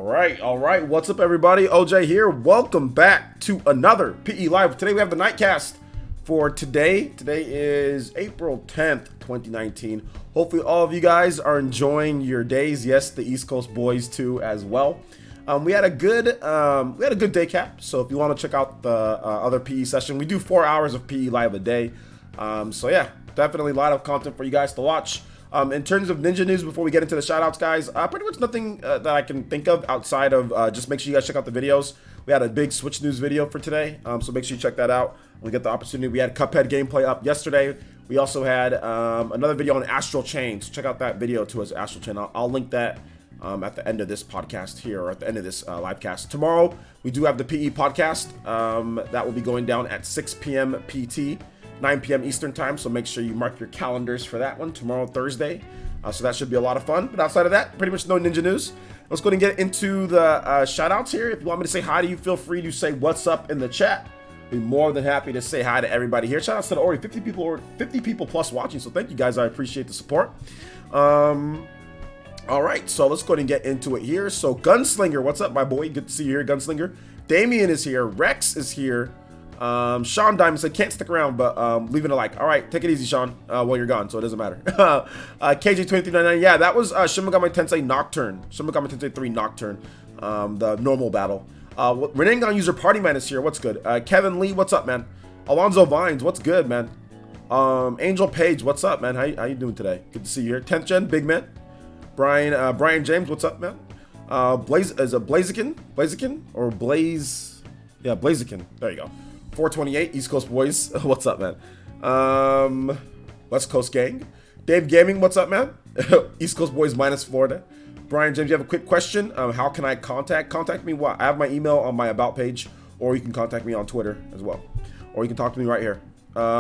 All right. What's up, everybody? OJ here. Welcome back to another PE Live. Today we have the Nightcast for today. Today is April 10th, 2019. Hopefully all of you guys are enjoying your days. Yes, the East Coast boys too as well. We had a good day cap. So if you want to check out the other PE session, we do 4 hours of PE Live a day. So yeah, definitely a lot of content for you guys to watch. In terms of Ninja news, before we get into the shoutouts, guys, pretty much nothing that I can think of outside of just make sure you guys check out the videos. We had a big Switch news video for today, so make sure you check that out when we get the opportunity. We had Cuphead gameplay up yesterday. We also had another video on Astral Chain, so check out that video too as Astral Chain. I'll link that at the end of this podcast here, or at the end of this live cast. Tomorrow, we do have the PE podcast that will be going down at 6 p.m. PT. 9 p.m. Eastern time, so make sure you mark your calendars for that one tomorrow, Thursday. So that should be a lot of fun. But outside of that, pretty much no Ninja news. Let's go ahead and get into the shout outs here. If you want me to say hi to you, feel free to say what's up in the chat. Be more than happy to say hi to everybody here. Shout outs to the already 50 people plus watching, so thank you guys. I appreciate the support. All right, so let's go ahead and get into it here. So Gunslinger, what's up, my boy? Good to see you here, Gunslinger. Damien is here. Rex is here. Sean Diamond said can't stick around, but leaving a like. All right, take it easy, Sean, while you're gone, so it doesn't matter. KJ2399, yeah, that was Shin Megami Tensei Nocturne, Shin Megami Tensei 3 Nocturne, the normal battle. Renangon user Party Man is here. What's good? Kevin Lee, what's up, man? Alonzo Vines, what's good, man? Angel Page, what's up, man? How you doing today? Good to see you here. 10th Gen, Big Man. Brian James, what's up, man? Blaziken or Blaze? Yeah, Blaziken. There you go. 428 East Coast boys, what's up, man? West Coast gang. Dave Gaming, what's up, man? East Coast boys minus Florida. Brian James, you have a quick question? How can I contact me? What? I have my email on my about page, or you can contact me on Twitter as well, or you can talk to me right here.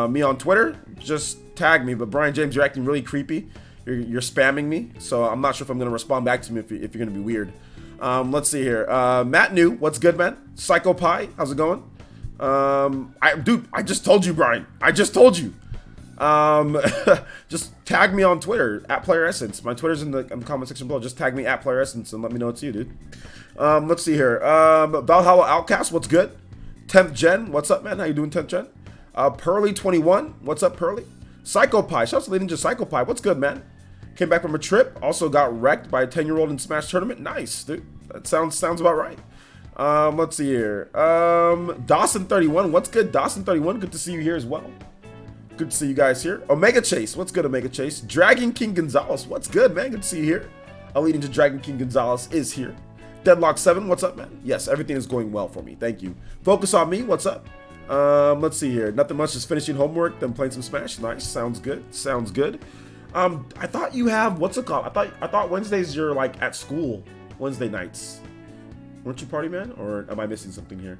Me on Twitter, just tag me. But Brian James, you're acting really creepy. You're spamming me, so I'm not sure if I'm gonna respond back to me if you're gonna be weird. Let's see here. Matt New, what's good, man? Psycho Pie, how's it going? I just told you, Brian. I just told you. Just tag me on Twitter at Player Essence. My Twitter's in the comment section below. Just tag me at Player Essence and let me know it's you, dude. Let's see here. Valhalla Outcast, what's good? 10th Gen, what's up, man? How you doing, 10th Gen? Pearly21, what's up, Pearly? Psycho Pie, shouts to the Ninja Psycho Pie. What's good, man? Came back from a trip. Also got wrecked by a 10-year-old in Smash Tournament. Nice, dude. That sounds about right. Let's see here. Dawson31, what's good, Dawson31? Good to see you here as well. Good to see you guys here. Omega Chase, what's good, Omega Chase? Dragon King Gonzalez, what's good, man? Good to see you here. Leading to Dragon King Gonzalez is here. Deadlock7, what's up, man? Yes, everything is going well for me. Thank you. Focus on me, what's up? Let's see here. Nothing much, just finishing homework, then playing some Smash. Nice, sounds good. Sounds good. I thought you have, what's it called? I thought Wednesdays you're like at school, Wednesday nights. Weren't you Party Man, or am I missing something here?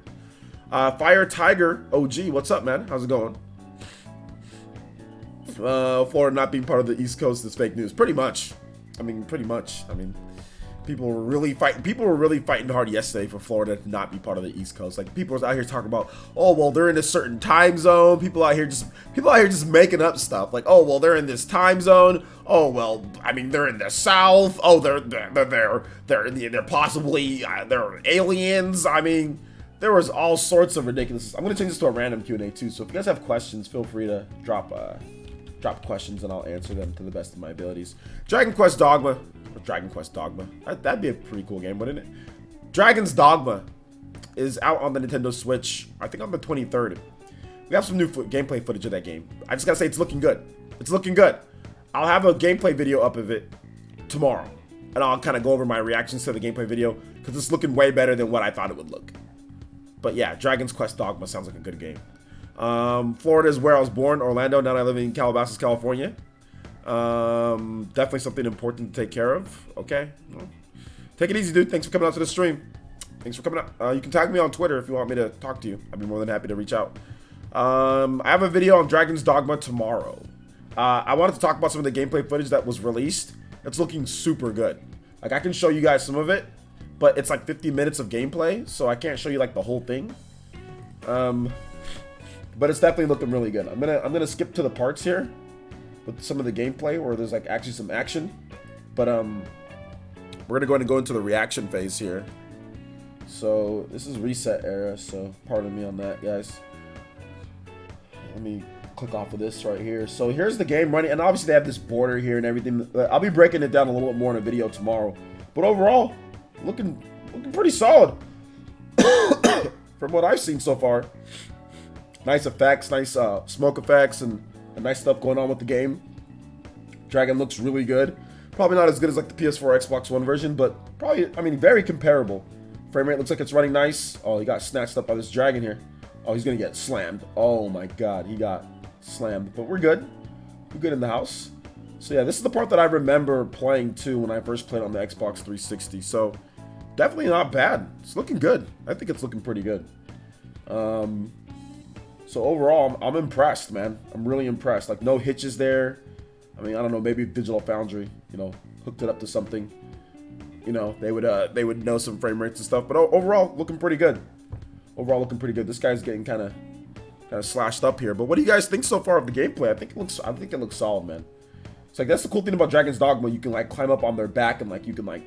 Fire Tiger OG, what's up, man? How's it going? Florida not being part of the East Coast is fake news. Pretty much. I mean, people were really fighting hard yesterday for Florida to not be part of the East Coast. Like, people out here talking about, oh well, they're in a certain time zone. People out here just making up stuff. Like, oh well, they're in this time zone. Oh well, I mean, they're in the South. Oh, they're possibly they're aliens. I mean, there was all sorts of ridiculousness. I'm gonna change this to a random Q&A too. So if you guys have questions, feel free to drop questions and I'll answer them to the best of my abilities. Dragon Quest Dogma. That'd be a pretty cool game, wouldn't it? Dragon's Dogma is out on the Nintendo Switch, I think on the 23rd. We have some new gameplay footage of that game. I just gotta say, it's looking good. It's looking good. I'll have a gameplay video up of it tomorrow, and I'll kind of go over my reactions to the gameplay video, because it's looking way better than what I thought it would look. But yeah, Dragon's Quest Dogma sounds like a good game. Florida is where I was born. Orlando, now I live in Calabasas, California. Definitely something important to take care of. Okay, well, take it easy, dude. Thanks for coming out to the stream. Thanks for coming out. You can tag me on Twitter if you want me to talk to you. I'd be more than happy to reach out. I have a video on Dragon's Dogma tomorrow. I wanted to talk about some of the gameplay footage that was released. It's looking super good. Like, I can show you guys some of it, but it's like 50 minutes of gameplay, so I can't show you like the whole thing. But it's definitely looking really good. I'm gonna skip to the parts here with some of the gameplay where there's like actually some action. But We're gonna go ahead and go into the reaction phase here. So this is reset era, so pardon me on that, guys. Let me click off of this right here. So here's the game running, and obviously they have this border here and everything. I'll be breaking it down a little bit more in a video tomorrow. But overall, looking pretty solid from what I've seen so far. Nice effects, nice smoke effects, and nice stuff going on with the game. Dragon looks really good. Probably not as good as like the PS4 Xbox One version, but probably, I mean, very comparable. Frame rate looks like it's running nice. Oh, he got snatched up by this dragon here. Oh, he's gonna get slammed. Oh my god, he got slammed. But we're good. We're good in the house. So yeah, this is the part that I remember playing too when I first played on the Xbox 360. So definitely not bad. It's looking good. I think it's looking pretty good. So overall, I'm impressed, man. I'm really impressed. Like, no hitches there. I mean, I don't know, maybe Digital Foundry, you know, hooked it up to something. You know, they would know some frame rates and stuff. But overall, looking pretty good. Overall, looking pretty good. This guy's getting kind of slashed up here. But what do you guys think so far of the gameplay? I think it looks solid, man. It's like, that's the cool thing about Dragon's Dogma. You can like climb up on their back and like you can like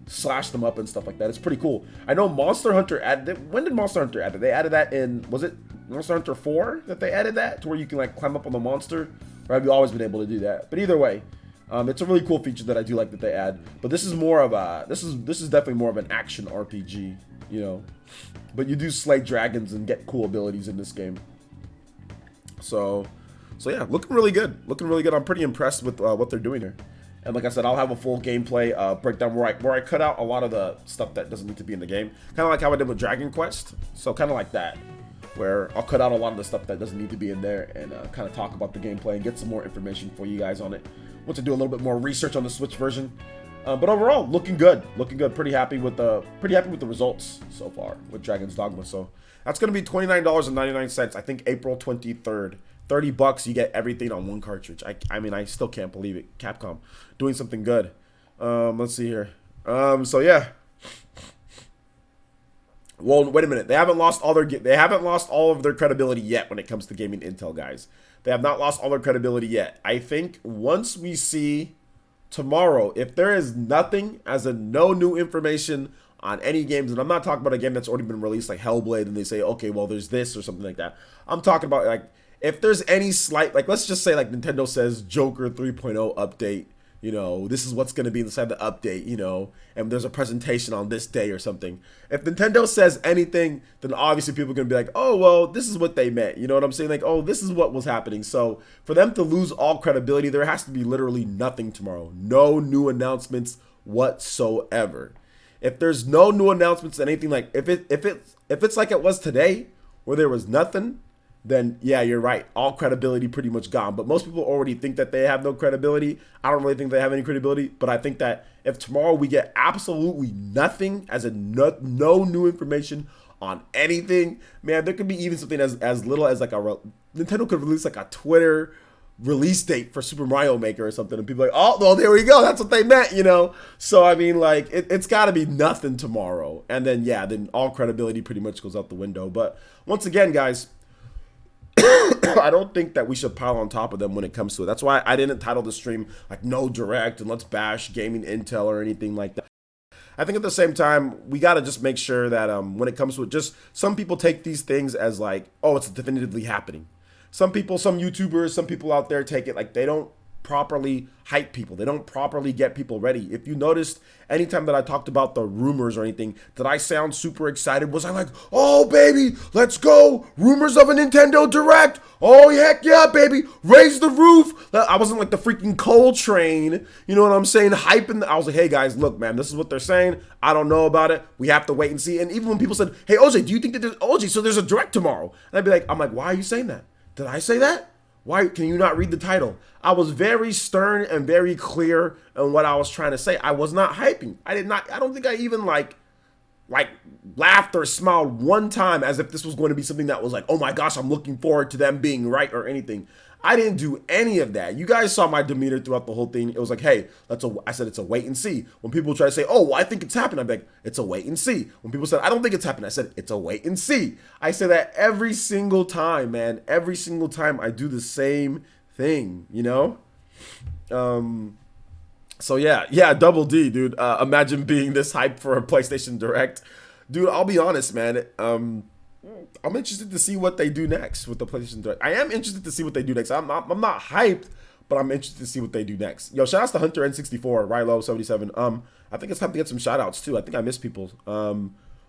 slash them up and stuff like that. It's pretty cool. I know Monster Hunter added. When did Monster Hunter add it? They added that in, was it Monster Hunter 4 that they added that to where you can like climb up on the monster? Or have you always been able to do that? But either way, it's a really cool feature that I do like that they add. But this is more of a this is definitely more of an action RPG, you know. But you do slay dragons and get cool abilities in this game. So yeah, looking really good. Looking really good. I'm pretty impressed with what they're doing here. And like I said, I'll have a full gameplay breakdown where I cut out a lot of the stuff that doesn't need to be in the game. Kind of like how I did with Dragon Quest. So kind of like that, where I'll cut out a lot of the stuff that doesn't need to be in there and kind of talk about the gameplay and get some more information for you guys on it. Want to do a little bit more research on the Switch version. But overall, looking good. Looking good. Pretty happy with the results so far with Dragon's Dogma. So that's going to be $29.99. I think April 23rd. $30, you get everything on one cartridge. I mean, I still can't believe it. Capcom doing something good. Let's see here. So yeah. Well, wait a minute. They haven't lost all of their credibility yet when it comes to gaming intel, guys. They have not lost all their credibility yet. I think once we see tomorrow, if there is nothing as in no new information on any games, and I'm not talking about a game that's already been released like Hellblade, and they say, okay, well, there's this or something like that. I'm talking about like, if there's any slight, like, let's just say like Nintendo says Joker 3.0 update, you know, this is what's going to be inside the update, you know, and there's a presentation on this day or something. If Nintendo says anything, then obviously people are going to be like, oh, well, this is what they meant. You know what I'm saying? Like, oh, this is what was happening. So for them to lose all credibility, there has to be literally nothing tomorrow. No new announcements whatsoever. If there's no new announcements, anything, like if it's like it was today where there was nothing, then yeah, you're right. All credibility pretty much gone. But most people already think that they have no credibility. I don't really think they have any credibility. But I think that if tomorrow we get absolutely nothing, as in no new information on anything, man, there could be even something as little as like Nintendo could release like a Twitter release date for Super Mario Maker or something, and people are like, oh, well, there we go. That's what they meant, you know? So, I mean, like, it's got to be nothing tomorrow. And then, yeah, then all credibility pretty much goes out the window. But once again, guys, I don't think that we should pile on top of them when it comes to it. That's why I didn't title the stream like No Direct and Let's Bash Gaming Intel or anything like that. I think at the same time, we got to just make sure that when it comes to it, just some people take these things as like, oh, it's definitively happening. Some people, some YouTubers, some people out there take it like they don't properly hype people. They don't properly get people ready. If you noticed, anytime that I talked about the rumors or anything, did I sound super excited? Was I like, oh, baby, let's go. Rumors of a Nintendo Direct. Oh, heck yeah, baby. Raise the roof. I wasn't like the freaking Coal Train. You know what I'm saying? Hyping. I was like, hey, guys, look, man, this is what they're saying. I don't know about it. We have to wait and see. And even when people said, hey, OJ, do you think that there's a Direct tomorrow? And I'd be like, I'm like, why are you saying that? Did I say that? Why can you not read the title? I was very stern and very clear on what I was trying to say. I was not hyping. I don't think I even like laughed or smiled one time as if this was going to be something that was like, oh my gosh, I'm looking forward to them being right or anything. I didn't do any of that. You guys saw my demeanor throughout the whole thing. It was like, hey, I said it's a wait and see. When people try to say, oh, well, I think it's happening, I'm like, it's a wait and see. When people said, I don't think it's happening, I said, it's a wait and see. I say that every single time, man. Every single time I do the same thing, you know? So yeah, Double D, dude. Imagine being this hyped for a PlayStation Direct, dude. I'll be honest, man. I'm interested to see what they do next with the PlayStation Direct. I am interested to see what they do next. I'm not hyped, but I'm interested to see what they do next. Yo, shout outs to Hunter N64, Rilo 77. I think it's time to get some shout outs too. I think I missed people.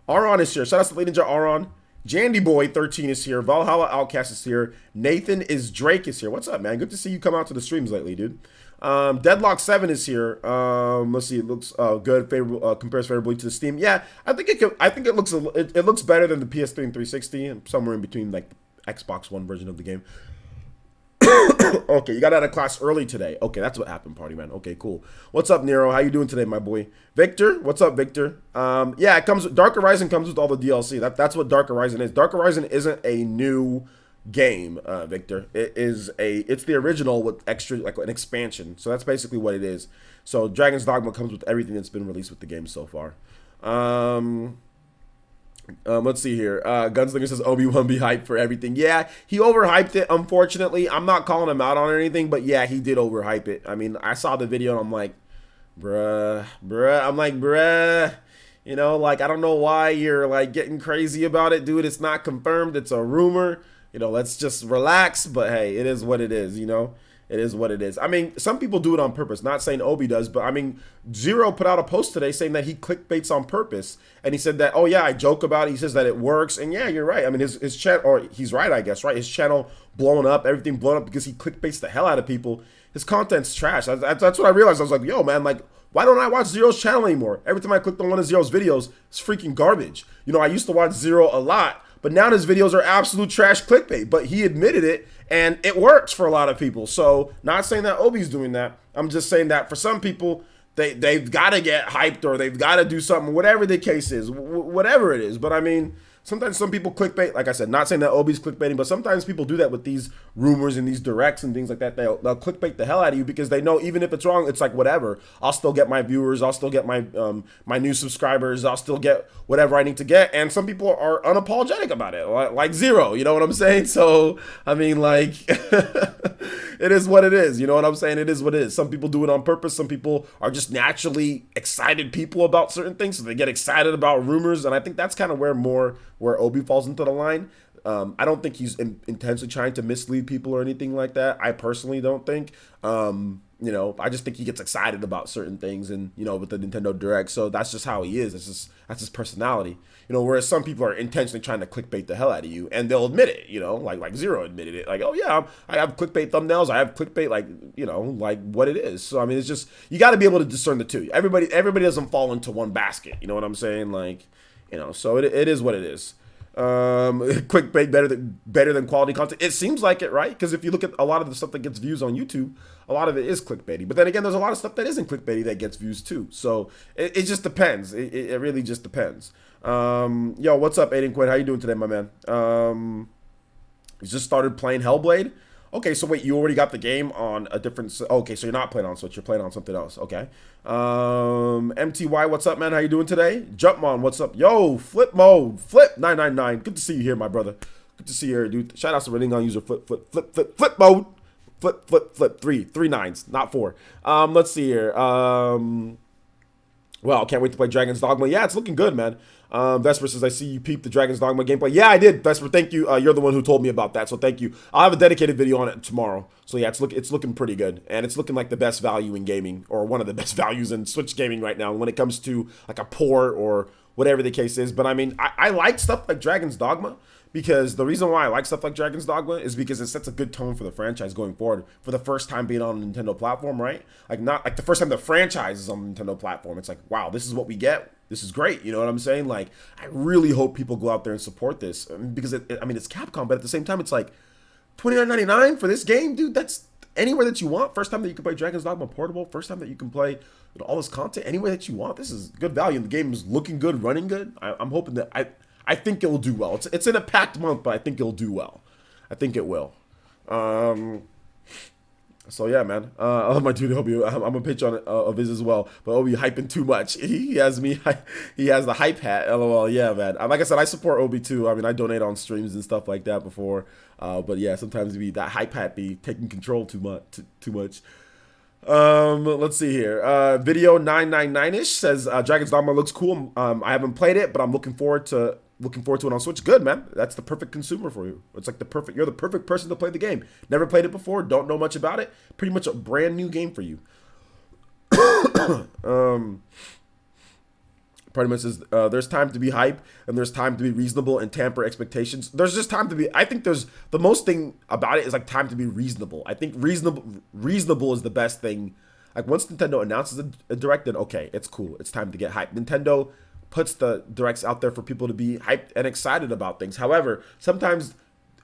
Aron is here. Shout outs to Lady Ninja Aron. Jandy Boy 13 is here. Valhalla Outcast is here. Nathan is Drake is here. What's up, man? Good to see you come out to the streams lately, dude. Deadlock 7 is here. Let's see. It looks good. Favorable compares favorably to the Steam. Yeah, I think it looks it looks better than the PS3 and 360, and somewhere in between like the Xbox One version of the game. Okay, you got out of class early today. Okay, that's what happened, party man. Okay, cool. What's up, Nero? How you doing today, my boy? Victor, what's up, Victor? Yeah, it comes. Dark Horizon comes with all the DLC. That's what Dark Horizon is. Dark Horizon isn't a new game, Victor. It's the original with extra, like an expansion. So that's basically what it is. So Dragon's Dogma comes with everything that's been released with the game so far. Let's see here. Gunslinger says Obi-Wan be hyped for everything. Yeah, he overhyped it, unfortunately. I'm not calling him out on anything, but yeah, he did overhype it. I mean, I saw the video and I'm like, bruh. I'm like, bruh. You know, like, I don't know why you're, like, getting crazy about it, dude. It's not confirmed. It's a rumor. You know, let's just relax. But, hey, it is what it is, you know. It is what it is. I mean, some people do it on purpose. Not saying Obi does, but I mean, Zero put out a post today saying that he clickbaits on purpose, and he said that, oh yeah, I joke about it. He says that it works, and yeah, you're right. I mean, his channel, or he's right, I guess, right? His channel blowing up, everything blown up because he clickbaits the hell out of people. His content's trash. That's what I realized. I was like, yo, man, like, why don't I watch Zero's channel anymore? Every time I click on one of Zero's videos, it's freaking garbage. You know, I used to watch Zero a lot, but now his videos are absolute trash clickbait. But he admitted it, and it works for a lot of people. So, not saying that Obi's doing that. I'm just saying that for some people, they've got to get hyped or they've got to do something, whatever the case is, whatever it is. But I mean, sometimes some people clickbait. Like I said, not saying that Obi's clickbaiting, but sometimes people do that with these rumors and these directs and things like that. They'll clickbait the hell out of you because they know even if it's wrong, it's like whatever. I'll still get my viewers. I'll still get my my new subscribers. I'll still get whatever I need to get. And some people are unapologetic about it, like Zero. You know what I'm saying? So I mean, like, it is what it is. You know what I'm saying? It is what it is. Some people do it on purpose. Some people are just naturally excited people about certain things, so they get excited about rumors. And I think that's kind of where Obi falls into the line. I don't think he's intentionally trying to mislead people or anything like that. I personally don't think. You know, I just think he gets excited about certain things, and you know, with the Nintendo Direct. So that's just how he is. That's his personality. You know, whereas some people are intentionally trying to clickbait the hell out of you, and they'll admit it. You know, like Zero admitted it. Like, oh yeah, I have clickbait thumbnails. I have clickbait, like, you know, like what it is. So I mean, it's just, you got to be able to discern the two. Everybody doesn't fall into one basket. You know what I'm saying? Like, you know, so it is what it is. Clickbait better than quality content. It seems like it, right? Because if you look at a lot of the stuff that gets views on YouTube, a lot of it is clickbaity. But then again, there's a lot of stuff that isn't clickbaity that gets views too. So it just depends. It really just depends. Yo, what's up, Aiden Quinn? How you doing today, my man? You just started playing Hellblade? Okay, so wait, you already got the game on a different... Okay, so you're not playing on Switch. You're playing on something else. Okay. MTY, what's up, man? How you doing today? Jumpmon, what's up? Yo, Flip Mode. Flip999. Good to see you here, my brother. Good to see you here, dude. Shout out to Renting on user Flip Mode. Flip. Three nines, not four. Let's see here. Well, can't wait to play Dragon's Dogma. Yeah, it's looking good, man. Vesper says, I see you peeped the Dragon's Dogma gameplay. Yeah, I did, Vesper. Thank you. You're the one who told me about that, so thank you. I'll have a dedicated video on it tomorrow. So yeah, it's looking pretty good, and it's looking like the best value in gaming, or one of the best values in Switch gaming right now when it comes to like a port or whatever the case is. But I mean, I like stuff like Dragon's Dogma, because the reason why I like stuff like Dragon's Dogma is because it sets a good tone for the franchise going forward for the first time being on a Nintendo platform, right? Like, not like the first time the franchise is on the Nintendo platform. It's like, wow, this is what we get. This is great. You know what I'm saying? Like, I really hope people go out there and support this, because I mean, it's Capcom, but at the same time, it's like $29.99 for this game, dude. That's anywhere that you want. First time that you can play Dragon's Dogma Portable. First time that you can play, you know, all this content anywhere that you want. This is good value, and the game is looking good, running good. I'm hoping that I think it will do well. It's in a packed month, but I think it'll do well. I think it will. So yeah, man. I love my dude Obi. I'm a pitch on of his as well, but Obi hyping too much. He has me. He has the hype hat. LOL. Yeah, man. Like I said, I support Obi too. I mean, I donate on streams and stuff like that before. But yeah, sometimes that hype hat be taking control too much. Let's see here. Video 999ish says Dragon's Dogma looks cool. I haven't played it, but I'm looking forward to it on Switch. Good, man. That's the perfect consumer for you. It's like you're the perfect person to play the game. Never played it before, don't know much about it. Pretty much a brand new game for you. Pretty much says there's time to be hype and there's time to be reasonable and tamper expectations. There's just time to be. I think there's the most thing about it is like time to be reasonable. I think reasonable is the best thing. Like once Nintendo announces a direct, then okay, it's cool. It's time to get hyped. Nintendo puts the directs out there for people to be hyped and excited about things. However, sometimes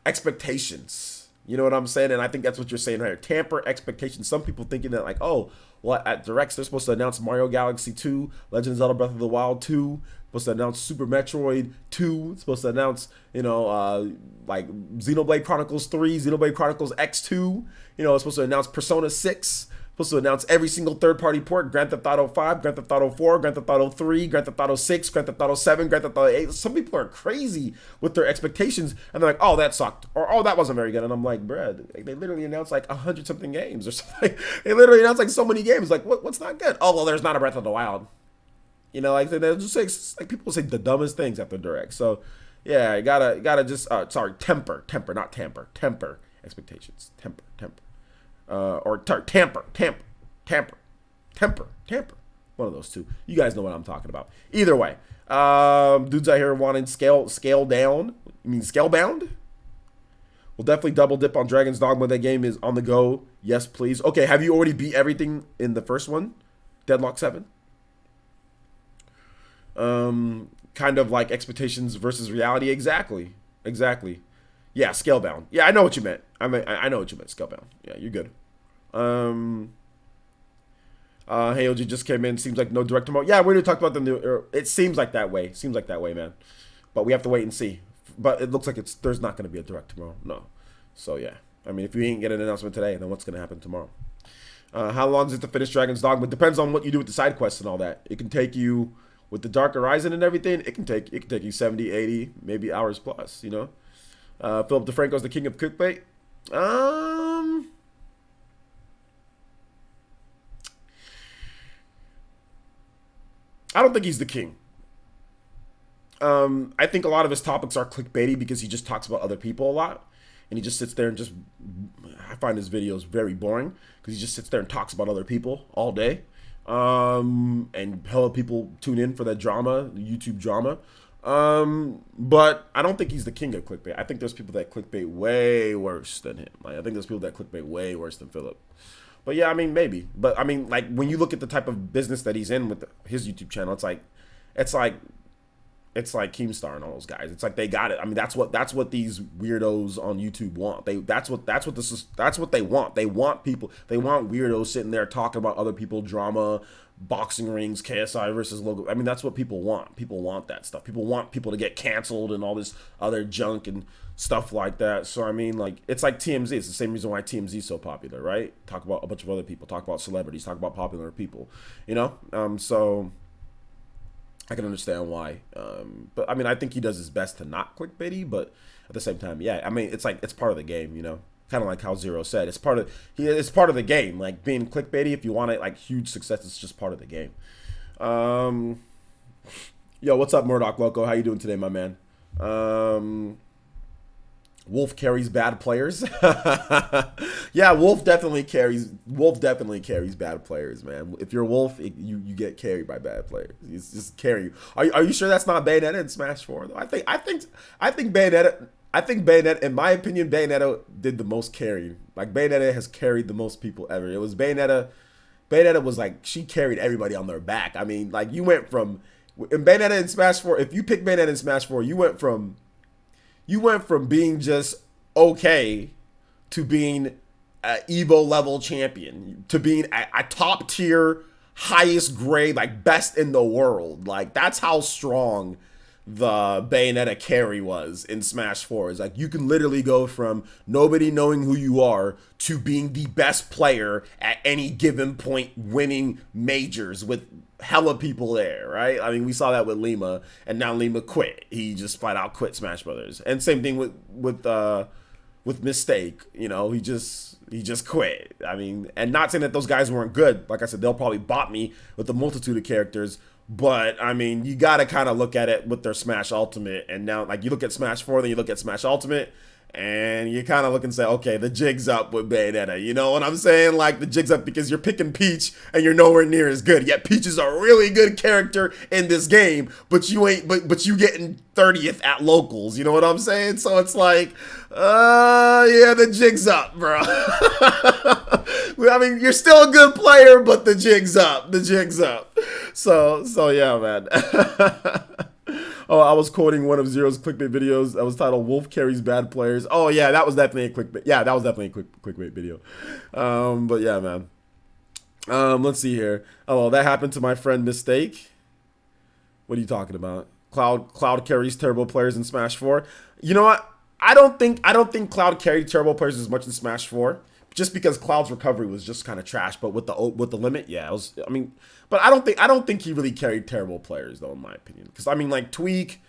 expectations, you know what I'm saying? And I think that's what you're saying here. Tamper expectations. Some people thinking that like, oh, well, at directs, they're supposed to announce Mario Galaxy 2, Legend of Zelda Breath of the Wild 2, supposed to announce Super Metroid 2, supposed to announce, like Xenoblade Chronicles 3, Xenoblade Chronicles X2, it's supposed to announce Persona 6, supposed to announce every single third-party port, Grand Theft Auto 5, Grand Theft Auto 4, Grand Theft Auto 3, Grand Theft Auto 6, Grand Theft Auto 7, Grand Theft Auto 8. Some people are crazy with their expectations, and they're like, oh, that sucked, or oh, that wasn't very good. And I'm like, bruh, they literally announced like 100-something games or something. They literally announced like so many games. Like, what's not good? Oh, well, there's not a Breath of the Wild. Like they'll just say, like people say the dumbest things at the direct. So, yeah, you gotta just temper expectations, temper. Temper. One of those two. You guys know what I'm talking about. Either way, dudes out here wanting scale down. You mean Scalebound? We'll definitely double dip on Dragon's Dogma. That game is on the go. Yes, please. Okay, have you already beat everything in the first one? Deadlock 7? Kind of like expectations versus reality. Exactly. Yeah, Scalebound. Yeah, I know what you meant. I know what you meant, Scalebound. Yeah, you're good. Hey, OG just came in. Seems like no direct tomorrow. Yeah, we already talked about the new. It seems like that way. Man. But we have to wait and see. But it looks like there's not going to be a direct tomorrow. No. So, yeah. I mean, if you ain't get an announcement today, then what's going to happen tomorrow? How long is it to finish Dragon's Dogma? It depends on what you do with the side quests and all that. It can take you, with the Dark Horizon and everything, it can take you 70, 80, maybe hours plus, Philip DeFranco's the king of clickbait. I don't think he's the king. I think a lot of his topics are clickbaity because he just talks about other people a lot. And he just sits there and I find his videos very boring because he just sits there and talks about other people all day. And hella people tune in for that drama, YouTube drama. But I don't think he's the king of clickbait. I think there's people that clickbait way worse than him. Like, I think there's people that clickbait way worse than Philip. But yeah, I mean, maybe. But I mean, like when you look at the type of business that he's in with his YouTube channel, it's like Keemstar and all those guys. It's like they got it. I mean, that's what these weirdos on YouTube want. That's what they want. They want weirdos sitting there talking about other people, drama, boxing rings, KSI versus logo. I mean, that's what people want. People want that stuff. People want people to get canceled and all this other junk and stuff like that. So I mean, like, it's like TMZ. It's the same reason why TMZ is so popular, right? Talk about a bunch of other people. Talk about celebrities. Talk about popular people. So I can understand why. But I mean, I think he does his best to not clickbaity, but at the same time, yeah. I mean, it's like it's part of the game, Kind of like how Zero said, it's part of the game. Like being clickbaity, if you want it like huge success, it's just part of the game. Yo, what's up, Murdoch Loco? How you doing today, my man? Wolf carries bad players. Yeah, Wolf definitely carries bad players, man. If you're Wolf, you get carried by bad players. It's just carry you. Are you sure that's not Bayonetta in Smash 4 though? I think Bayonetta. I think Bayonetta, in my opinion, Bayonetta did the most carrying. Like, Bayonetta has carried the most people ever. It was Bayonetta. Bayonetta was like, she carried everybody on their back. I mean, like, you went from, in Bayonetta in Smash 4, if you pick Bayonetta in Smash 4, you went from being just okay to being an Evo level champion, to being a top tier, highest grade, like best in the world. Like, that's how strong the Bayonetta carry was in Smash 4. It's like you can literally go from nobody knowing who you are to being the best player at any given point, winning majors with hella people there, right? I mean, we saw that with Lima, and now Lima quit. He just flat out quit Smash Brothers. And same thing with with Mistake. You know, he just quit. I mean, and not saying that those guys weren't good. Like I said, they'll probably bot me with a multitude of characters. But I mean, you gotta kind of look at it with their Smash Ultimate, and now like you look at Smash 4, then you look at Smash Ultimate, and you kind of look and say, okay, the jig's up with Bayonetta. You know what I'm saying? Like, the jig's up because you're picking Peach and you're nowhere near as good. Yet Peach is a really good character in this game, but you ain't, but you getting 30th at locals. You know what I'm saying? So it's like, yeah, the jig's up, bro. I mean, you're still a good player, but the jig's up. The jig's up. So yeah, man. Oh, I was quoting one of Zero's clickbait videos that was titled "Wolf Carries Bad Players." Oh yeah, that was definitely a clickbait. Yeah, that was definitely a clickbait video. But yeah, man. Let's see here. Oh, that happened to my friend Mistake. What are you talking about? Cloud carries terrible players in Smash 4. You know what? I don't think Cloud carried terrible players as much in Smash 4. Just because Cloud's recovery was just kind of trash, but with the limit, yeah, it was. I mean, but I don't think he really carried terrible players though, in my opinion. Because I mean, like Tweak,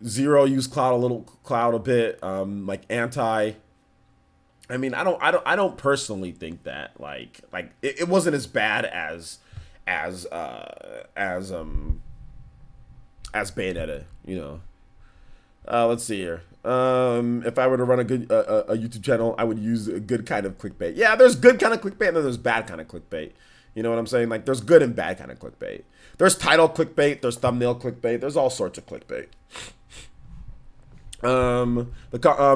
Zero used Cloud a bit, like Anti. I mean, I don't personally think that like it wasn't as bad as Bayonetta, you know. Let's see here. If I were to run a good a YouTube channel, I would use a good kind of clickbait. Yeah, there's good kind of clickbait and then there's bad kind of clickbait. You know what I'm saying? Like, there's good and bad kind of clickbait. There's title clickbait. There's thumbnail clickbait. There's all sorts of clickbait.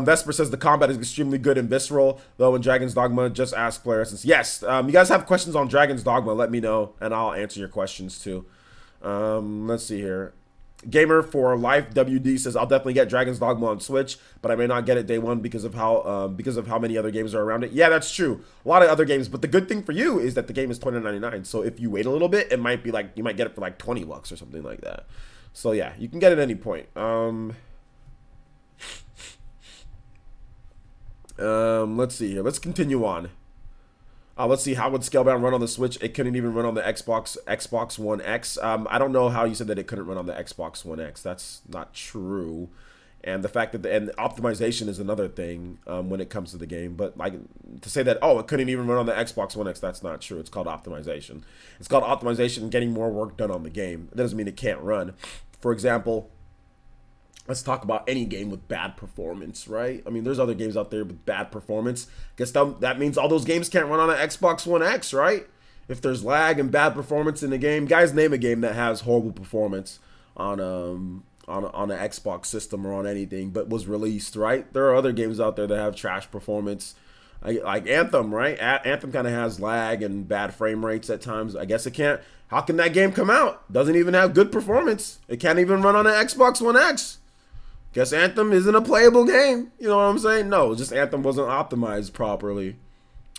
Vesper says the combat is extremely good and visceral, though in Dragon's Dogma. Just ask player essence. Yes. You guys have questions on Dragon's Dogma? Let me know, and I'll answer your questions too. Let's see here. Gamer for Life WD says I'll definitely get Dragon's Dogma on Switch, but I may not get it day one because of how many other games are around it. Yeah, that's true. A lot of other games, but the good thing for you is that the game is $20.99. So if you wait a little bit, it might be like you might get it for like $20 or something like that. So yeah, you can get it at any point. Let's see here. Let's continue on. Let's see, how would Scalebound run on the Switch? It couldn't even run on the Xbox One X. I don't know how you said that it couldn't run on the Xbox One X. That's not true. And the fact that and optimization is another thing when it comes to the game. But like to say that, oh, it couldn't even run on the Xbox One X, that's not true. It's called optimization. It's called optimization and getting more work done on the game. That doesn't mean it can't run. For example, let's talk about any game with bad performance, right? I mean, there's other games out there with bad performance. Guess that means all those games can't run on an Xbox One X, right? If there's lag and bad performance in the game, guys, name a game that has horrible performance on an Xbox system or on anything, but was released, right? There are other games out there that have trash performance, like Anthem, right? Anthem kind of has lag and bad frame rates at times. I guess it can't. How can that game come out? Doesn't even have good performance. It can't even run on an Xbox One X. Guess Anthem isn't a playable game. You know what I'm saying? No, just Anthem wasn't optimized properly.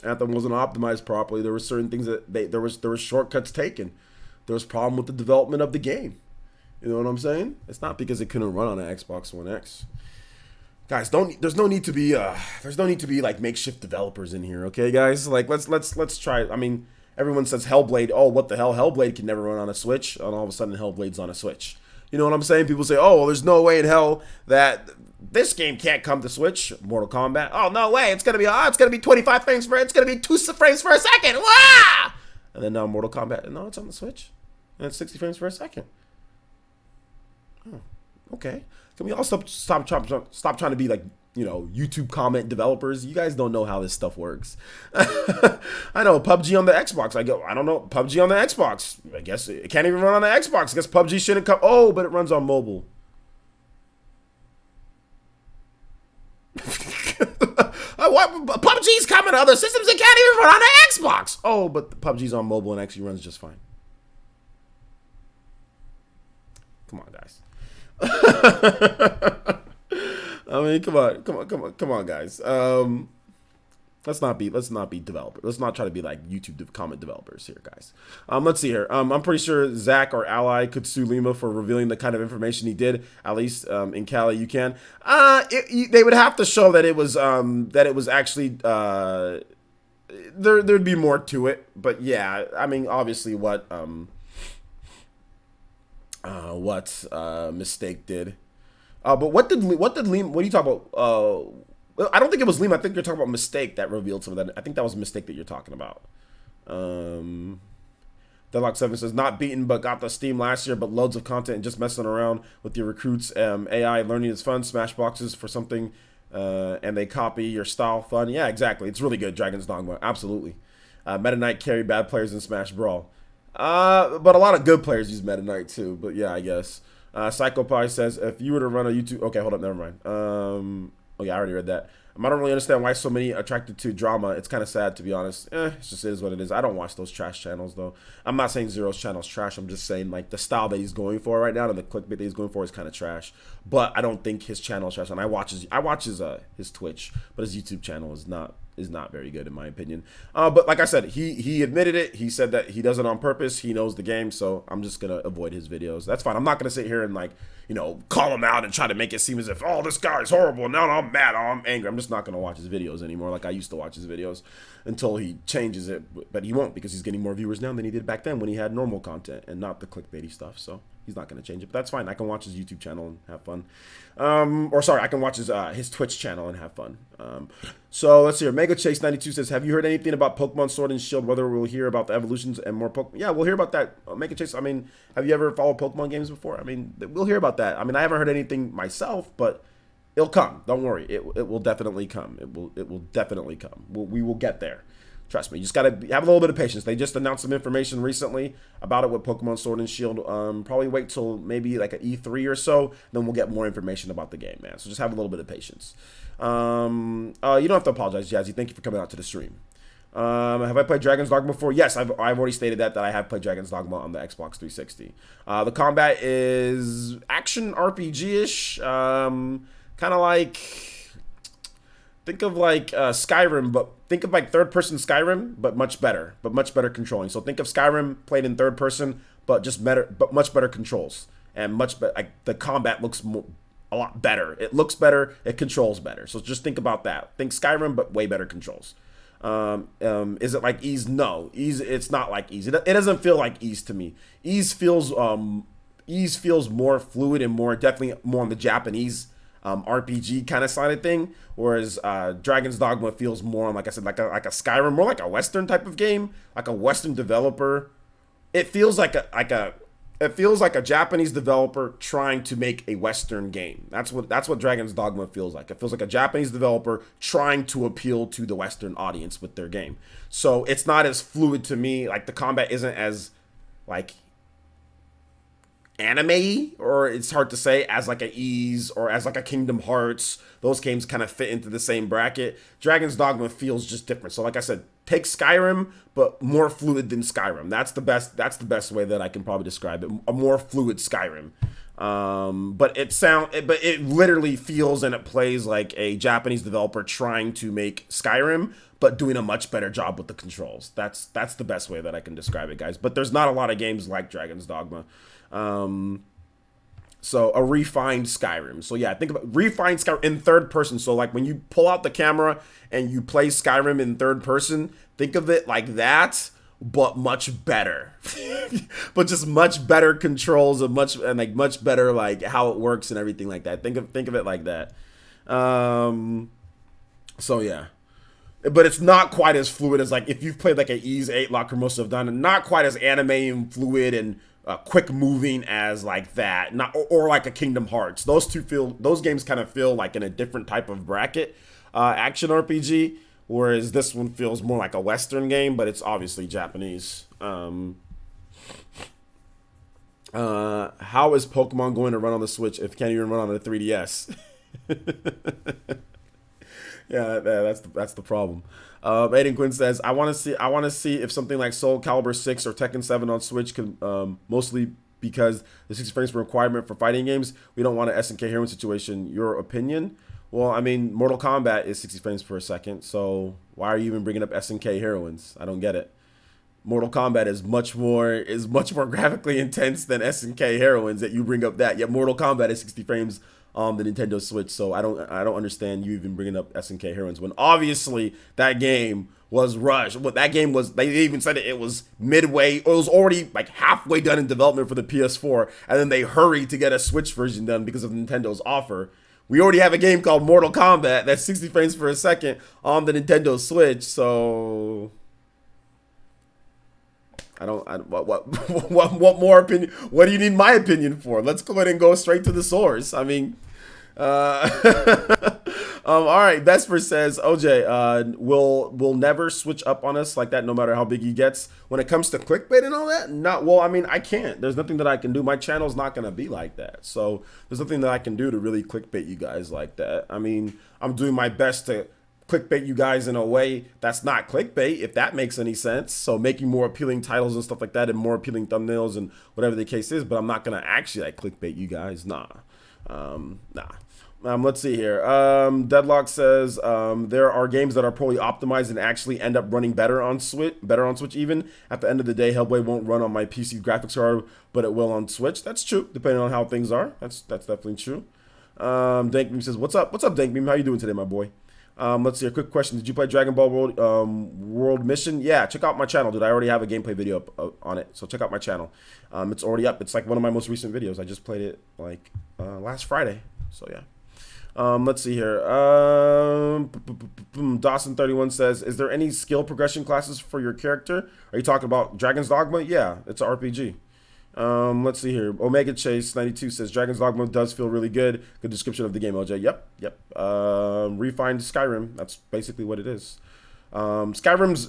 Anthem wasn't optimized properly. There were certain things that there was shortcuts taken. There was problem with the development of the game. You know what I'm saying? It's not because it couldn't run on an Xbox One X. Guys, there's no need to be like makeshift developers in here, okay, guys? Like let's try. I mean, everyone says Hellblade. Oh, what the hell? Hellblade can never run on a Switch, and all of a sudden Hellblade's on a Switch. You know what I'm saying? People say, oh, well, there's no way in hell that this game can't come to Switch. Mortal Kombat. Oh, no way. It's gonna be 25 frames for it. It's gonna be 2 frames for a second. Wah! And then now Mortal Kombat. No, it's on the Switch. And it's 60 frames for a second. Oh, okay. Can we all stop trying to be like, you know, YouTube comment developers? You guys don't know how this stuff works. I know PUBG on the Xbox. I don't know, PUBG on the Xbox. I guess it can't even run on the Xbox. I guess PUBG shouldn't come. Oh, but it runs on mobile. PUBG's coming to other systems. It can't even run on the Xbox. Oh, but PUBG's on mobile and actually runs just fine. Come on, guys. I mean, come on, guys. Let's not be developers. Let's not try to be like YouTube comment developers here, guys. Let's see here. I'm pretty sure Zach or Ally could sue Lima for revealing the kind of information he did. At least in Cali, you can. They would have to show that it was actually there'd be more to it. But yeah, I mean, obviously what Mistake did. But what are you talking about? Well, I don't think it was Lima. I think you're talking about Mistake that revealed some of that. I think that was a Mistake that you're talking about. Um, Deadlock 7 says, not beaten, but got the Steam last year, but loads of content and just messing around with your recruits. AI learning is fun. Smash boxes for something, and they copy your style. Fun. Yeah, exactly. It's really good, Dragon's Dogma. Absolutely. Meta Knight carry bad players in Smash Brawl. But a lot of good players use Meta Knight too. But yeah, I guess. Psychopie says, if you were to run a YouTube... Okay, hold up. Never mind. Oh, yeah, I already read that. I don't really understand why so many attracted to drama. It's kind of sad, to be honest. It just is what it is. I don't watch those trash channels, though. I'm not saying Zero's channel's trash. I'm just saying, like, the style that he's going for right now and the clickbait that he's going for is kind of trash. But I don't think his channel is trash. And I watch his Twitch, but his YouTube channel is not very good in my opinion. But like I said, he admitted it. He said that he does it on purpose. He knows the game, so I'm just gonna avoid his videos. That's fine. I'm not gonna sit here and, like, you know, call him out and try to make it seem as if, oh, this guy's horrible. Now I'm mad. Oh, I'm angry. I'm just not gonna watch his videos anymore like I used to watch his videos until he changes it. But he won't, because he's getting more viewers now than he did back then when he had normal content and not the clickbaity stuff. So he's not going to change it, but that's fine. I can watch his YouTube channel and have fun. Or sorry, I can watch his Twitch channel and have fun. So let's see here. Mega Chase 92 says, have you heard anything about Pokemon Sword and Shield, whether we'll hear about the evolutions and more Pokemon? Yeah, we'll hear about that. Mega Chase, I mean, have you ever followed Pokemon games before? I mean, we'll hear about that. I mean, I haven't heard anything myself, but it'll come. Don't worry. It will definitely come. It will definitely come. We will get there. Trust me. You just got to have a little bit of patience. They just announced some information recently about it with Pokemon Sword and Shield. Probably wait till maybe like an E3 or so. Then we'll get more information about the game, man. So just have a little bit of patience. You don't have to apologize, Jazzy. Thank you for coming out to the stream. Have I played Dragon's Dogma before? Yes, I've already stated that I have played Dragon's Dogma on the Xbox 360. The combat is action RPG-ish. Kind of like... Think of like Skyrim, but think of like third-person Skyrim, but much better controlling. So think of Skyrim played in third person, but much better controls, and much better. Like the combat looks a lot better. It looks better. It controls better. So just think about that. Think Skyrim, but way better controls. Is it like Ys? No, Ys. It's not like Ys. It doesn't feel like Ys to me. Ys feels more fluid and definitely more on the Japanese RPG kind of side of thing, whereas Dragon's Dogma feels more on, like I said, like a Skyrim, more like a Western type of game, like a Western developer. It feels like a Japanese developer trying to make a Western game. That's what Dragon's Dogma feels like. It feels like a Japanese developer trying to appeal to the Western audience with their game. So it's not as fluid to me. Like the combat isn't as like anime, or it's hard to say, as like a Ys or as like a Kingdom Hearts. Those games kind of fit into the same bracket. Dragon's Dogma feels just different. So like I said, take Skyrim, but more fluid than Skyrim. That's the best way that I can probably describe it. A more fluid Skyrim. But it literally feels and it plays like a Japanese developer trying to make Skyrim, but doing a much better job with the controls. That's the best way that I can describe it, guys. But there's not a lot of games like Dragon's Dogma. So a refined Skyrim. So yeah, think about refined Skyrim in third person. So like when you pull out the camera and you play Skyrim in third person, think of it like that, but much better. But just much better controls and much better like how it works and everything like that. Think of it like that. So yeah. But it's not quite as fluid as like if you've played like a Ys 8 Lacrimosa have done, and not quite as anime and fluid and quick moving as like that, or like a Kingdom Hearts. Those games kind of feel like in a different type of bracket, action RPG, whereas this one feels more like a Western game, but it's obviously Japanese. How is Pokemon going to run on the Switch if it can't even run on the 3DS? Yeah, that's the problem. Aiden Quinn says, I want to see if something like Soul Calibur 6 or Tekken 7 on Switch can, mostly because the 60 frames per requirement for fighting games. We don't want an SNK heroine situation. Your opinion? Well, I mean, Mortal Kombat is 60 frames per second, so why are you even bringing up SNK heroines? I don't get it. Mortal Kombat is much more graphically intense than SNK heroines, that you bring up that. Yet Mortal Kombat is 60 frames on the Nintendo Switch, so I don't understand you even bringing up SNK heroines when obviously that game was rushed. What that game was, they even said it was midway, or it was already like halfway done in development for the PS4, and then they hurried to get a Switch version done because of Nintendo's offer, we already have a game called Mortal Kombat that's 60 frames per second on the Nintendo Switch. So what more opinion? What do you need my opinion for? Let's go ahead and go straight to the source. I mean, all right. Vesper says, OJ, will never switch up on us like that, no matter how big he gets. When it comes to clickbait and all that, not well. I mean, I can't. There's nothing that I can do. My channel's not gonna be like that. So there's nothing that I can do to really clickbait you guys like that. I mean, I'm doing my best to clickbait you guys in a way that's not clickbait, if that makes any sense. So making more appealing titles and stuff like that, and more appealing thumbnails and whatever the case is. But I'm not gonna actually like clickbait you guys. Nah. Let's see here. Deadlock says there are games that are poorly optimized and actually end up running better on Switch. Even at the end of the day, Hellblade won't run on my PC graphics card, but it will on Switch. That's true, depending on how things are. That's definitely true. Dankbeam says, "What's up? What's up, Dankbeam? How you doing today, my boy?" Let's see. A quick question: did you play Dragon Ball World Mission? Yeah, check out my channel, dude. I already have a gameplay video up on it, so check out my channel. It's already up. It's like one of my most recent videos. I just played it like last Friday. So yeah. Let's see here. Dawson31 says, is there any skill progression classes for your character? Are you talking about Dragon's Dogma? Yeah, it's an RPG. Let's see here. Omega Chase 92 says, Dragon's Dogma does feel really good. Good description of the game, OJ. Yep. Refined Skyrim. That's basically what it is. Skyrim's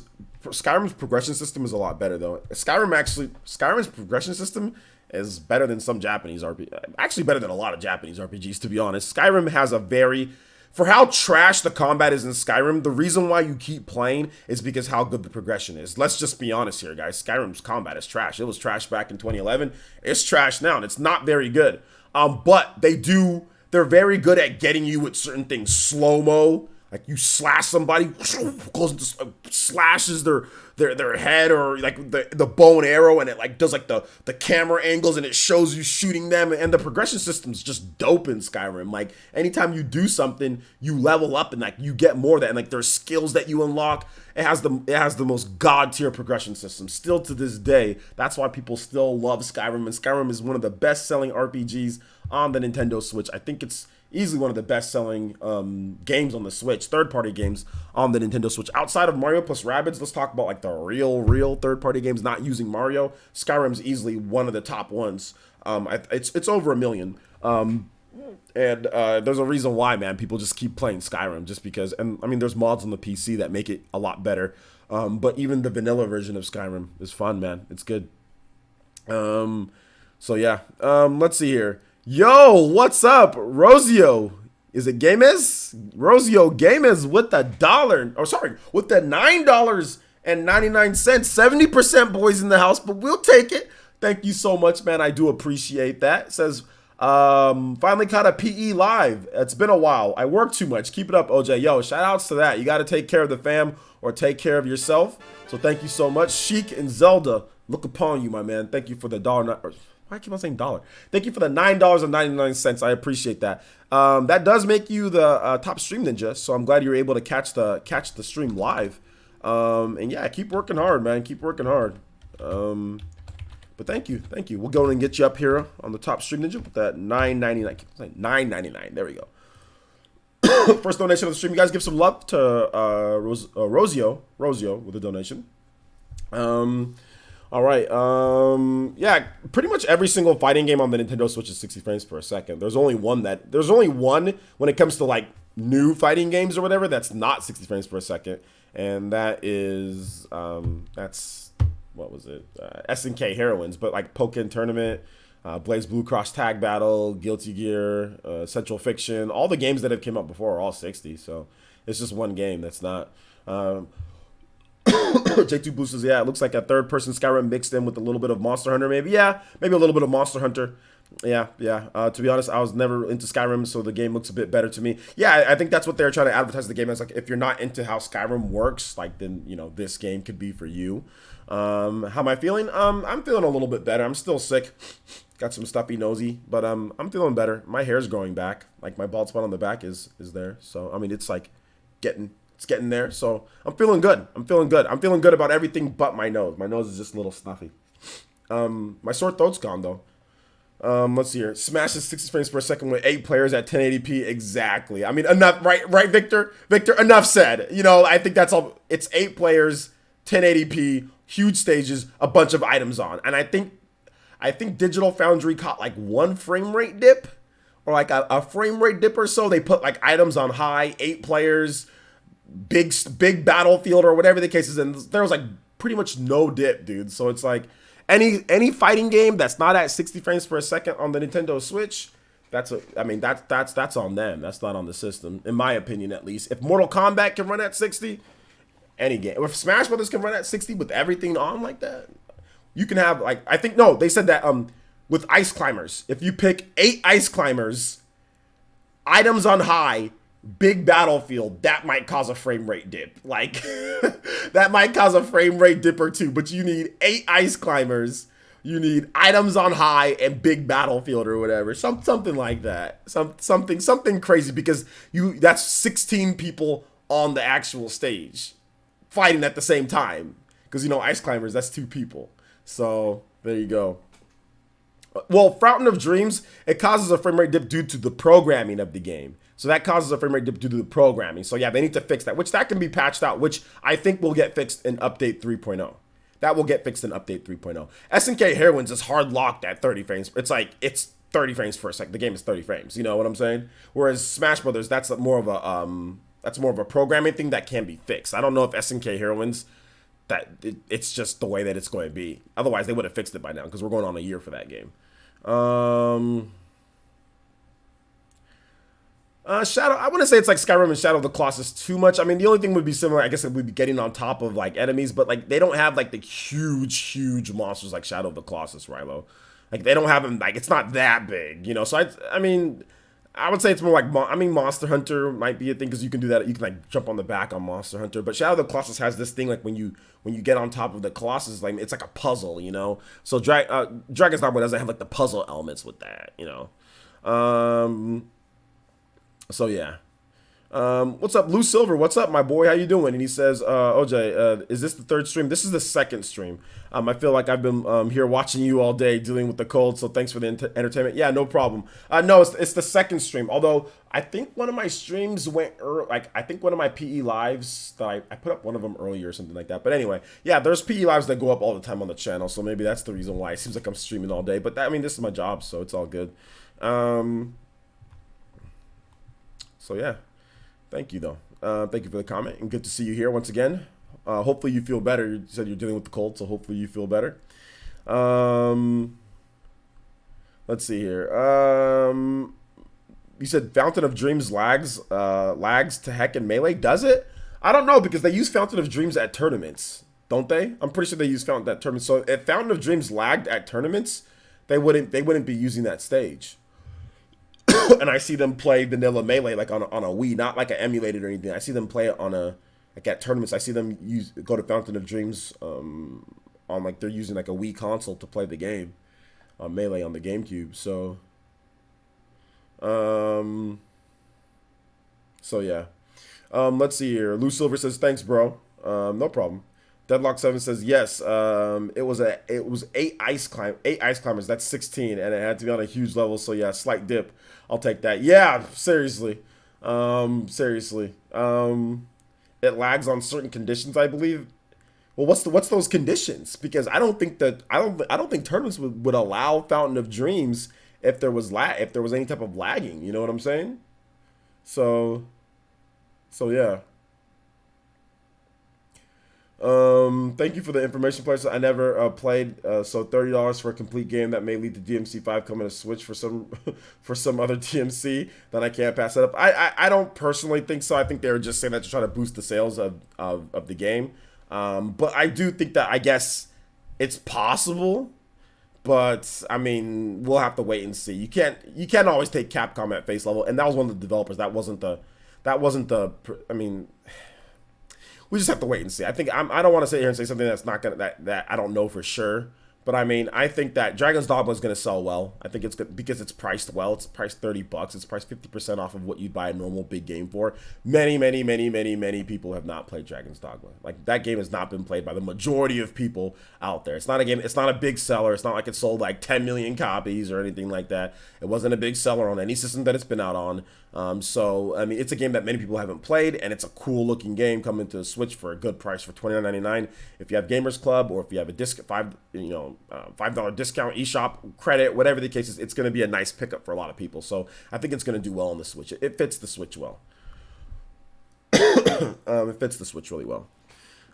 progression system is a lot better, though. Skyrim's progression system is better than some Japanese RPG. Actually, better than a lot of Japanese RPGs, to be honest. Skyrim has for how trash the combat is in Skyrim, the reason why you keep playing is because how good the progression is. Let's just be honest here, guys. Skyrim's combat is trash. It was trash back in 2011. It's trash now, and it's not very good. But they're very good at getting you with certain things. Slow-mo. Like you slash somebody, goes into, slashes their head, or like the bow and arrow, and it like does like the camera angles, and it shows you shooting them. And the progression system's just dope in Skyrim. Like anytime you do something, you level up and like you get more of that. And like there's skills that you unlock. It has the most god tier progression system still to this day. That's why people still love Skyrim, and Skyrim is one of the best selling RPGs on the Nintendo Switch. I think it's easily one of the best-selling games on the Switch, third-party games on the Nintendo Switch. Outside of Mario plus Rabbids, let's talk about like the real third-party games not using Mario. Skyrim's easily one of the top ones. It's over 1 million. And there's a reason why, man. People just keep playing Skyrim just because. And I mean, there's mods on the PC that make it a lot better. But even the vanilla version of Skyrim is fun, man. It's good. So yeah. Let's see here. Yo, what's up, Rosio? Is it Games? Rosio Games with the with the $9.99. 70% boys in the house, but we'll take it. Thank you so much, man. I do appreciate that. It says, finally caught a PE live. It's been a while. I work too much. Keep it up, OJ. Yo, shout outs to that. You got to take care of the fam or take care of yourself. So thank you so much. Sheik and Zelda, look upon you, my man. Thank you for the dollar. I keep on saying dollar. Thank you for the $9.99. I appreciate that. That does make you the top stream ninja. So I'm glad you're able to catch the stream live. And yeah, keep working hard, man. Keep working hard. But thank you. We'll go and get you up here on the top stream ninja with that $9.99. $9.99. There we go. First donation of the stream. You guys give some love to Rosio with a donation. All right. Yeah, pretty much every single fighting game on the Nintendo Switch is 60 frames per second. There's only one when it comes to like new fighting games or whatever that's not 60 frames per second, and that is what was it? SNK Heroines, but like Pokken Tournament, Blaze Blue Cross Tag Battle, Guilty Gear, Central Fiction, all the games that have came out before are all 60. So it's just one game that's not. J2 Blue says, yeah, it looks like a third-person Skyrim mixed in with a little bit of Monster Hunter, maybe. Yeah, maybe a little bit of Monster Hunter. Yeah. To be honest, I was never into Skyrim, so the game looks a bit better to me. Yeah, I think that's what they're trying to advertise the game as. Like, if you're not into how Skyrim works, like, then, you know, this game could be for you. How am I feeling? I'm feeling a little bit better. I'm still sick. Got some stuffy nosy, but I'm feeling better. My hair's growing back. Like, my bald spot on the back is there. So, I mean, it's, like, getting there. So I'm feeling good. I'm feeling good about everything but my nose. My nose is just a little snuffy. My sore throat's gone though. Let's see here. Smash is 60 frames per second with 8 players at 1080p. Exactly. I mean, enough, right, Victor? Victor, enough said. You know, I think that's all. It's 8 players, 1080p, huge stages, a bunch of items on. And I think Digital Foundry caught like 1 frame rate dip or like a frame rate dip or so. They put like items on high, 8 players, big battlefield or whatever the case is. And there was like pretty much no dip, dude. So it's like, any fighting game that's not at 60 frames per second on the Nintendo Switch, that's on them. That's not on the system, in my opinion, at least. If Mortal Kombat can run at 60, any game. If Smash Brothers can run at 60 with everything on like that, you can have like they said that with Ice Climbers, if you pick 8 Ice Climbers, items on high, big battlefield, that might cause a frame rate dip. Like that might cause a frame rate dip or 2, but you need 8 Ice Climbers, you need items on high and big battlefield or whatever. Something like that. Something crazy, because that's 16 people on the actual stage fighting at the same time. Because Ice Climbers, that's 2 people. So there you go. Well, Fountain of Dreams, it causes a frame rate dip due to the programming of the game. So that causes a frame rate dip due to the programming. So yeah, they need to fix that, which that can be patched out, which I think will get fixed in update 3.0. That will get fixed in update 3.0. SNK Heroines is hard locked at 30 frames. It's 30 frames per second. The game is 30 frames. You know what I'm saying? Whereas Smash Brothers, that's more of a programming thing that can be fixed. I don't know if SNK Heroines, it's just the way that it's going to be. Otherwise, they would have fixed it by now, because we're going on a year for that game. Shadow, I wouldn't say it's like Skyrim and Shadow of the Colossus too much. I mean, the only thing would be similar, I guess, it would be getting on top of like enemies, but like they don't have like the huge monsters like Shadow of the Colossus, Rilo. Like they don't have them, like it's not that big, So I mean, I would say it's more like, Monster Hunter might be a thing, because you can do that. You can like jump on the back on Monster Hunter, but Shadow of the Colossus has this thing like when you get on top of the Colossus, like it's like a puzzle, So Dragon's Dogma doesn't have like the puzzle elements with that, So yeah. What's up, Lou Silver? What's up, my boy? How you doing? And he says, OJ, is this the 3rd stream? This is the 2nd stream. I feel like I've been here watching you all day dealing with the cold, so thanks for the entertainment. Yeah, no problem. No, it's the 2nd stream. Although I think one of my streams went I think one of my PE lives that I put up one of them earlier or something like that. But anyway, yeah, there's PE lives that go up all the time on the channel, so maybe that's the reason why it seems like I'm streaming all day. But this is my job, so it's all good. So yeah, thank you though. Thank you for the comment, and good to see you here once again. Hopefully you feel better. You said you're dealing with the cold, so hopefully you feel better. Let's see here. You said Fountain of Dreams lags to heck in Melee. Does it? I don't know, because they use Fountain of Dreams at tournaments, don't they? I'm pretty sure they use Fountain at tournaments. So if Fountain of Dreams lagged at tournaments, they wouldn't be using that stage. And I see them play vanilla Melee like on a Wii, not like an emulated or anything. I see them play it on like at tournaments. I see them go to Fountain of Dreams on like they're using like a Wii console to play the game on Melee on the GameCube. So yeah. Let's see here. Lou Silver says thanks, bro. No problem. Deadlock 7 says yes. It was 8 ice climbers. That's 16, and it had to be on a huge level. So yeah, slight dip. I'll take that. Yeah, seriously. Seriously. It lags on certain conditions, I believe. Well, what's those conditions? Because I don't think tournaments would allow Fountain of Dreams if there was any type of lagging. You know what I'm saying? So yeah. Thank you for the information, players. I never played, so $30 for a complete game that may lead to DMC5 coming to Switch for some other DMC. Then I can't pass it up. I don't personally think so. I think they were just saying that to try to boost the sales of the game. But I do think that, I guess it's possible. But I mean, we'll have to wait and see. You can't always take Capcom at face level, and that was one of the developers. That wasn't the. I mean, we just have to wait and see. I think I don't want to sit here and say something that's not gonna that I don't know for sure. But I mean, I think that Dragon's Dogma is going to sell well. I think it's good because it's priced well. It's priced $30. It's priced 50% off of what you'd buy a normal big game for. Many people have not played Dragon's Dogma. Like, that game has not been played by the majority of people out there. It's not a game. It's not a big seller. It's not like it sold like 10 million copies or anything like that. It wasn't a big seller on any system that it's been out on. So I mean, it's a game that many people haven't played, and it's a cool looking game coming to the Switch for a good price for $29.99. If you have Gamers Club or if you have a $5 discount, eShop credit, whatever the case is, it's going to be a nice pickup for a lot of people. So I think it's going to do well on the Switch. It fits the Switch well. It fits the Switch really well.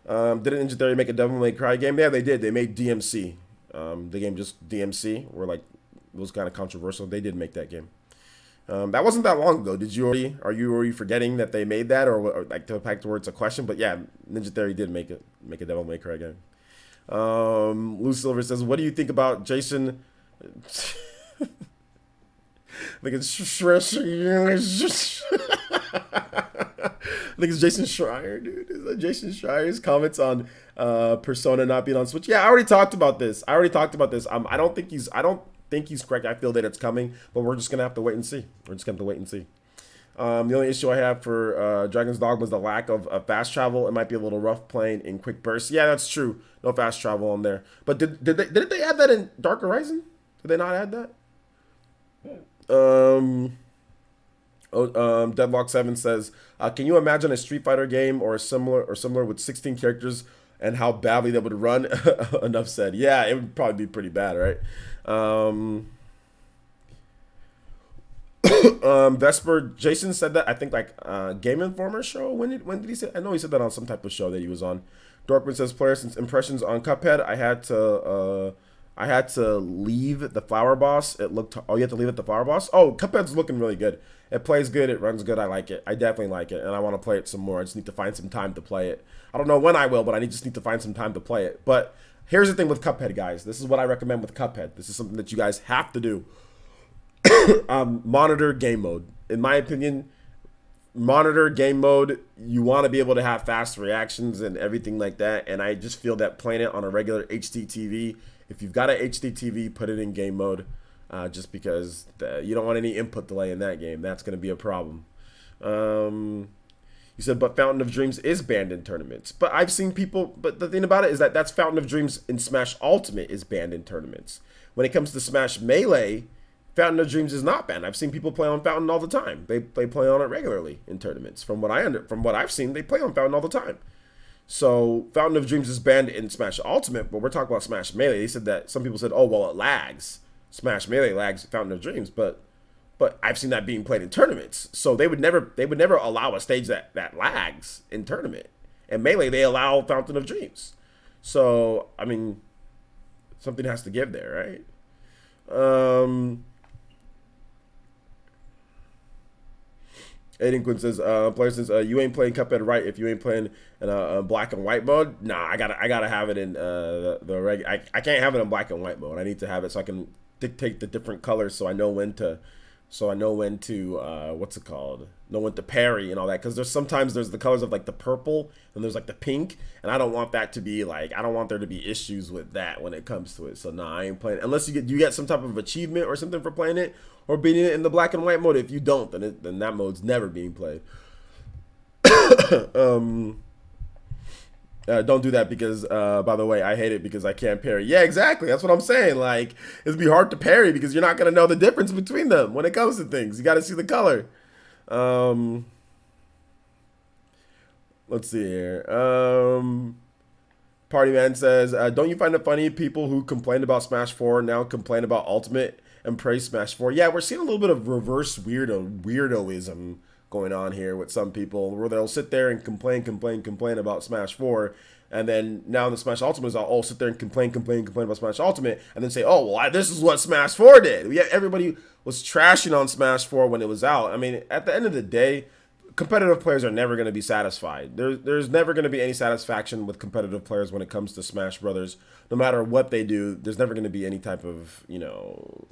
Didn't Ninja Theory make a Devil May Cry game? Yeah, they did. They made DMC. The game just DMC, where like it was kind of controversial. They did make that game. That wasn't that long ago. Are you already forgetting that they made that, or like to back towards a question? But yeah, Ninja Theory did make a Devil May Cry game. Lou Silver says, "What do you think about Jason?" I think it's I think it's Jason Schreier, dude. Is that Jason Schreier's comments on Persona not being on Switch? Yeah, I already talked about this. I don't think he's correct. I feel that it's coming, but we're just gonna have to wait and see. The only issue I have for Dragon's Dogma is the lack of fast travel. It might be a little rough playing in quick bursts. Yeah, that's true. No fast travel on there. But didn't they add that in Dark Horizon? Did they not add that? Deadlock 7 says, can you imagine a Street Fighter game or similar with 16 characters and how badly that would run? Enough said. Yeah, it would probably be pretty bad, right? Vesper, Jason said that, I think, like Game Informer show. When did he say? I know he said that on some type of show that he was on. Dorkman says, players, since impressions on Cuphead, I had to leave the flower boss. You have to leave at the flower boss. Oh, Cuphead's looking really good. It plays good. It runs good. I like it. I definitely like it, and I want to play it some more. I just need to find some time to play it. I don't know when I will, but I just need to find some time to play it. But here's the thing with Cuphead, guys. This is what I recommend with Cuphead. This is something that you guys have to do. Monitor game mode. In my opinion, monitor game mode. You want to be able to have fast reactions and everything like that. And I just feel that playing it on a regular HD TV, if you've got an HD TV, put it in game mode. Just because you don't want any input delay in that game. That's going to be a problem. You said, but Fountain of Dreams is banned in tournaments. But I've seen people, but the thing about it is that's Fountain of Dreams in Smash Ultimate is banned in tournaments. When it comes to Smash Melee, Fountain of Dreams is not banned. I've seen people play on Fountain all the time. They play on it regularly in tournaments. From what I've seen, they play on Fountain all the time. So Fountain of Dreams is banned in Smash Ultimate, but we're talking about Smash Melee. They said that some people said, oh well, it lags. Smash Melee lags Fountain of Dreams, but I've seen that being played in tournaments. So they would never allow a stage that lags in tournament. And Melee, they allow Fountain of Dreams. So I mean, something has to give there, right? Aiden Quinn says, player says, you ain't playing Cuphead right if you ain't playing in black and white mode. Nah, I gotta have it in the regular. I can't have it in black and white mode. I need to have it so I can dictate the different colors, so I know when to what's it called? Know when to parry and all that. Because there's the colors of like the purple and there's like the pink, and I don't want that to be like, I don't want there to be issues with that when it comes to it. So nah, I ain't playing unless you get some type of achievement or something for playing it or beating it in the black and white mode. If you don't, then that mode's never being played. Don't do that because, by the way, I hate it because I can't parry. Yeah, exactly. That's what I'm saying. Like, it'd be hard to parry because you're not going to know the difference between them when it comes to things. You got to see the color. Let's see here. Party Man says, don't you find it funny people who complained about Smash 4 now complain about Ultimate and praise Smash 4? Yeah, we're seeing a little bit of reverse weirdoism going on here with some people where they'll sit there and complain about Smash 4, and then now the Smash Ultimate is all sit there and complain about Smash Ultimate, and then say, oh well, this is what Smash 4 did. Yeah, everybody was trashing on Smash 4 when it was out. I mean, at the end of the day, competitive players are never going to be satisfied. There's never going to be any satisfaction with competitive players when it comes to Smash Brothers. No matter what they do, there's never going to be any type of,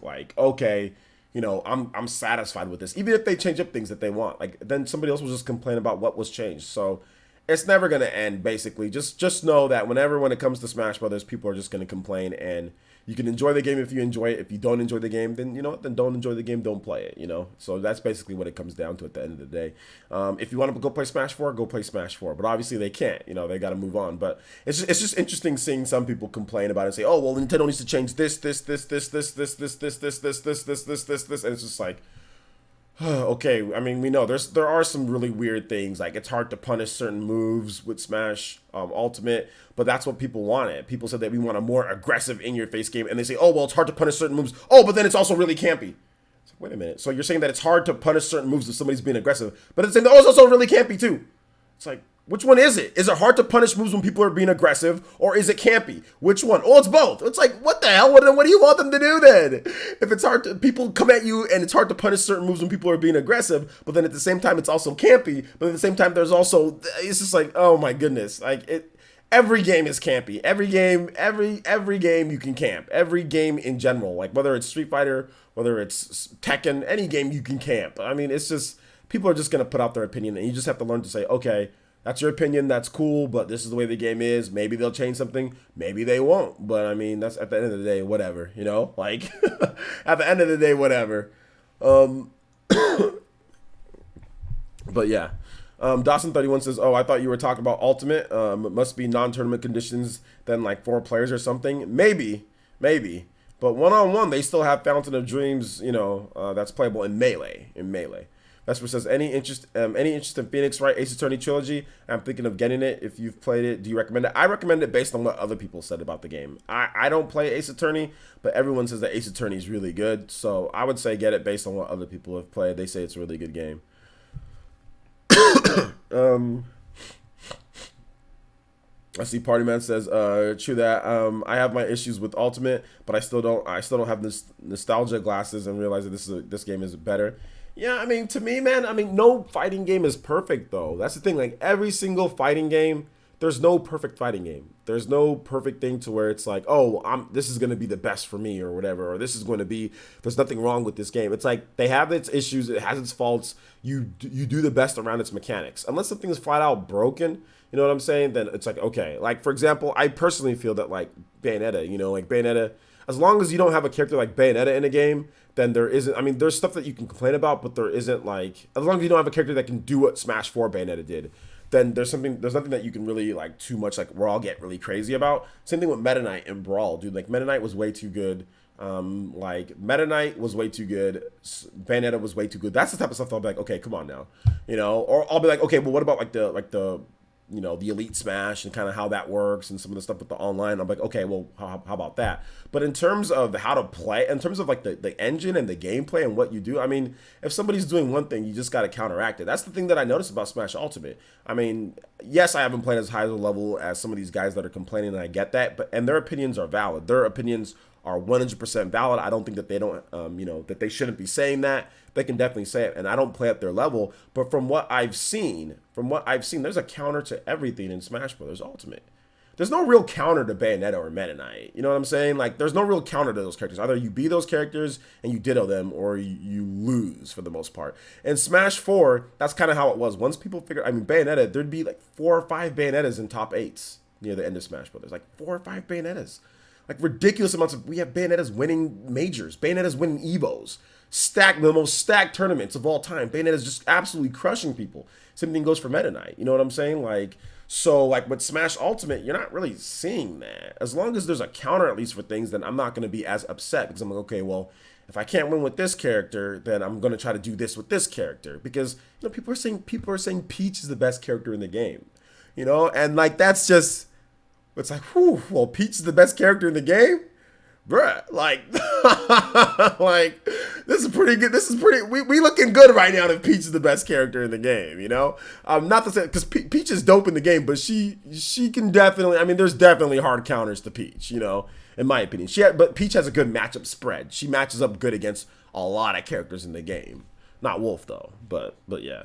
like, okay, I'm satisfied with this. Even if they change up things that they want, like then somebody else will just complain about what was changed. So it's never gonna end. Basically, just know that when it comes to Smash Brothers, people are just gonna complain, and you can enjoy the game if you enjoy it. If you don't enjoy the game, then you know what? Then don't enjoy the game. Don't play it. You know. So that's basically what it comes down to at the end of the day. If you want to go play Smash 4, go play Smash 4. But obviously they can't. You know, they got to move on. But it's just interesting seeing some people complain about it and say, oh well, Nintendo needs to change this, and it's just like. Okay, I mean, we know there are some really weird things, like it's hard to punish certain moves with Smash Ultimate, but that's what people wanted. People said that we want a more aggressive in-your-face game, and they say, oh, well, it's hard to punish certain moves. Oh, but then it's also really campy. It's like, wait a minute. So you're saying that it's hard to punish certain moves if somebody's being aggressive, but it's saying, oh, it's also really campy too. It's like, which one is it? Is it hard to punish moves when people are being aggressive, or is it campy? Which one? Oh, it's both. It's like, what the hell? What do you want them to do then? If it's hard to, people come at you and it's hard to punish certain moves when people are being aggressive, but then at the same time, it's also campy. But at the same time, there's also, it's just like, oh my goodness. Like every game is campy. Every game you can camp. Every game in general, like whether it's Street Fighter, whether it's Tekken, any game you can camp. I mean, it's just, people are just going to put out their opinion, and you just have to learn to say, okay, that's your opinion, that's cool, but this is the way the game is. Maybe they'll change something, maybe they won't. But I mean, that's at the end of the day, whatever, you know? Like, at the end of the day, whatever. But yeah. Dawson31 says, oh, I thought you were talking about Ultimate. It must be non-tournament conditions, then like 4 players or something. Maybe. But one-on-one, they still have Fountain of Dreams, you know, that's playable in Melee. Vesper says, any interest in Phoenix Wright Ace Attorney trilogy? I'm thinking of getting it. If you've played it, do you recommend it? I recommend it based on what other people said about the game. I don't play Ace Attorney, but everyone says that Ace Attorney is really good. So I would say get it based on what other people have played. They say it's a really good game. I see Party Man says, true that. I have my issues with Ultimate, but I still don't have this nostalgia glasses and realize that this game is better. Yeah, I mean, to me, man, I mean, no fighting game is perfect, though. That's the thing. Like, every single fighting game, there's no perfect fighting game. There's no perfect thing to where it's like, oh, this is going to be the best for me or whatever, or this is going to be, there's nothing wrong with this game. It's like, they have its issues, it has its faults, you do the best around its mechanics. Unless something is flat out broken, you know what I'm saying, then it's like, okay. Like, for example, I personally feel that, like, Bayonetta, you know, like, Bayonetta, as long as you don't have a character like Bayonetta in a game, then there isn't, I mean, there's stuff that you can complain about, but there isn't, like, as long as you don't have a character that can do what Smash 4 Bayonetta did, then there's nothing that you can really, like, too much, like, Raw get really crazy about. Same thing with Meta Knight and Brawl, dude. Like, Meta Knight was way too good. Like, Meta Knight was way too good. Bayonetta was way too good. That's the type of stuff I'll be like, okay, come on now. You know? Or I'll be like, okay, well, what about, like, the you know, the Elite Smash and kind of how that works and some of the stuff with the online. I'm like, okay, well, how about that? But in terms of how to play, in terms of like the engine and the gameplay and what you do, I mean, if somebody's doing one thing, you just got to counteract it. That's the thing that I noticed about Smash Ultimate. I mean, yes, I haven't played as high a level as some of these guys that are complaining, and I get that, and their opinions are valid. Their opinions are 100% valid. I don't think that they don't, you know, that they shouldn't be saying that. They can definitely say it, and I don't play at their level. But from what I've seen, there's a counter to everything in Smash Bros. Ultimate. There's no real counter to Bayonetta or Meta Knight. You know what I'm saying? Like, there's no real counter to those characters. Either you be those characters and you ditto them, or you lose for the most part. And Smash 4, that's kind of how it was. Once people figured, I mean, Bayonetta, there'd be like 4 or 5 Bayonettas in top 8s near the end of Smash Bros. Like 4 or 5 Bayonettas. Like ridiculous amounts of, we have Bayonettas winning majors, Bayonettas winning Evos, the most stacked tournaments of all time. Bayonettas just absolutely crushing people. Same thing goes for Meta Knight. You know what I'm saying? Like, so like with Smash Ultimate, you're not really seeing that. As long as there's a counter at least for things, then I'm not going to be as upset because I'm like, okay, well, if I can't win with this character, then I'm going to try to do this with this character because, you know, people are saying Peach is the best character in the game. You know, and like that's just, it's like, whew, well, Peach is the best character in the game? Bruh, like, like, this is pretty good. We looking good right now if Peach is the best character in the game, you know? Not to say, because Peach is dope in the game, but she can definitely, I mean, there's definitely hard counters to Peach, you know, in my opinion. But Peach has a good matchup spread. She matches up good against a lot of characters in the game. Not Wolf, though, but yeah.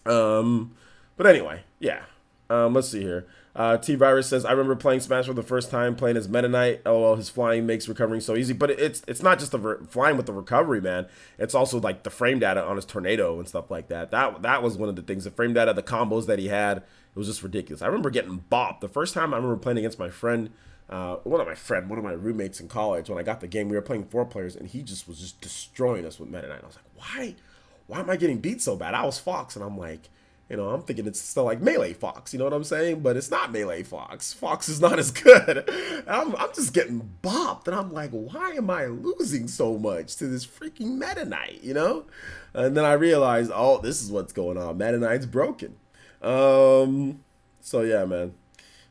But anyway, yeah. Let's see here. T-Virus says, I remember playing Smash for the first time, playing as Meta Knight. Oh, his flying makes recovering so easy. But it's not just the flying with the recovery, man. It's also like the frame data on his tornado and stuff like that. That was one of the things. The frame data, the combos that he had, it was just ridiculous. I remember getting bopped. The first time I remember playing against my friend, one of my roommates in college, when I got the game, we were playing 4 players, and he just was just destroying us with Meta Knight. I was like, why am I getting beat so bad? I was Fox, and I'm like, I'm thinking it's still like Melee Fox, you know what I'm saying? But it's not Melee Fox. Fox is not as good. I'm just getting bopped, and I'm like, why am I losing so much to this freaking Meta Knight, And then I realized, oh, this is what's going on. Meta Knight's broken. So yeah, man.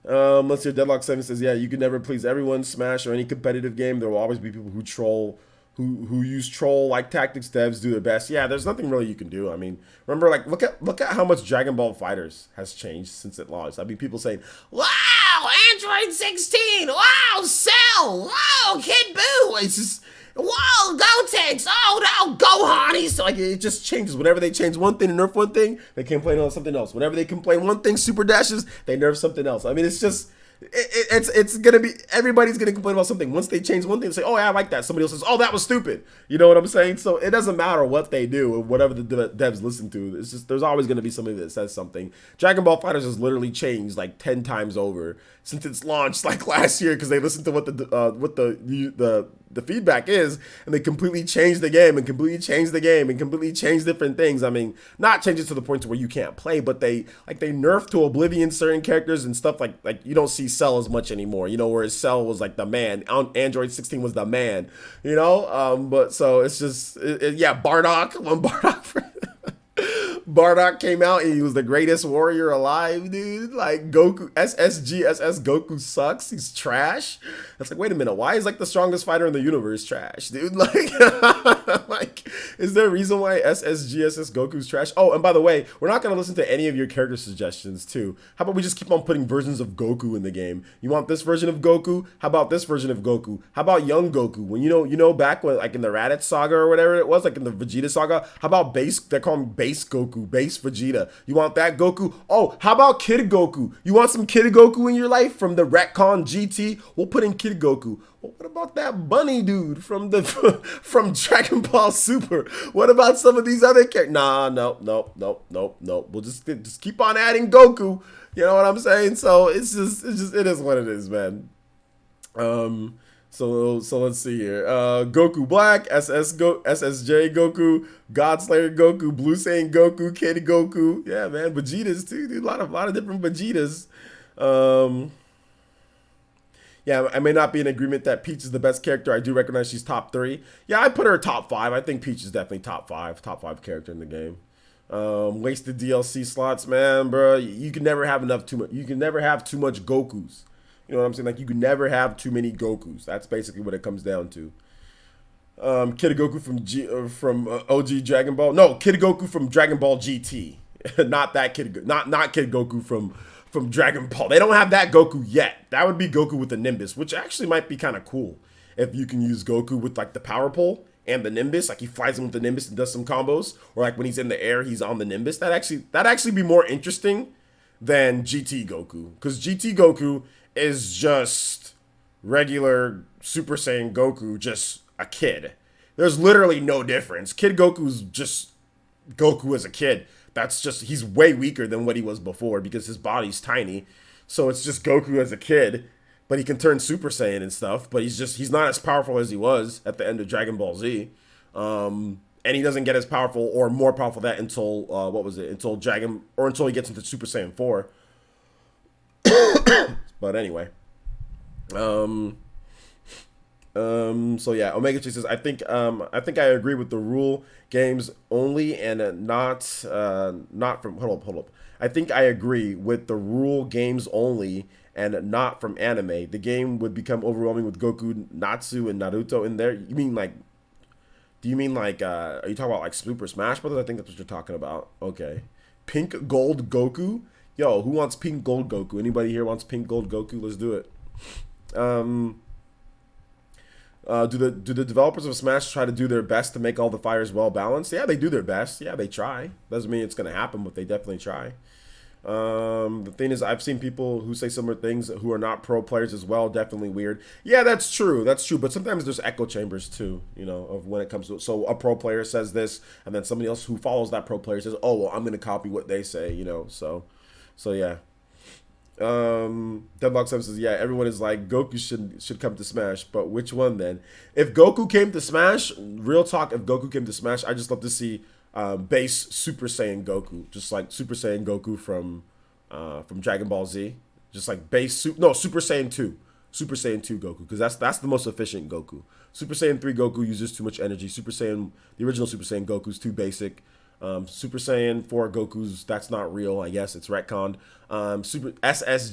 Let's hear Deadlock 7 says, yeah, you can never please everyone. Smash or any competitive game, there will always be people who troll, who use troll like tactics devs do their best. Yeah, there's nothing really you can do. I mean, remember, like, look at how much Dragon Ball Fighters has changed since it launched. I mean, people saying, wow, Android 16, wow, Cell, wow, Kid Buu. It's just, whoa, Gotenks, oh no, Gohan. So like, it just changes. Whenever they change one thing and nerf one thing, they complain on something else. Whenever they complain one thing, super dashes, they nerf something else. I mean, it's just, it's gonna be, everybody's gonna complain about something. Once they change one thing, they say, oh yeah, I like that. Somebody else says, oh, that was stupid. You know what I'm saying? So it doesn't matter what they do or whatever the devs listen to. It's just, there's always gonna be somebody that says something. Dragon Ball FighterZ has literally changed like 10 times over since it's launched like last year, because they listened to what the feedback is, and they completely changed the game and completely changed different things. I mean, not changes to the point to where you can't play, but they nerfed to oblivion certain characters and stuff like you don't see Cell as much anymore, whereas Cell was like the man. Android 16 was the man, but so it's just, yeah, Bardock, when Bardock came out and he was the greatest warrior alive, dude. Like, Goku, SSGSS Goku sucks. He's trash. It's like, wait a minute, why is like the strongest fighter in the universe trash, dude? Like, like, is there a reason why SSGSS Goku's trash? Oh, and by the way, we're not gonna listen to any of your character suggestions too. How about we just keep on putting versions of Goku in the game? You want this version of Goku? How about this version of Goku? How about young Goku? When back when, like, in the Raditz saga or whatever it was, like in the Vegeta saga, how about base? They call him base Goku, base Vegeta. You want that Goku? Oh, how about Kid Goku? You want some Kid Goku in your life from the Retcon GT? We'll put in Kid Goku. Well, what about that bunny dude from from Dragon Ball Super? What about some of these other characters? Nah, nope. We'll just keep on adding Goku. You know what I'm saying? So it is what it is, man. So let's see here. Goku Black, SSJ Goku, Godslayer Goku, Blue Saiyan Goku, Kid Goku. Yeah, man, Vegetas too, dude. A lot of different Vegetas. Yeah, I may not be in agreement that Peach is the best character. I do recognize she's top 3. Yeah, I put her top 5. I think Peach is definitely top 5 character in the game. Wasted DLC slots, man, bro. You can never have you can never have too much Gokus. You know what I'm saying? Like, you can never have too many Gokus. That's basically what it comes down to. Kid Goku from OG Dragon Ball. No, Kid Goku from Dragon Ball GT. Not that Kid. Not Kid Goku from Dragon Ball. They don't have that Goku yet. That would be Goku with the Nimbus, which actually might be kind of cool if you can use Goku with like the Power Pole and the Nimbus. Like, he flies in with the Nimbus and does some combos, or like when he's in the air, he's on the Nimbus. That actually be more interesting than GT Goku, because GT Goku is just regular Super Saiyan Goku, just a kid. There's literally no difference. Kid Goku's just Goku as a kid. That's just, he's way weaker than what he was before because his body's tiny. So it's just Goku as a kid, but he can turn Super Saiyan and stuff, but he's not as powerful as he was at the end of Dragon Ball Z. And he doesn't get as powerful or more powerful than that until, until he gets into Super Saiyan 4. But anyway, so yeah, Omega Chi says, I think I agree with the rule games only and not from, hold up. I think I agree with the rule games only and not from anime. The game would become overwhelming with Goku, Natsu, and Naruto in there. Do you mean like, are you talking about like Super Smash Brothers? I think that's what you're talking about. Okay. Pink Gold Goku? Yo, who wants Pink Gold Goku? Anybody here wants Pink Gold Goku? Let's do it. Do the developers of Smash try to do their best to make all the fighters well balanced? Yeah, they do their best. Yeah, they try. Doesn't mean it's gonna happen, but they definitely try. The thing is, I've seen people who say similar things who are not pro players as well. Definitely weird. Yeah, that's true. That's true. But sometimes there's echo chambers too, you know, of when it comes to it. So a pro player says this, and then somebody else who follows that pro player says, "Oh, well, I'm going to copy what they say," you know. So yeah. Deadlock 7 says, yeah, everyone is like, Goku should come to Smash, but which one then? If Goku came to Smash, real talk, if Goku came to Smash, I just love to see base Super Saiyan Goku, just like Super Saiyan Goku from Dragon Ball Z, just like Super Saiyan 2, Super Saiyan 2 Goku, because that's the most efficient Goku. Super Saiyan 3 Goku uses too much energy. The original Super Saiyan Goku's too basic. Super Saiyan 4 Goku's, that's not real, I guess, it's retconned. Super SS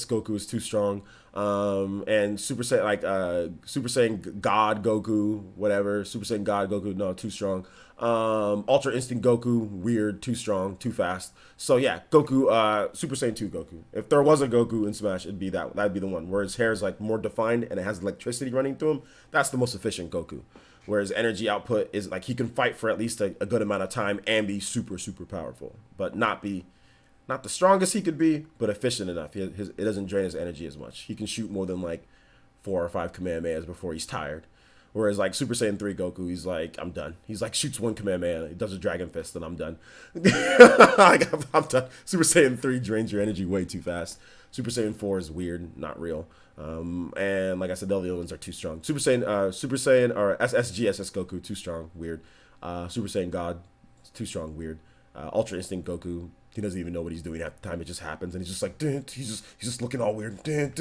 Goku is too strong. And Super Saiyan God Goku, whatever. Super Saiyan God Goku, no, too strong. Ultra Instinct Goku, weird, too strong, too fast. So yeah, Goku, Super Saiyan 2 Goku. If there was a Goku in Smash, it'd be that'd be the one. Where his hair is like more defined and it has electricity running through him. That's the most efficient Goku. Whereas energy output is like he can fight for at least a good amount of time and be super, super powerful, but not the strongest he could be, but efficient enough. It doesn't drain his energy as much. He can shoot more than like 4 or 5 Kamehamehas before he's tired. Whereas like Super Saiyan 3 Goku, he's like, I'm done. He's like shoots 1 Kamehameha, he does a Dragon Fist, and I'm done. I'm done. Super Saiyan 3 drains your energy way too fast. Super Saiyan 4 is weird, not real. And like I said, the other ones are too strong. Super Saiyan or SS Goku, too strong, weird. Super Saiyan God, too strong, weird. Ultra Instinct Goku, he doesn't even know what he's doing half the time. It just happens, and he's just like, he's just looking all weird, and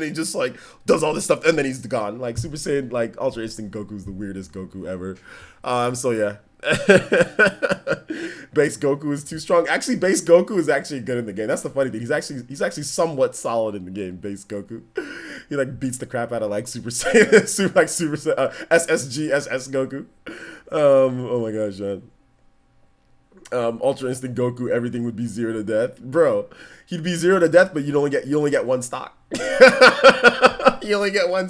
he just like does all this stuff, and then he's gone. Like Super Saiyan, like Ultra Instinct Goku's the weirdest Goku ever. So yeah. Base Goku is too strong. Actually, base Goku is actually good in the game. That's the funny thing. He's actually somewhat solid in the game. Base Goku, he like beats the crap out of like Super Saiyan, SSG SS Goku. Oh my gosh, John. Ultra Instinct Goku, everything would be 0 to death, bro. He'd be 0 to death, but you only get 1 stock. You only get one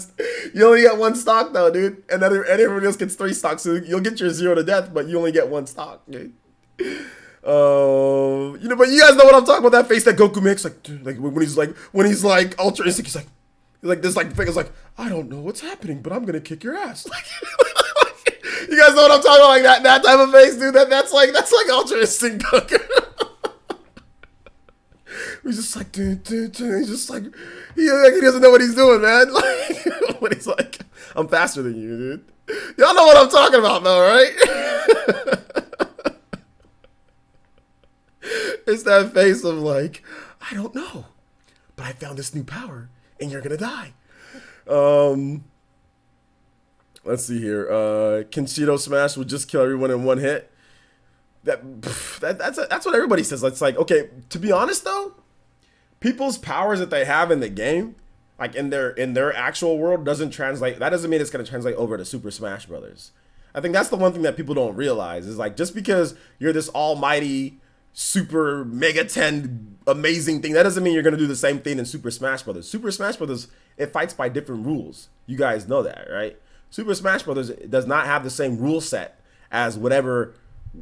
stock though, dude. And everybody else gets 3 stocks, so you'll get your 0 to death, but you only get 1 stock, dude. You know, but you guys know what I'm talking about. That face that Goku makes, like, dude, like when he's like Ultra Instinct, he's like this, like figure's like, I don't know what's happening, but I'm gonna kick your ass. You guys know what I'm talking about? Like that type of face, dude. That's like Ultra Instinct Goku. He's just like, dude. He's just like, he doesn't know what he's doing, man. Like, when he's like, I'm faster than you, dude. Y'all know what I'm talking about, though, right? It's that face of like, I don't know, but I found this new power, and you're gonna die. Let's see here. Kenshiro Smash would just kill everyone in 1 hit. That's what everybody says. It's like, okay, to be honest though, people's powers that they have in the game, like in their actual world, doesn't translate. That doesn't mean it's gonna translate over to Super Smash Brothers. I think that's the one thing that people don't realize is like, just because you're this almighty super mega 10 amazing thing, that doesn't mean you're gonna do the same thing in Super Smash Brothers. Super Smash Brothers, it fights by different rules. You guys know that, right? Super Smash Brothers does not have the same rule set as whatever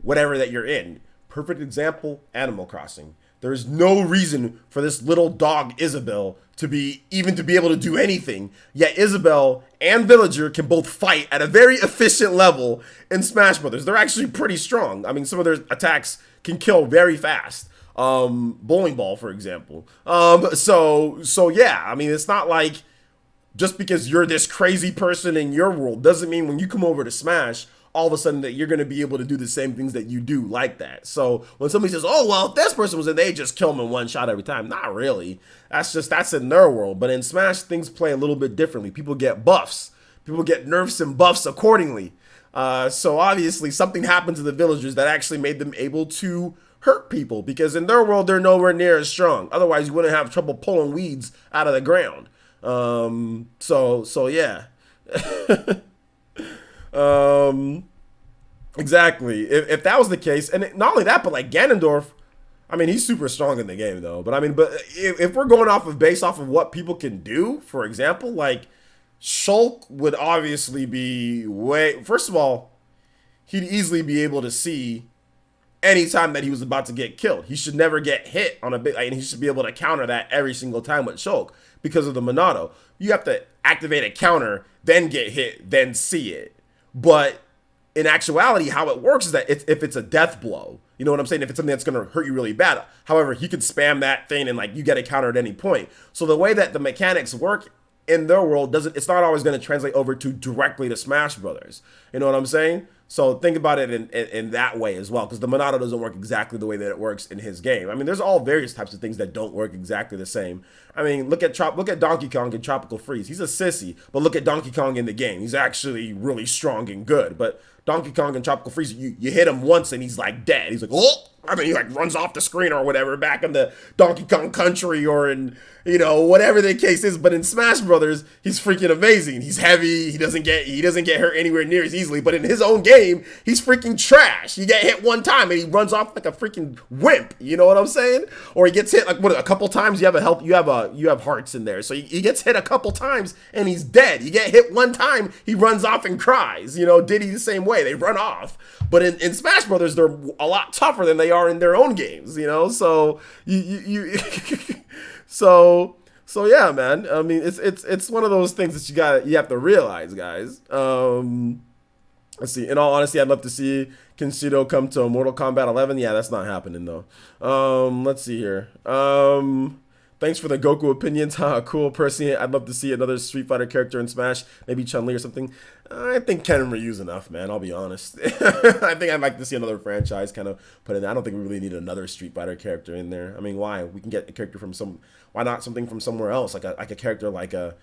that you're in. Perfect example, Animal Crossing. There's no reason for this little dog Isabelle to be able to do anything. Yet Isabelle and Villager can both fight at a very efficient level in Smash Brothers. They're actually pretty strong. I mean, some of their attacks can kill very fast. Bowling ball, for example. So yeah, I mean, it's not like just because you're this crazy person in your world doesn't mean when you come over to Smash, all of a sudden that you're going to be able to do the same things that you do like that. So when somebody says, oh, well, if this person was in, they just kill them in 1 shot every time. Not really. That's in their world. But in Smash, things play a little bit differently. People get buffs. People get nerfs and buffs accordingly. So obviously something happened to the villagers that actually made them able to hurt people, because in their world, they're nowhere near as strong. Otherwise, you wouldn't have trouble pulling weeds out of the ground. So yeah. Exactly. If that was the case, and not only that, but like Ganondorf, I mean, he's super strong in the game though. But I mean, if we're going based off of what people can do, for example, like Shulk would obviously be first of all, he'd easily be able to see anytime that he was about to get killed. He should never get hit on a big, and he should be able to counter that every single time with Shulk because of the Monado. You have to activate a counter, then get hit, then see it. But in actuality, how it works is that if it's a death blow, you know what I'm saying? If it's something that's going to hurt you really bad. However, he could spam that thing and like you get a counter at any point. So the way that the mechanics work in their world it's not always going to translate over to directly to Smash Brothers. You know what I'm saying? So think about it in that way as well, because the Monado doesn't work exactly the way that it works in his game. I mean, there's all various types of things that don't work exactly the same. I mean, look at Donkey Kong in Tropical Freeze. He's a sissy, but look at Donkey Kong in the game. He's actually really strong and good. But Donkey Kong in Tropical Freeze, you hit him once and he's like dead. He's like, oh! I mean, he like runs off the screen or whatever back in the Donkey Kong Country or in, you know, whatever the case is. But in Smash Brothers, he's freaking amazing. He's heavy. He doesn't get hurt anywhere near as easily. But in his own game, he's freaking trash. You get hit one time and he runs off like a freaking wimp. You know what I'm saying? Or he gets hit like a couple times. You have hearts in there, so he gets hit a couple times and he's dead. You get hit one time, he runs off and cries. You know, Diddy the same way. They run off. But in Smash Brothers, they're a lot tougher than they are in their own games, you know. So so yeah, man. I mean, it's one of those things that you have to realize, guys. Let's see. In all honesty, I'd love to see Kenshiro come to Mortal Kombat 11. Yeah, that's not happening though. Let's see here. Thanks for the Goku opinions. Cool. Personally, I'd love to see another Street Fighter character in Smash, maybe Chun-Li or something. I think Ken and Ryu's enough, man. I'll be honest. I think I'd like to see another franchise kind of put in there. I don't think we really need another Street Fighter character in there. I mean, why? We can get a character from why not something from somewhere else? Like a character like a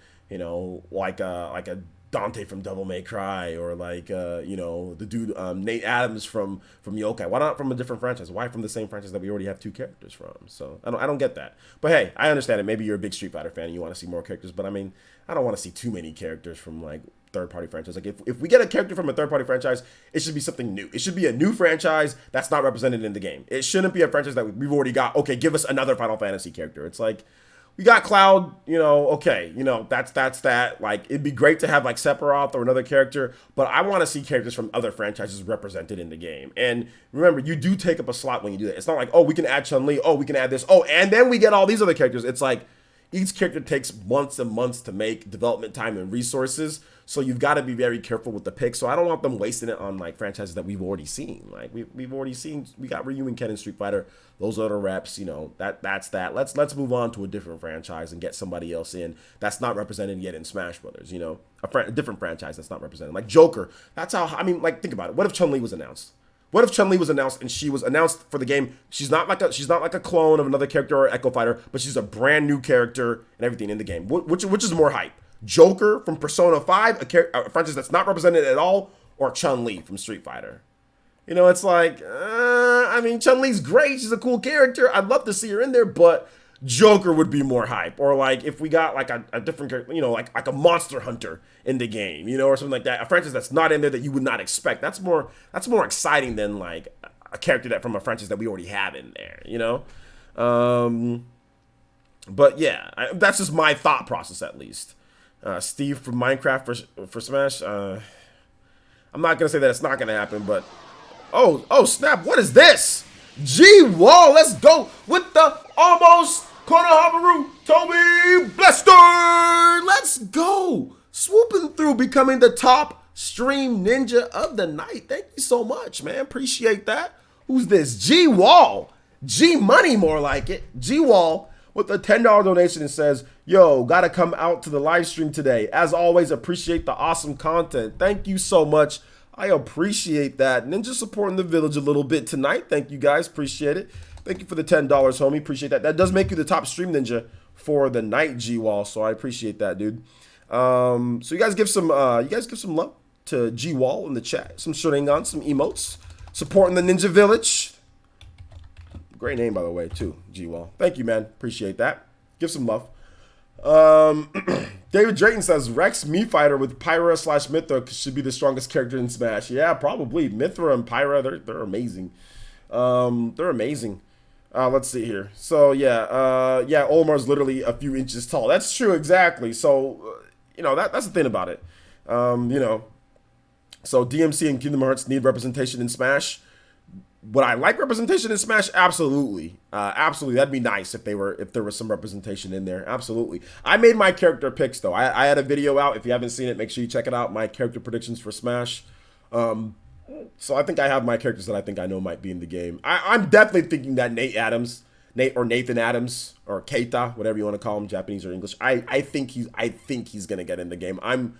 Dante from Devil May Cry, or like the dude Nate Adams from Yokai. Why not from a different franchise? Why from the same franchise that we already have two characters from? So I don't get that. But hey, I understand it. Maybe you're a big Street Fighter fan and you want to see more characters. But I mean, I don't want to see too many characters from like third-party franchise. Like if we get a character from a third-party franchise, it should be something new. It should be a new franchise that's not represented in the game. It shouldn't be a franchise that we've already got. Okay, give us another Final Fantasy character. It's like, we got Cloud, okay, that's that. Like, it'd be great to have like Sephiroth or another character, but I want to see characters from other franchises represented in the game. And remember, you do take up a slot when you do that. It's not like, oh, we can add Chun-Li, oh, we can add this, oh, and then we get all these other characters. It's like each character takes months and months to make, development time and resources. So you've got to be very careful with the pick. So I don't want them wasting it on like franchises that we've already seen. Like we've already seen, we got Ryu and Ken in Street Fighter. Those are the reps, that's that. Let's move on to a different franchise and get somebody else in that's not represented yet in Smash Brothers. A different franchise that's not represented. Like Joker. That's how. I mean, like think about it. What if Chun-Li was announced? What if Chun-Li was announced and she was announced for the game? She's not like a clone of another character or Echo Fighter, but she's a brand new character and everything in the game. Which is more hype? Joker from Persona 5, a franchise that's not represented at all, or Chun-Li from Street Fighter? It's like, I mean, Chun-Li's great. She's a cool character. I'd love to see her in there, but Joker would be more hype. Or like if we got like a different character, like a Monster Hunter in the game, or something like that. A franchise that's not in there that you would not expect. That's more exciting than like a character that from a franchise that we already have in there, But yeah, that's just my thought process at least. Steve from Minecraft for Smash. I'm not gonna say that it's not gonna happen, but oh snap! What is this? G-Wall, let's go with the almost Konohamaru Toby Blaster. Let's go, swooping through, becoming the top stream ninja of the night. Thank you so much, man. Appreciate that. Who's this? G-Wall, G Money, more like it. G-Wall with a $10 donation and says, yo, gotta come out to the live stream today. As always, appreciate the awesome content. Thank you so much. I appreciate that. Ninja supporting the village a little bit tonight. Thank you guys. Appreciate it. Thank you for the $10, homie. Appreciate that. That does make you the top stream ninja for the night, G-Wall. So I appreciate that, dude. So you guys give some love to G-Wall in the chat. Some Sharingan, some emotes. Supporting the Ninja Village. Great name, by the way, too, G-Wall. Thank you, man. Appreciate that. Give some love. David Drayton says, Rex Fighter with Pyra / Mithra should be the strongest character in Smash. Yeah, probably. Mithra and Pyra, they're amazing. They're amazing. Let's see here. So, yeah, Olmar's literally a few inches tall. That's true, exactly. So, that's the thing about it. So DMC and Kingdom Hearts need representation in Smash. Would I like representation in Smash? Absolutely, absolutely. That'd be nice if there was some representation in there. Absolutely. I made my character picks though. I had a video out. If you haven't seen it, make sure you check it out. My character predictions for Smash. So I think I have my characters that I think I know might be in the game. I'm definitely thinking that Nathan Adams or Keita, whatever you want to call him, Japanese or English. I think he's gonna get in the game. I'm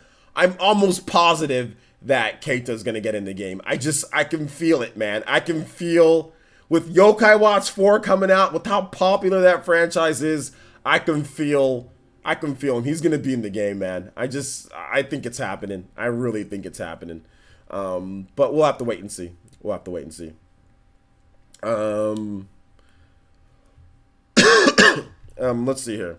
almost positive that Keita's gonna get in the game. I can feel it, man. I can feel with Yokai Watch 4 coming out, with how popular that franchise is, I can feel him. He's gonna be in the game, man. I think it's happening. I really think it's happening. But we'll have to wait and see. Let's see here.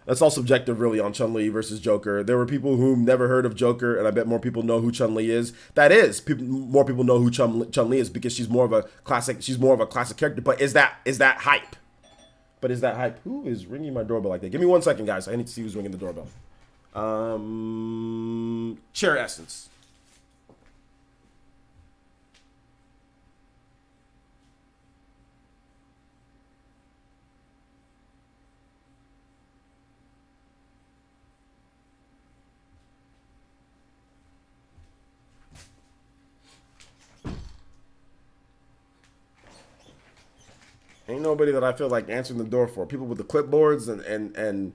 That's all subjective, really, on Chun-Li versus Joker. There were people who never heard of Joker, and I bet more people know who Chun-Li is. That is, more people know who Chun-Li is because she's more of a classic. She's more of a classic character. But is that hype? Who is ringing my doorbell like that? Give me 1 second, guys. I need to see who's ringing the doorbell. Chair Essence. Ain't nobody that I feel like answering the door for. People with the clipboards and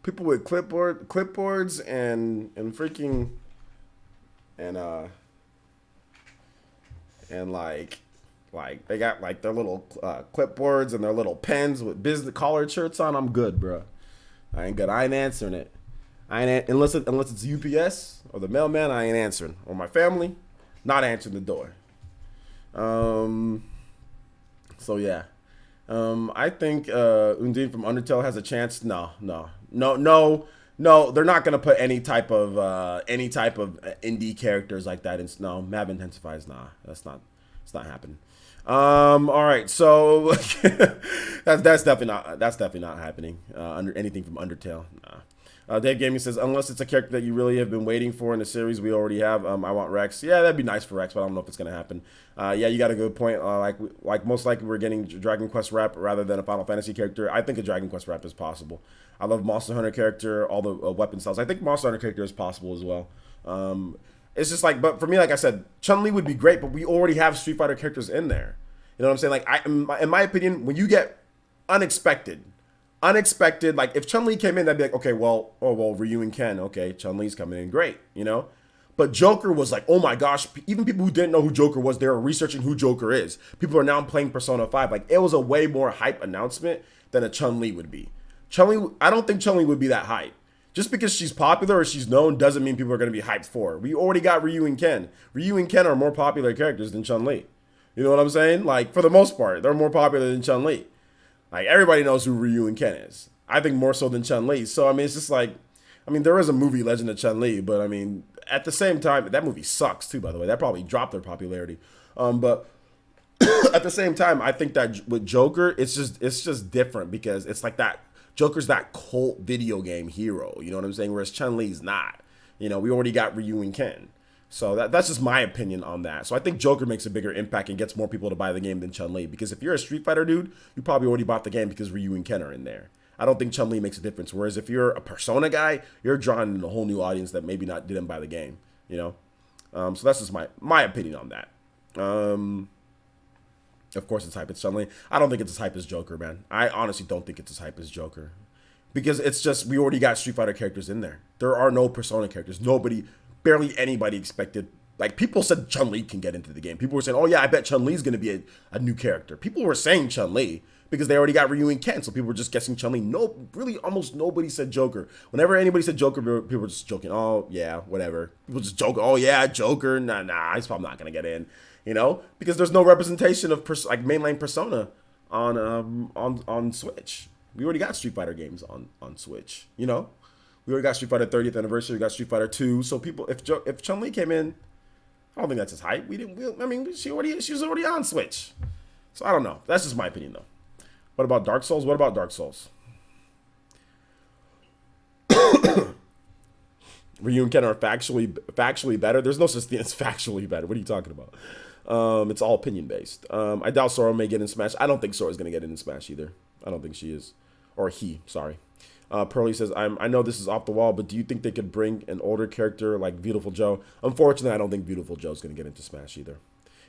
people with clipboards and freaking and like they got like their little clipboards and their little pens with business collared shirts on. I'm good, bro. I ain't good. I ain't answering it. Unless it's UPS or the mailman. I ain't answering. Or my family, not answering the door. So yeah. I think Undine from Undertale has a chance. No. They're not gonna put any type of indie characters like that in. No, Map Intensifies. Nah, it's not happening. All right, so that's definitely not happening. Under anything from Undertale. Nah. Dave Gaming says, unless it's a character that you really have been waiting for in the series we already have, I want Rex. Yeah, that'd be nice for Rex, but I don't know if it's going to happen. Yeah, you got a good point. Like most likely we're getting Dragon Quest rap rather than a Final Fantasy character. I think a Dragon Quest rap is possible. I love Monster Hunter character, all the weapon styles. I think Monster Hunter character is possible as well. It's just like, but for me, like I said, Chun-Li would be great, but we already have Street Fighter characters in there. You know what I'm saying? Like, in my opinion, when you get unexpected, like if Chun-Li came in, that'd be like, okay, well, Ryu and Ken, okay, Chun-Li's coming in, great, you know? But Joker was like, oh my gosh, even people who didn't know who Joker was, they were researching who Joker is. People are now playing Persona 5. Like, it was a way more hype announcement than a Chun-Li would be. I don't think Chun-Li would be that hype. Just because she's popular or she's known doesn't mean people are going to be hyped for her. We already got Ryu and Ken. Ryu and Ken are more popular characters than Chun-Li. You know what I'm saying? Like, for the most part, they're more popular than Chun-Li. Like, everybody knows who Ryu and Ken is. I think more so than Chun-Li. So, I mean, it's just like, I mean, there is a movie, Legend of Chun-Li, but I mean, at the same time, that movie sucks too, by the way. That probably dropped their popularity. But at the same time, I think that with Joker, it's just different because it's like that, Joker's that cult video game hero, you know what I'm saying? Whereas Chun-Li's not. You know, we already got Ryu and Ken. So that's just my opinion on that. So I think Joker makes a bigger impact and gets more people to buy the game than Chun-Li. Because if you're a Street Fighter dude, you probably already bought the game because Ryu and Ken are in there. I don't think Chun-Li makes a difference. Whereas if you're a Persona guy, you're drawing in a whole new audience that maybe didn't buy the game. You know, so that's just my opinion on that. Of course, it's hype. It's Chun-Li. I don't think it's as hype as Joker, man. I honestly don't think it's as hype as Joker, because it's just we already got Street Fighter characters in there. There are no Persona characters. Barely anybody expected. Like, people said Chun-Li can get into the game. People were saying, oh yeah, I bet Chun-Li's going to be a new character. People were saying Chun-Li because they already got Ryu and Ken, so people were just guessing Chun-Li. No, really, almost nobody said Joker. Whenever anybody said Joker, people were just joking. Oh yeah, whatever. People just joke. Oh yeah, Joker. Nah, he's probably not going to get in. You know, because there's no representation of like mainline Persona on Switch. We already got Street Fighter games on Switch. You know. We already got Street Fighter 30th anniversary. We got Street Fighter 2. So people, if Chun-Li came in, I don't think that's his hype. She was already on Switch. So I don't know. That's just my opinion, though. What about Dark Souls? Ryu and Ken are factually better. There's no such thing as factually better. What are you talking about? It's all opinion based. I doubt Sora may get in Smash. I don't think Sora's gonna get in Smash either. I don't think she is, or he. Sorry. Pearly says, I know this is off the wall, but do you think they could bring an older character like Beautiful Joe? Unfortunately, I don't think Beautiful Joe's gonna get into Smash either.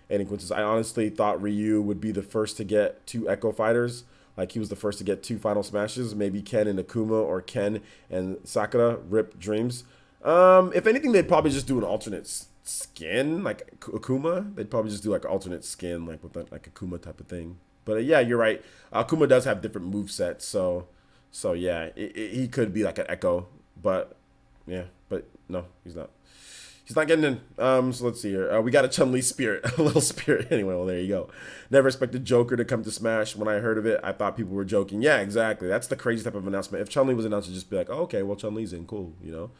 Aiden Quinn says, I honestly thought Ryu would be the first to get 2 Echo Fighters. Like he was the first to get 2 Final Smashes. Maybe Ken and Akuma or Ken and Sakura. Rip dreams. If anything, they'd probably just do an alternate skin, like Akuma. They'd probably just do like an alternate skin, like with like Akuma type of thing. But yeah, you're right. Akuma does have different movesets, so yeah, he could be like an Echo. But yeah, but no, he's not. He's not getting in. So let's see here. We got a Chun-Li spirit, a little spirit. Anyway, well, there you go. Never expected Joker to come to Smash. When I heard of it, I thought people were joking. Yeah, exactly. That's the crazy type of announcement. If Chun-Li was announced, it'd just be like, oh, okay, well, Chun-Li's in. Cool, you know?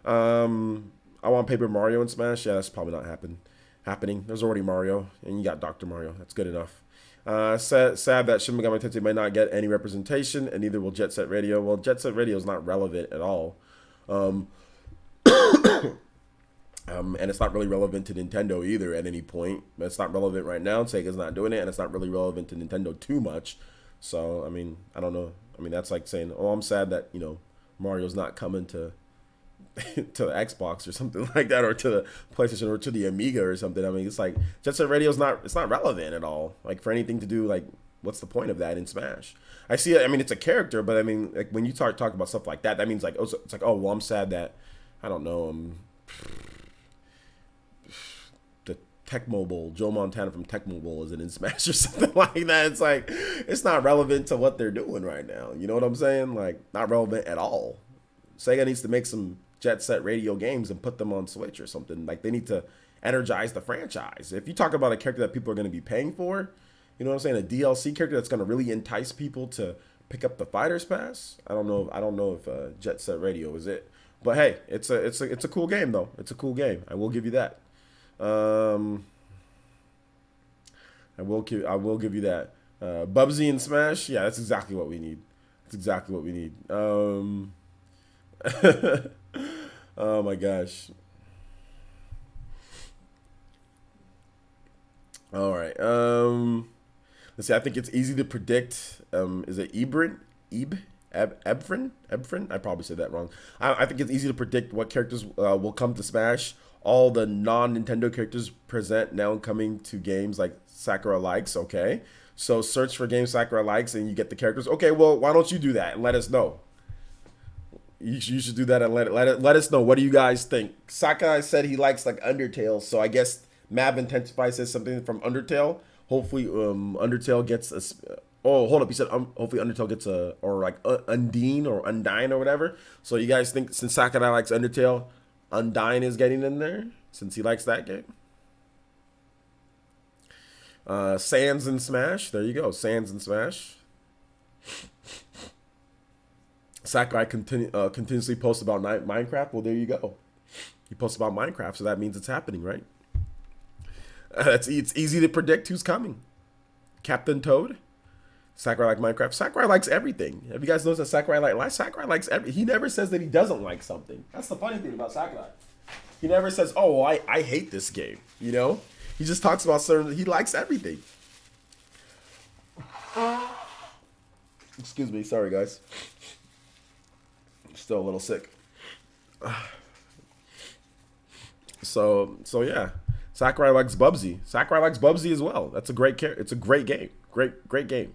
I want Paper Mario in Smash. Yeah, that's probably not happening. There's already Mario, and you got Dr. Mario. That's good enough. Sad that Shin Megami Tensei might not get any representation, and neither will Jet Set Radio. Well, Jet Set Radio is not relevant at all. And it's not really relevant to Nintendo either at any point. It's not relevant right now. Sega's not doing it, and it's not really relevant to Nintendo too much. So, I mean, I don't know. I mean, that's like saying, oh, I'm sad that, Mario's not coming to to the Xbox or something like that, or to the PlayStation or to the Amiga or something. I mean, it's like Jet Set Radio it's not relevant at all. Like for anything to do, like what's the point of that in Smash? I see it. I mean, it's a character, but I mean, like when you talk about stuff like that, that means like it's like, oh, well, I'm sad that I don't know. The Tech Mobile, Joe Montana from Tech Mobile isn't in Smash or something like that. It's like it's not relevant to what they're doing right now. You know what I'm saying? Like not relevant at all. Sega needs to make some Jet Set Radio games and put them on Switch or something. Like they need to energize the franchise. If you talk about a character that people are going to be paying for, you know what I'm saying, a DLC character that's going to really entice people to pick up the Fighters Pass. I don't know if Jet Set Radio is it. But hey, it's a cool game though. It's a cool game. I will give you that. I will give you that. Bubsy and Smash. Yeah, that's exactly what we need. That's exactly what we need. Oh my gosh. All right. Let's see. I think it's easy to predict. Is it Ebrin? Ebfrin? I probably said that wrong. I think it's easy to predict what characters will come to Smash. All the non-Nintendo characters present now coming to games like Sakura likes. Okay. So search for games Sakura likes and you get the characters. Okay, well, why don't you do that and let us know? You should do that and let us know. What do you guys think? Sakai said he likes like Undertale, so I guess Mav Intensify says something from Undertale. Hopefully, Undertale gets a. Oh, hold up. He said hopefully Undertale gets a or like Undine or Undyne or whatever. So you guys think since Sakai likes Undertale, Undyne is getting in there since he likes that game. Sans and Smash. There you go. Sans and Smash. Sakurai continuously posts about Minecraft. Well, there you go. He posts about Minecraft, so that means it's happening, right? It's easy to predict who's coming. Captain Toad. Sakurai likes Minecraft. Sakurai likes everything. Have you guys noticed that Sakurai likes everything? He never says that he doesn't like something. That's the funny thing about Sakurai. He never says, "Oh, well, I hate this game." You know, he just talks about certain. He likes everything. Excuse me, sorry guys. Still a little sick. So yeah, Sakurai likes Bubsy. Sakurai likes Bubsy as well. That's a great character. It's a great game. Great game.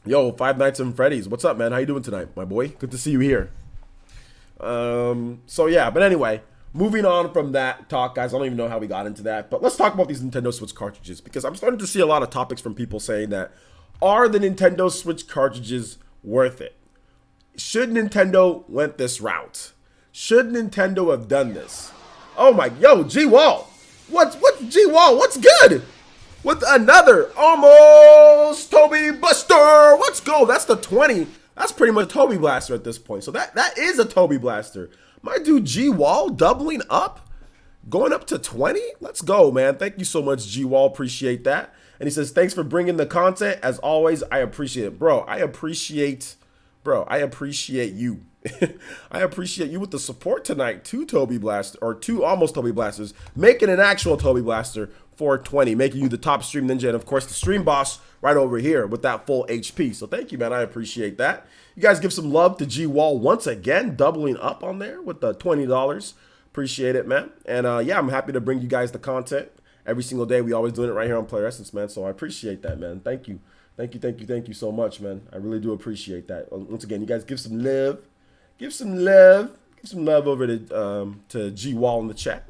Yo, Five Nights at Freddy's. What's up, man? How you doing tonight, my boy? Good to see you here. So yeah, but anyway, moving on from that talk, guys. I don't even know how we got into that, but let's talk about these Nintendo Switch cartridges because I'm starting to see a lot of topics from people saying that are the Nintendo Switch cartridges worth it? Should Nintendo went this route? Should Nintendo have done this? Oh my, yo, G-Wall. What's G-Wall? What's good? With another almost Toby Buster. Let's go. That's the 20. That's pretty much Toby Blaster at this point. So that is a Toby Blaster. My dude G-Wall doubling up, going up to 20. Let's go, man. Thank you so much, G-Wall. Appreciate that. And he says, thanks for bringing the content. As always, I appreciate it. Bro, I appreciate you. I appreciate you with the support tonight. Two Toby Blaster, or two almost Toby Blasters, making an actual Toby Blaster 420, making you the top stream ninja, and of course the stream boss right over here with that full HP. So thank you, man. I appreciate that. You guys give some love to G Wall once again, doubling up on there with the $20. Appreciate it, man. And yeah, I'm happy to bring you guys the content every single day. We always doing it right here on Player Essence, man. So I appreciate that, man. Thank you. Thank you so much, man. I really do appreciate that. Once again, you guys give some love. Give some love over to G Wall in the chat.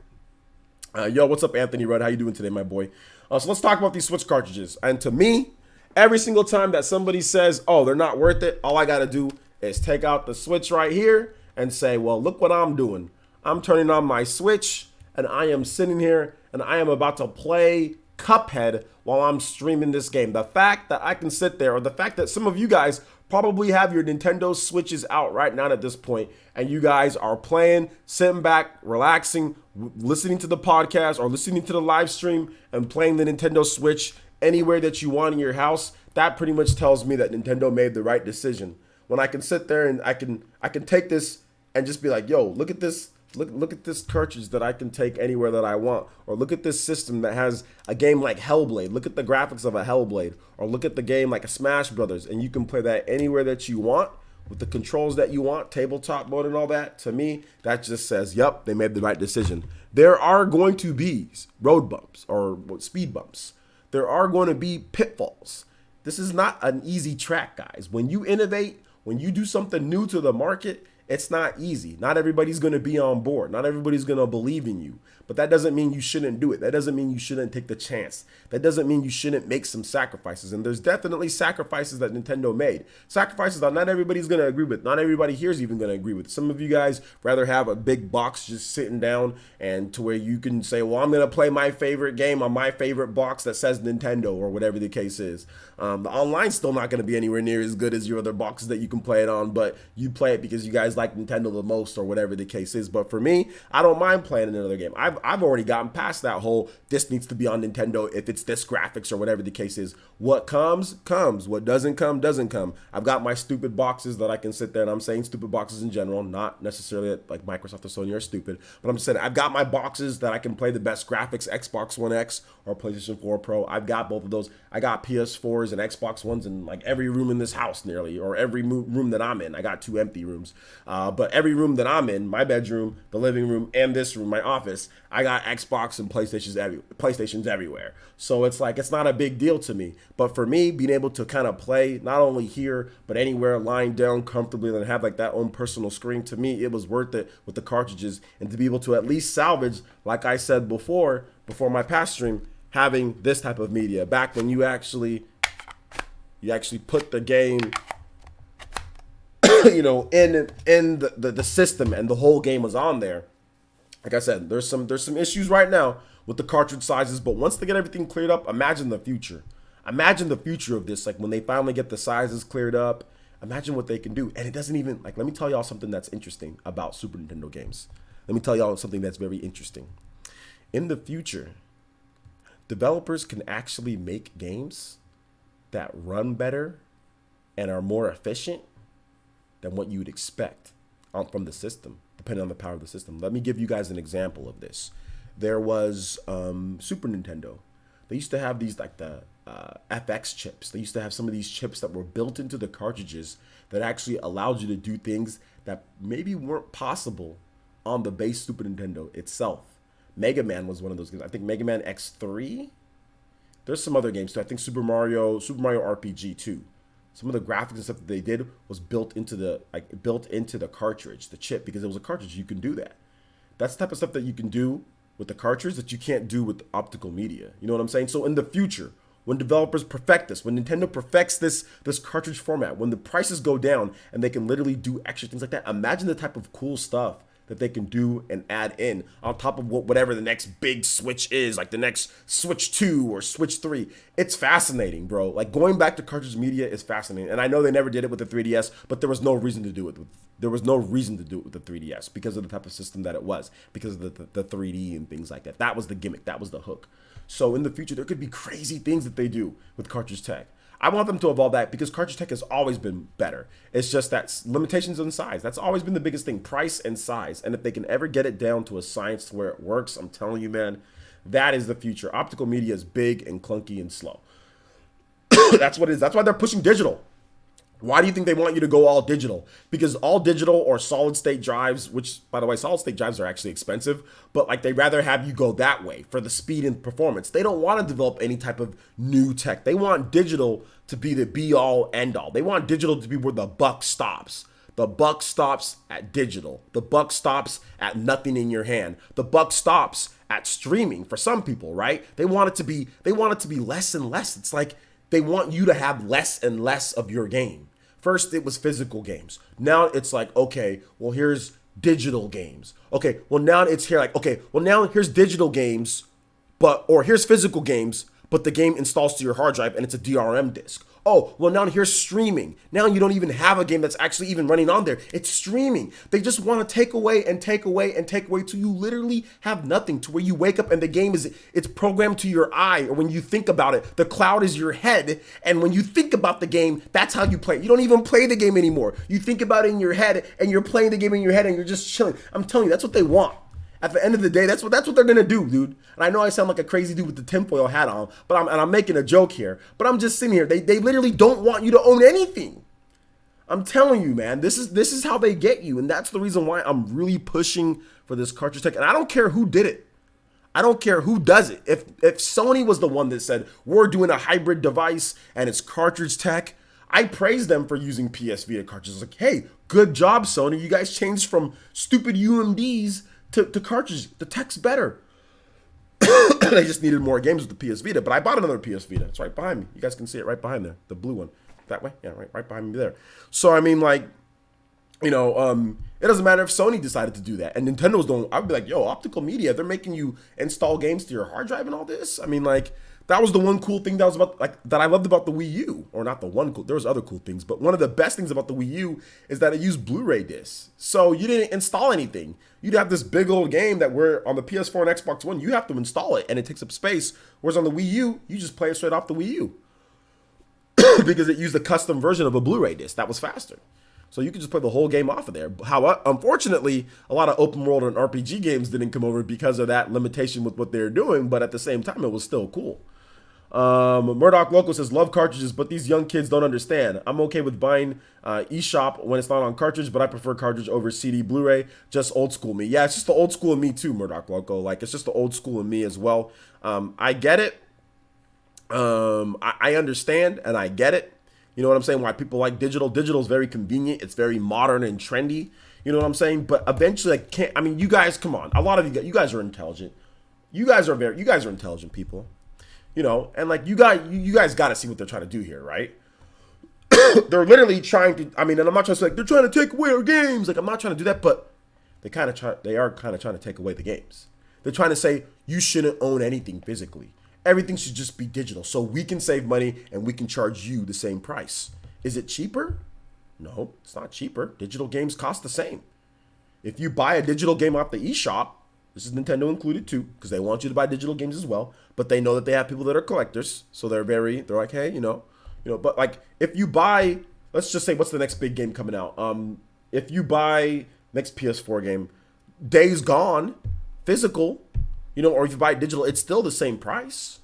Yo, what's up, Anthony Rudd? How you doing today, my boy? So let's talk about these Switch cartridges. And to me, every single time that somebody says, oh, they're not worth it, all I got to do is take out the Switch right here and say, well, look what I'm doing. I'm turning on my Switch, and I am sitting here, and I am about to play Cuphead while I'm streaming this game. The fact that I can sit there, or the fact that some of you guys probably have your Nintendo Switches out right now at this point, and you guys are playing, sitting back, relaxing, listening to the podcast or listening to the live stream and playing the Nintendo Switch anywhere that you want in your house, that pretty much tells me that Nintendo made the right decision. When I can sit there and I can take this and just be like, yo, look at this. Look at this cartridge that I can take anywhere that I want. Or look at this system that has a game like Hellblade. Look at the graphics of a Hellblade. Or look at the game like a Smash Brothers. And you can play that anywhere that you want with the controls that you want, tabletop mode and all that. To me, that just says, yep, they made the right decision. There are going to be road bumps or speed bumps. There are going to be pitfalls. This is not an easy track, guys. When you innovate, when you do something new to the market, it's not easy. Not everybody's going to be on board. Not everybody's going to believe in you. But that doesn't mean you shouldn't do it. That doesn't mean you shouldn't take the chance. That doesn't mean you shouldn't make some sacrifices. And there's definitely sacrifices that Nintendo made. Sacrifices that not everybody's going to agree with. Not everybody here is even going to agree with. Some of you guys rather have a big box just sitting down and to where you can say, well, I'm going to play my favorite game on my favorite box that says Nintendo or whatever the case is. The online's still not going to be anywhere near as good as your other boxes that you can play it on, but you play it because you guys like Nintendo the most or whatever the case is. But for me, I don't mind playing another game. I've already gotten past that whole this needs to be on Nintendo if it's this graphics or whatever the case is. What comes, comes. What doesn't come, doesn't come. I've got my stupid boxes that I can sit there, and I'm saying stupid boxes in general, not necessarily like Microsoft or Sony are stupid, but I'm just saying I've got my boxes that I can play the best graphics, Xbox One X or PlayStation 4 Pro. I've got both of those. I got PS4s and Xbox Ones in like every room in this house nearly, or every room that I'm in. I got 2 empty rooms, but every room that I'm in, my bedroom, the living room, and this room, my office, I got Xbox and PlayStations everywhere. So it's like, it's not a big deal to me. But for me, being able to kind of play not only here, but anywhere, lying down comfortably and have like that own personal screen, to me, it was worth it with the cartridges. And to be able to at least salvage, like I said before my past stream, having this type of media back when you actually put the game you know, in the system and the whole game was on there. Like I said, there's some issues right now with the cartridge sizes, but once they get everything cleared up, imagine the future. Imagine the future of this, like when they finally get the sizes cleared up, imagine what they can do. And it doesn't even, like, let me tell y'all something that's interesting about Super Nintendo games. Let me tell y'all something that's very interesting. In the future, developers can actually make games that run better and are more efficient than what you would expect from the system, depending on the power of the system. Let me give you guys an example of this. There was Super Nintendo. They used to have these like the FX chips. They used to have some of these chips that were built into the cartridges that actually allowed you to do things that maybe weren't possible on the base Super Nintendo itself. Mega Man was one of those games. I think Mega Man X3. There's some other games too. I think Super Mario RPG 2. Some of the graphics and stuff that they did was built into the cartridge, the chip, because it was a cartridge. You can do that. That's the type of stuff that you can do with the cartridge that you can't do with optical media. You know what I'm saying? So in the future, when developers perfect this, when Nintendo perfects this cartridge format, when the prices go down and they can literally do extra things like that, imagine the type of cool stuff that they can do and add in on top of whatever the next big Switch is, like the next Switch 2 or Switch 3. It's fascinating, bro. Like going back to cartridge media is fascinating. And I know they never did it with the 3DS, but there was no reason to do it. There was no reason to do it with the 3DS because of the type of system that it was, because of the 3D and things like that. That was the gimmick. That was the hook. So in the future, there could be crazy things that they do with cartridge tech. I want them to evolve that because cartridge tech has always been better. It's just that limitations in size. That's always been the biggest thing, price and size. And if they can ever get it down to a science to where it works, I'm telling you, man, that is the future. Optical media is big and clunky and slow. That's what it is. That's why they're pushing digital. Why do you think they want you to go all digital? Because all digital or solid state drives, which by the way, solid state drives are actually expensive, but like they'd rather have you go that way for the speed and performance. They don't want to develop any type of new tech. They want digital to be the be all end all. They want digital to be where the buck stops. The buck stops at digital. The buck stops at nothing in your hand. The buck stops at streaming for some people, right? They want it to be less and less. It's like they want you to have less and less of your game. First, it was physical games. Now it's like, okay, well, here's digital games. Okay, well, now it's here like, okay, well, now here's digital games, or here's physical games, but the game installs to your hard drive and it's a DRM disk. Oh, well, now here's streaming. Now you don't even have a game that's actually even running on there. It's streaming. They just want to take away and take away and take away till you literally have nothing, to where you wake up and the game it's programmed to your eye, or when you think about it, the cloud is your head. And when you think about the game, that's how you play it. You don't even play the game anymore. You think about it in your head and you're playing the game in your head and you're just chilling. I'm telling you, that's what they want. At the end of the day, that's what they're gonna do, dude. And I know I sound like a crazy dude with the tinfoil hat on, but I'm making a joke here. But I'm just sitting here. They literally don't want you to own anything. I'm telling you, man. This is how they get you, and that's the reason why I'm really pushing for this cartridge tech. And I don't care who did it. I don't care who does it. If Sony was the one that said we're doing a hybrid device and it's cartridge tech, I praise them for using PS Vita cartridges. Like, hey, good job, Sony. You guys changed from stupid UMDs to cartridges. The tech's better. They just needed more games with the PS Vita, but I bought another PS Vita. It's right behind me. You guys can see it right behind there, the blue one. That way? Yeah, right behind me there. So, I mean, like, you know, it doesn't matter if Sony decided to do that. And Nintendo's doing, I'd be like, yo, optical media, they're making you install games to your hard drive and all this. I mean, like, that was the one cool thing that I loved about the Wii U. Or not the one cool, there was other cool things, but one of the best things about the Wii U is that it used Blu-ray discs. So you didn't install anything. You'd have this big old game that we're on the PS4 and Xbox One, you have to install it and it takes up space. Whereas on the Wii U, you just play it straight off the Wii U. Because it used a custom version of a Blu-ray disc that was faster. So you could just play the whole game off of there. How, unfortunately, a lot of open world and RPG games didn't come over because of that limitation with what they're doing, but at the same time, it was still cool. Murdoch Loco says, love cartridges, but these young kids don't understand. I'm okay with buying eShop when it's not on cartridge, but I prefer cartridge over CD Blu-ray. Just old school me. Yeah, it's just the old school in me too, Murdoch Loco. Like, it's just the old school in me as well. I get it. I understand and I get it. You know what I'm saying? Why people like digital. Digital is very convenient. It's very modern and trendy. You know what I'm saying? But eventually, you guys, come on. A lot of you guys are intelligent. You guys are intelligent people. You know, and like you guys got to see what they're trying to do here, right? They're literally trying to. I mean, and I'm not trying to say like they're trying to take away our games. Like, I'm not trying to do that, but they are kind of trying to take away the games. They're trying to say you shouldn't own anything physically. Everything should just be digital, so we can save money and we can charge you the same price. Is it cheaper? No, it's not cheaper. Digital games cost the same. If you buy a digital game off the eShop, this is Nintendo included too, because they want you to buy digital games as well. But they know that they have people that are collectors, so they're like, hey, you know. But like if you buy, let's just say, what's the next big game coming out? If you buy next PS4 game, Days Gone, physical, or if you buy digital, it's still the same price.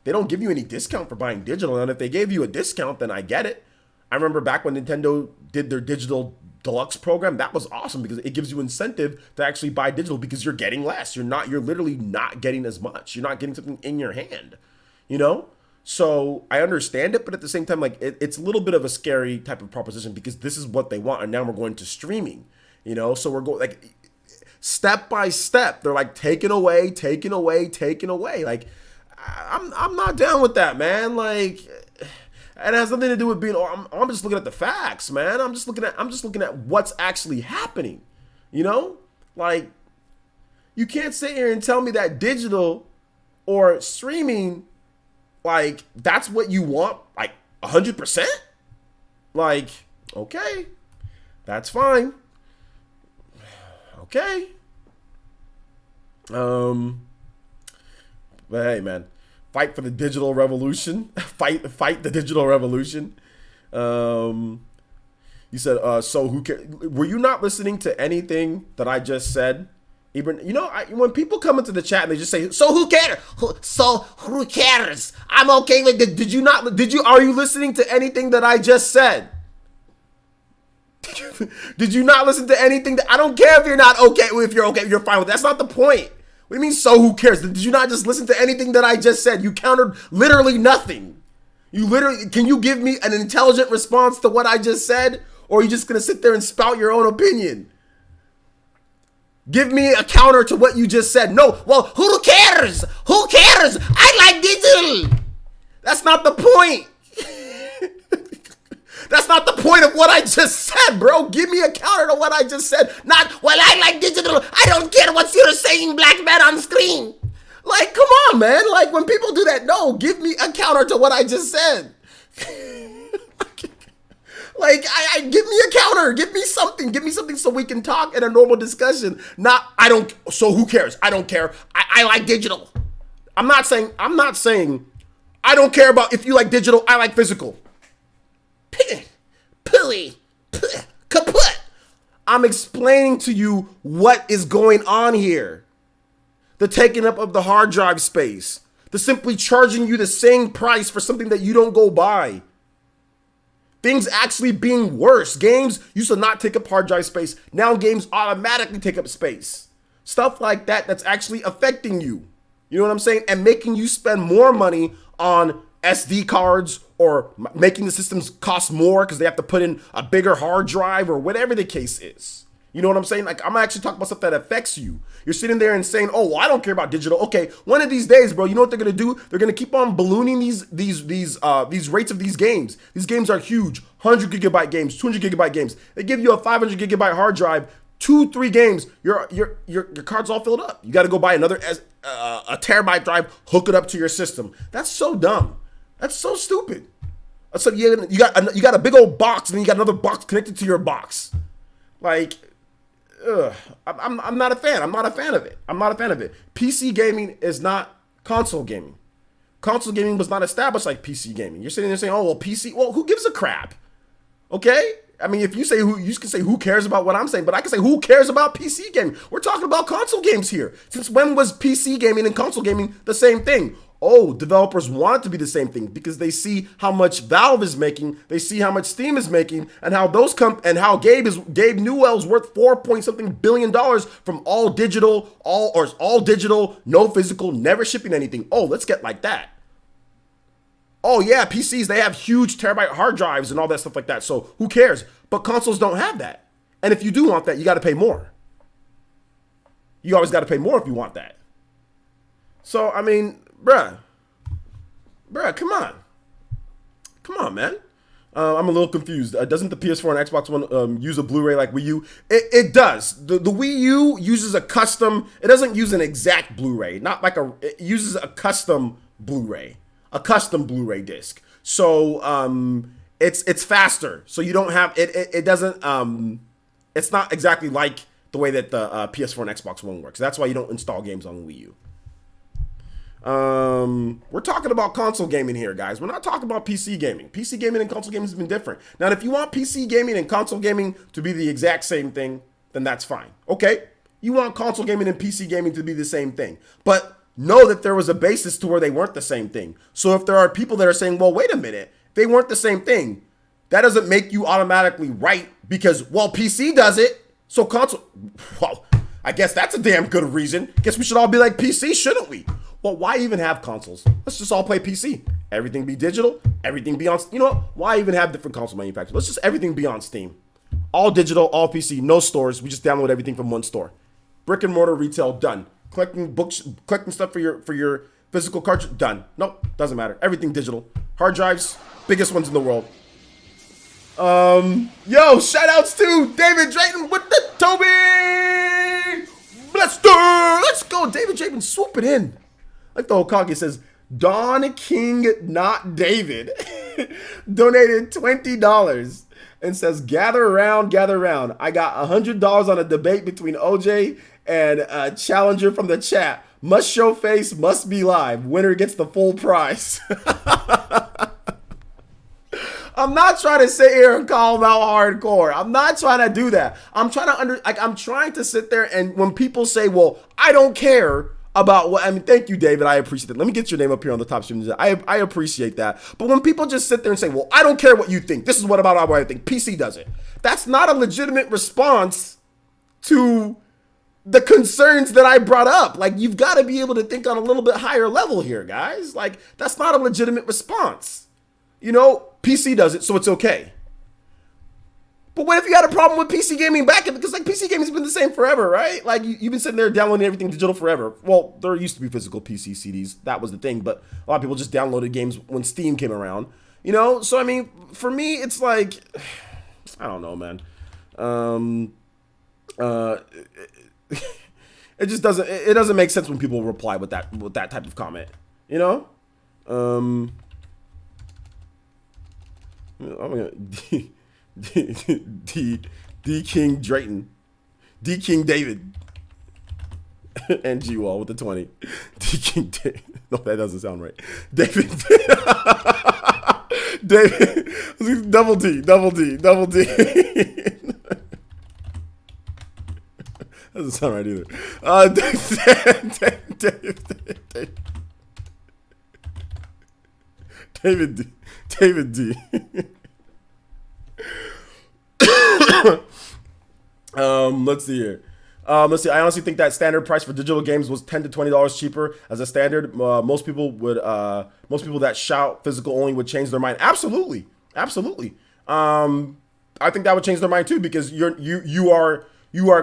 They don't give you any discount for buying digital, and if they gave you a discount, then I get it. I remember back when Nintendo did their digital deluxe program, that was awesome because it gives you incentive to actually buy digital because you're getting less. You're literally not getting as much. You're not getting something in your hand, So I understand it, but at the same time, like it's a little bit of a scary type of proposition because this is what they want, and now we're going to streaming, So we're going like step by step. They're like taking away. Like I'm not down with that, man. Like. And it has nothing to do with being. I'm just looking at the facts, man. I'm just looking at what's actually happening. Like you can't sit here and tell me that digital or streaming, like that's what you want, like 100%. Like, okay, that's fine. Okay. But hey, man. fight for the digital revolution. fight the digital revolution. You said, so who cares? Were you not listening to anything that I just said? Even, when people come into the chat and they just say, so who cares? So who cares? I'm okay with it. Are you listening to anything that I just said? Did you not listen to anything I don't care if you're not okay. If you're okay, you're fine with it. That's not the point. What do you mean, so who cares? Did you not just listen to anything that I just said? You countered literally nothing. Can you give me an intelligent response to what I just said? Or are you just going to sit there and spout your own opinion? Give me a counter to what you just said. No, well, who cares? Who cares? I like digital. That's not the point. That's not the point of what I just said, bro. Give me a counter to what I just said. Not, well, I like digital. I don't care what you're saying, black man on screen. Like, come on, man. Like, when people do that, no, give me a counter to what I just said. Like, give me a counter. Give me something. Give me something so we can talk in a normal discussion. Not, so who cares? I don't care. I like digital. I'm not saying, I don't care about if you like digital, I like physical. Kaput. I'm explaining to you what is going on here. The taking up of the hard drive space. The simply charging you the same price for something that you don't go buy. Things actually being worse. Games used to not take up hard drive space. Now games automatically take up space. Stuff like that that's actually affecting you. You know what I'm saying? And making you spend more money on SD cards or making the systems cost more because they have to put in a bigger hard drive or whatever the case is. You know what I'm saying? Like, I'm actually talking about stuff that affects you. You're sitting there and saying, oh, well, I don't care about digital. Okay, one of these days, bro, you know what they're going to do? They're going to keep on ballooning these rates of these games. These games are huge. 100 gigabyte games, 200 gigabyte games. They give you a 500 gigabyte hard drive, 2-3 games, your card's all filled up. You got to go buy another a terabyte drive, hook it up to your system. That's so dumb. That's so stupid. So you got a big old box, and then you got another box connected to your box. Like, I'm not a fan. I'm not a fan of it. PC gaming is not console gaming. Console gaming was not established like PC gaming. You're sitting there saying, oh, well, PC. Well, who gives a crap? Okay? I mean, if you can say who cares about what I'm saying, but I can say who cares about PC gaming? We're talking about console games here. Since when was PC gaming and console gaming the same thing? Oh, developers want it to be the same thing because they see how much Valve is making, they see how much Steam is making, and how how Gabe Newell's worth $4 billion from all digital, no physical, never shipping anything. Oh, let's get like that. Oh yeah, PCs, they have huge terabyte hard drives and all that stuff like that. So who cares? But consoles don't have that. And if you do want that, you got to pay more. You always got to pay more if you want that. So, I mean, bruh, come on, man. I'm a little confused. Doesn't the PS4 and Xbox One use a Blu-ray like Wii U? It does. The Wii U uses a custom. It doesn't use an exact Blu-ray. It uses a custom Blu-ray, a custom Blu-ray disc. So it's faster. So you don't have it. It doesn't. It's not exactly like the way that the PS4 and Xbox One works. That's why you don't install games on Wii U. We're talking about console gaming here, guys. We're not talking about PC gaming. PC gaming and console gaming has been different. Now, if you want PC gaming and console gaming to be the exact same thing, then that's fine. Okay, you want console gaming and PC gaming to be the same thing, but know that there was a basis to where they weren't the same thing. So if there are people that are saying, well, wait a minute, they weren't the same thing, that doesn't make you automatically right because, well, PC does it, so console, well, I guess that's a damn good reason. Guess we should all be like PC, shouldn't we? Well, why even have consoles? Let's just all play PC. Everything be digital. Everything be on... You know what? Why even have different console manufacturers? Let's just everything be on Steam. All digital, all PC, no stores. We just download everything from one store. Brick and mortar retail, done. Collecting books, collecting stuff for your physical cartridge, done. Nope, doesn't matter. Everything digital. Hard drives, biggest ones in the world. Yo, shout outs to David Drayton with the Toby! Let's go. David Drayton swooping in. Like the Hokage says, Don King, not David, donated $20 and says, gather around. I got $100 on a debate between OJ and a challenger from the chat. Must show face, must be live. Winner gets the full prize. I'm not trying to sit here and call them out hardcore. I'm not trying to do that. I'm trying to I'm trying to sit there, and when people say, well, I don't care about what, I mean, thank you, David. I appreciate it. Let me get your name up here on the top stream. I appreciate that. But when people just sit there and say, well, I don't care what you think. This is what about what I think. PC does it. That's not a legitimate response to the concerns that I brought up. Like, you've got to be able to think on a little bit higher level here, guys. Like, that's not a legitimate response. You know, PC does it, so it's okay. But what if you had a problem with PC gaming back? Because, like, PC gaming's been the same forever, right? Like, you've been sitting there downloading everything digital forever. Well, there used to be physical PC CDs. That was the thing. But a lot of people just downloaded games when Steam came around. You know? So, I mean, for me, it's like, I don't know, man. It just doesn't make sense when people reply with that type of comment. You know? I'm gonna D King Drayton, D King David, and G Wall with the 20. D King David. No, that doesn't sound right. David. David. Double D. Doesn't sound right either. David D. David D. Let's see here. I honestly think that standard price for digital games was $10 to $20 cheaper as a standard. Most people that shout physical only would change their mind. Absolutely. I think that would change their mind too, because you are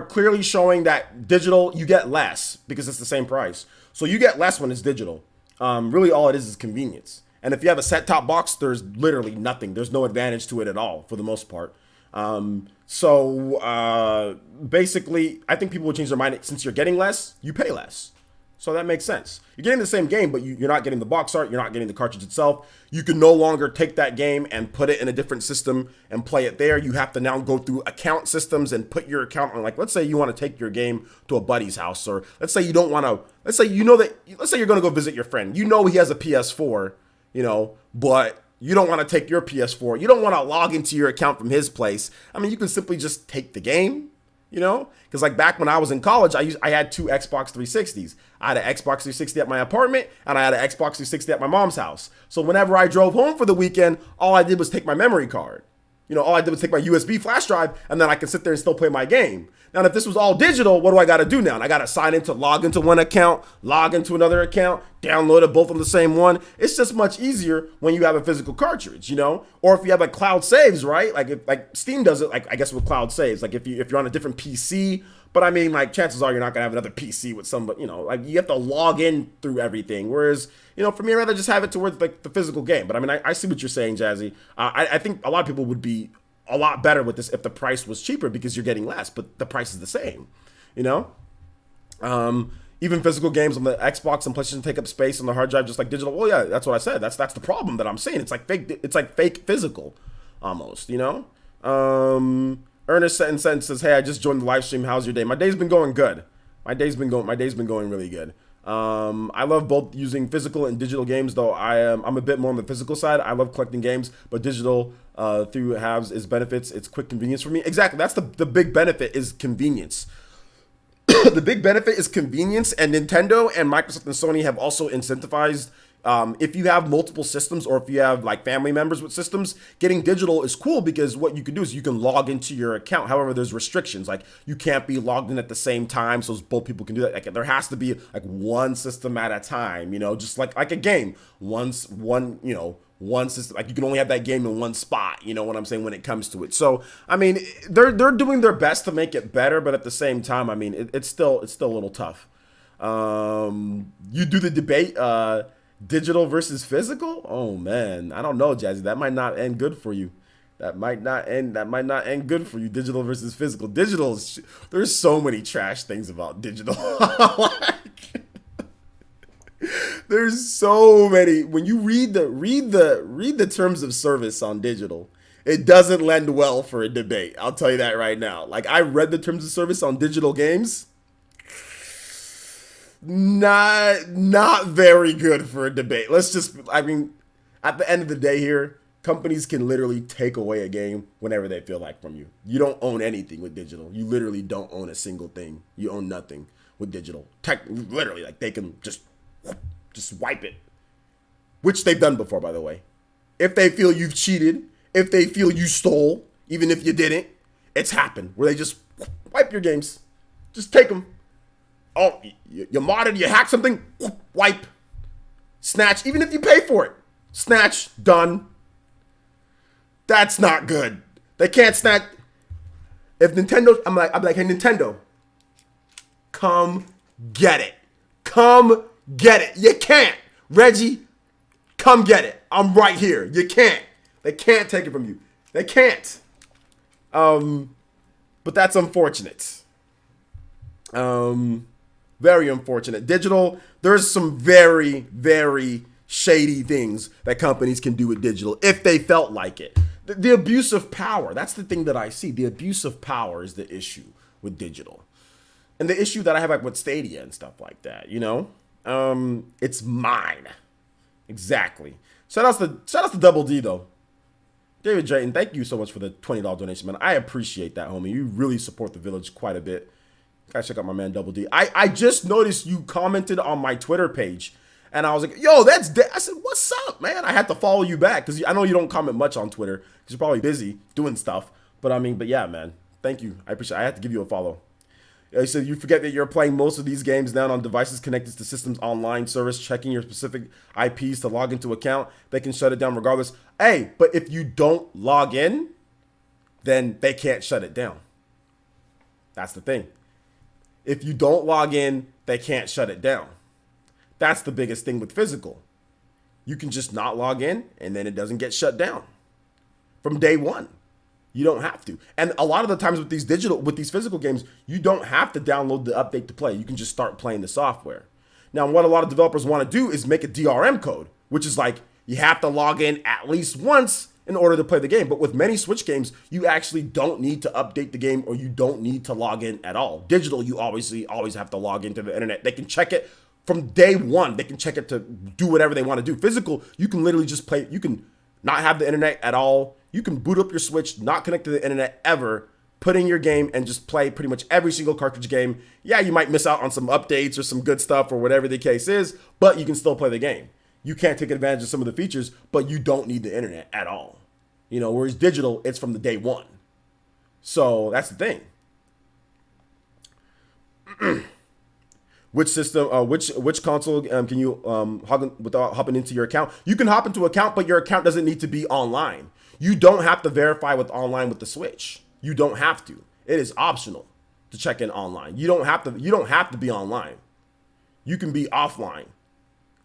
clearly showing that digital you get less because it's the same price. So you get less when it's digital. Really, all it is convenience. And if you have a set-top box, there's literally nothing. There's no advantage to it at all, for the most part. Basically, I think people would change their mind. Since you're getting less, you pay less. So that makes sense. You're getting the same game, but you're not getting the box art. You're not getting the cartridge itself. You can no longer take that game and put it in a different system and play it there. You have to now go through account systems and put your account on. Like, let's say you want to take your game to a buddy's house, or let's say you don't want to. Let's say you're going to go visit your friend. You know he has a PS4. You know, but you don't want to take your PS4. You don't want to log into your account from his place. I mean, you can simply just take the game, you know? Because like back when I was in college, I had two Xbox 360s. I had an Xbox 360 at my apartment, and I had an Xbox 360 at my mom's house. So whenever I drove home for the weekend, all I did was take my memory card. You know, all I did was take my USB flash drive, and then I could sit there and still play my game. Now, if this was all digital, what do I got to do now? I got to sign in to log into one account, log into another account, download it both on the same one. It's just much easier when you have a physical cartridge, you know? Or if you have like cloud saves, right? Like Steam does it, like I guess with cloud saves. Like if you're on a different PC, but I mean, like chances are you're not gonna have another PC with somebody, you know? Like you have to log in through everything. Whereas, you know, for me, I'd rather just have it towards like the physical game. But I mean, I see what you're saying, Jazzy. I think a lot of people would be a lot better with this if the price was cheaper because you're getting less, but the price is the same, you know? Even physical games on the Xbox and PlayStation take up space on the hard drive just like digital. Well, yeah, that's what I said. That's the problem that I'm saying. It's like fake physical almost, you know? Ernest Sentence says, hey, I just joined the live stream. How's your day? My day's been going good. My day's been going really good. I love both using physical and digital games, though I'm a bit more on the physical side. I love collecting games, but digital through halves is benefits. It's quick convenience for me. Exactly. That's the big benefit is convenience. The big benefit is convenience, and Nintendo and Microsoft and Sony have also incentivized if you have multiple systems or if you have like family members with systems, getting digital is cool because what you can do is you can log into your account. However, there's restrictions, like you can't be logged in at the same time, so both people can do that. Like there has to be like one system at a time, you know, just like a game. One system, like you can only have that game in one spot, you know what I'm saying, when it comes to it. So I mean, they're doing their best to make it better, but at the same time, I mean, it's still a little tough. You do the debate, digital versus physical. Oh man, I don't know, Jazzy. That might not end good for you. That might not end good for you. Digital versus physical. There's so many trash things about digital. There's so many. When you read the terms of service on digital, it doesn't lend well for a debate. I'll tell you that right now. Like I read the terms of service on digital games. not very good for a debate. I mean, at the end of the day here, companies can literally take away a game whenever they feel like from you. You don't own anything with digital. You literally don't own a single thing. You own nothing with digital. Literally, like they can just wipe it, which they've done before, by the way. If they feel you've cheated, if they feel you stole, even if you didn't, it's happened where they just wipe your games. Just take them. Oh, you modded, you hacked something, wipe. Snatch, even if you pay for it. Snatch, done. That's not good. They can't snatch. If Nintendo, I'm like, hey, Nintendo, come get it. Come get it. You can't. Reggie, come get it. I'm right here. You can't. They can't take it from you. They can't. But that's unfortunate. Very unfortunate. Digital, there's some very, very shady things that companies can do with digital if they felt like it. The abuse of power, that's the thing that I see. The abuse of power is the issue with digital. And the issue that I have like with Stadia and stuff like that, you know? It's mine. Exactly. Shout out to Double D though. David Drayton, thank you so much for the $20 donation, man. I appreciate that, homie. You really support the village quite a bit. Guys, check out my man Double D. I just noticed you commented on my Twitter page, and I was like, yo, I said, what's up, man? I had to follow you back because I know you don't comment much on Twitter because you're probably busy doing stuff. But yeah, man, thank you. I appreciate it. I had to give you a follow. He said, you forget that you're playing most of these games now on devices connected to systems online service, checking your specific IPs to log into account. They can shut it down regardless. Hey, but if you don't log in, then they can't shut it down. That's the thing. If you don't log in, they can't shut it down. That's the biggest thing with physical. You can just not log in and then it doesn't get shut down from day one. You don't have to. And a lot of the times with these physical games, you don't have to download the update to play. You can just start playing the software. Now, what a lot of developers want to do is make a DRM code, which is like you have to log in at least once in order to play the game. But with many Switch games, you actually don't need to update the game or you don't need to log in at all. Digital, you obviously always have to log into the internet. They can check it from day one. They can check it to do whatever they want to do. Physical, you can literally just play. You can not have the internet at all. You can boot up your Switch, not connect to the internet ever, put in your game, and just play pretty much every single cartridge game. Yeah, you might miss out on some updates or some good stuff or whatever the case is, but you can still play the game. You can't take advantage of some of the features, but you don't need the internet at all. You know, whereas digital, it's from the day one. So that's the thing. Which system, which console can you hop without hopping into your account? You can hop into an account, but your account doesn't need to be online. You don't have to verify with online with the Switch. You don't have to. It is optional to check in online. You don't have to be online. You can be offline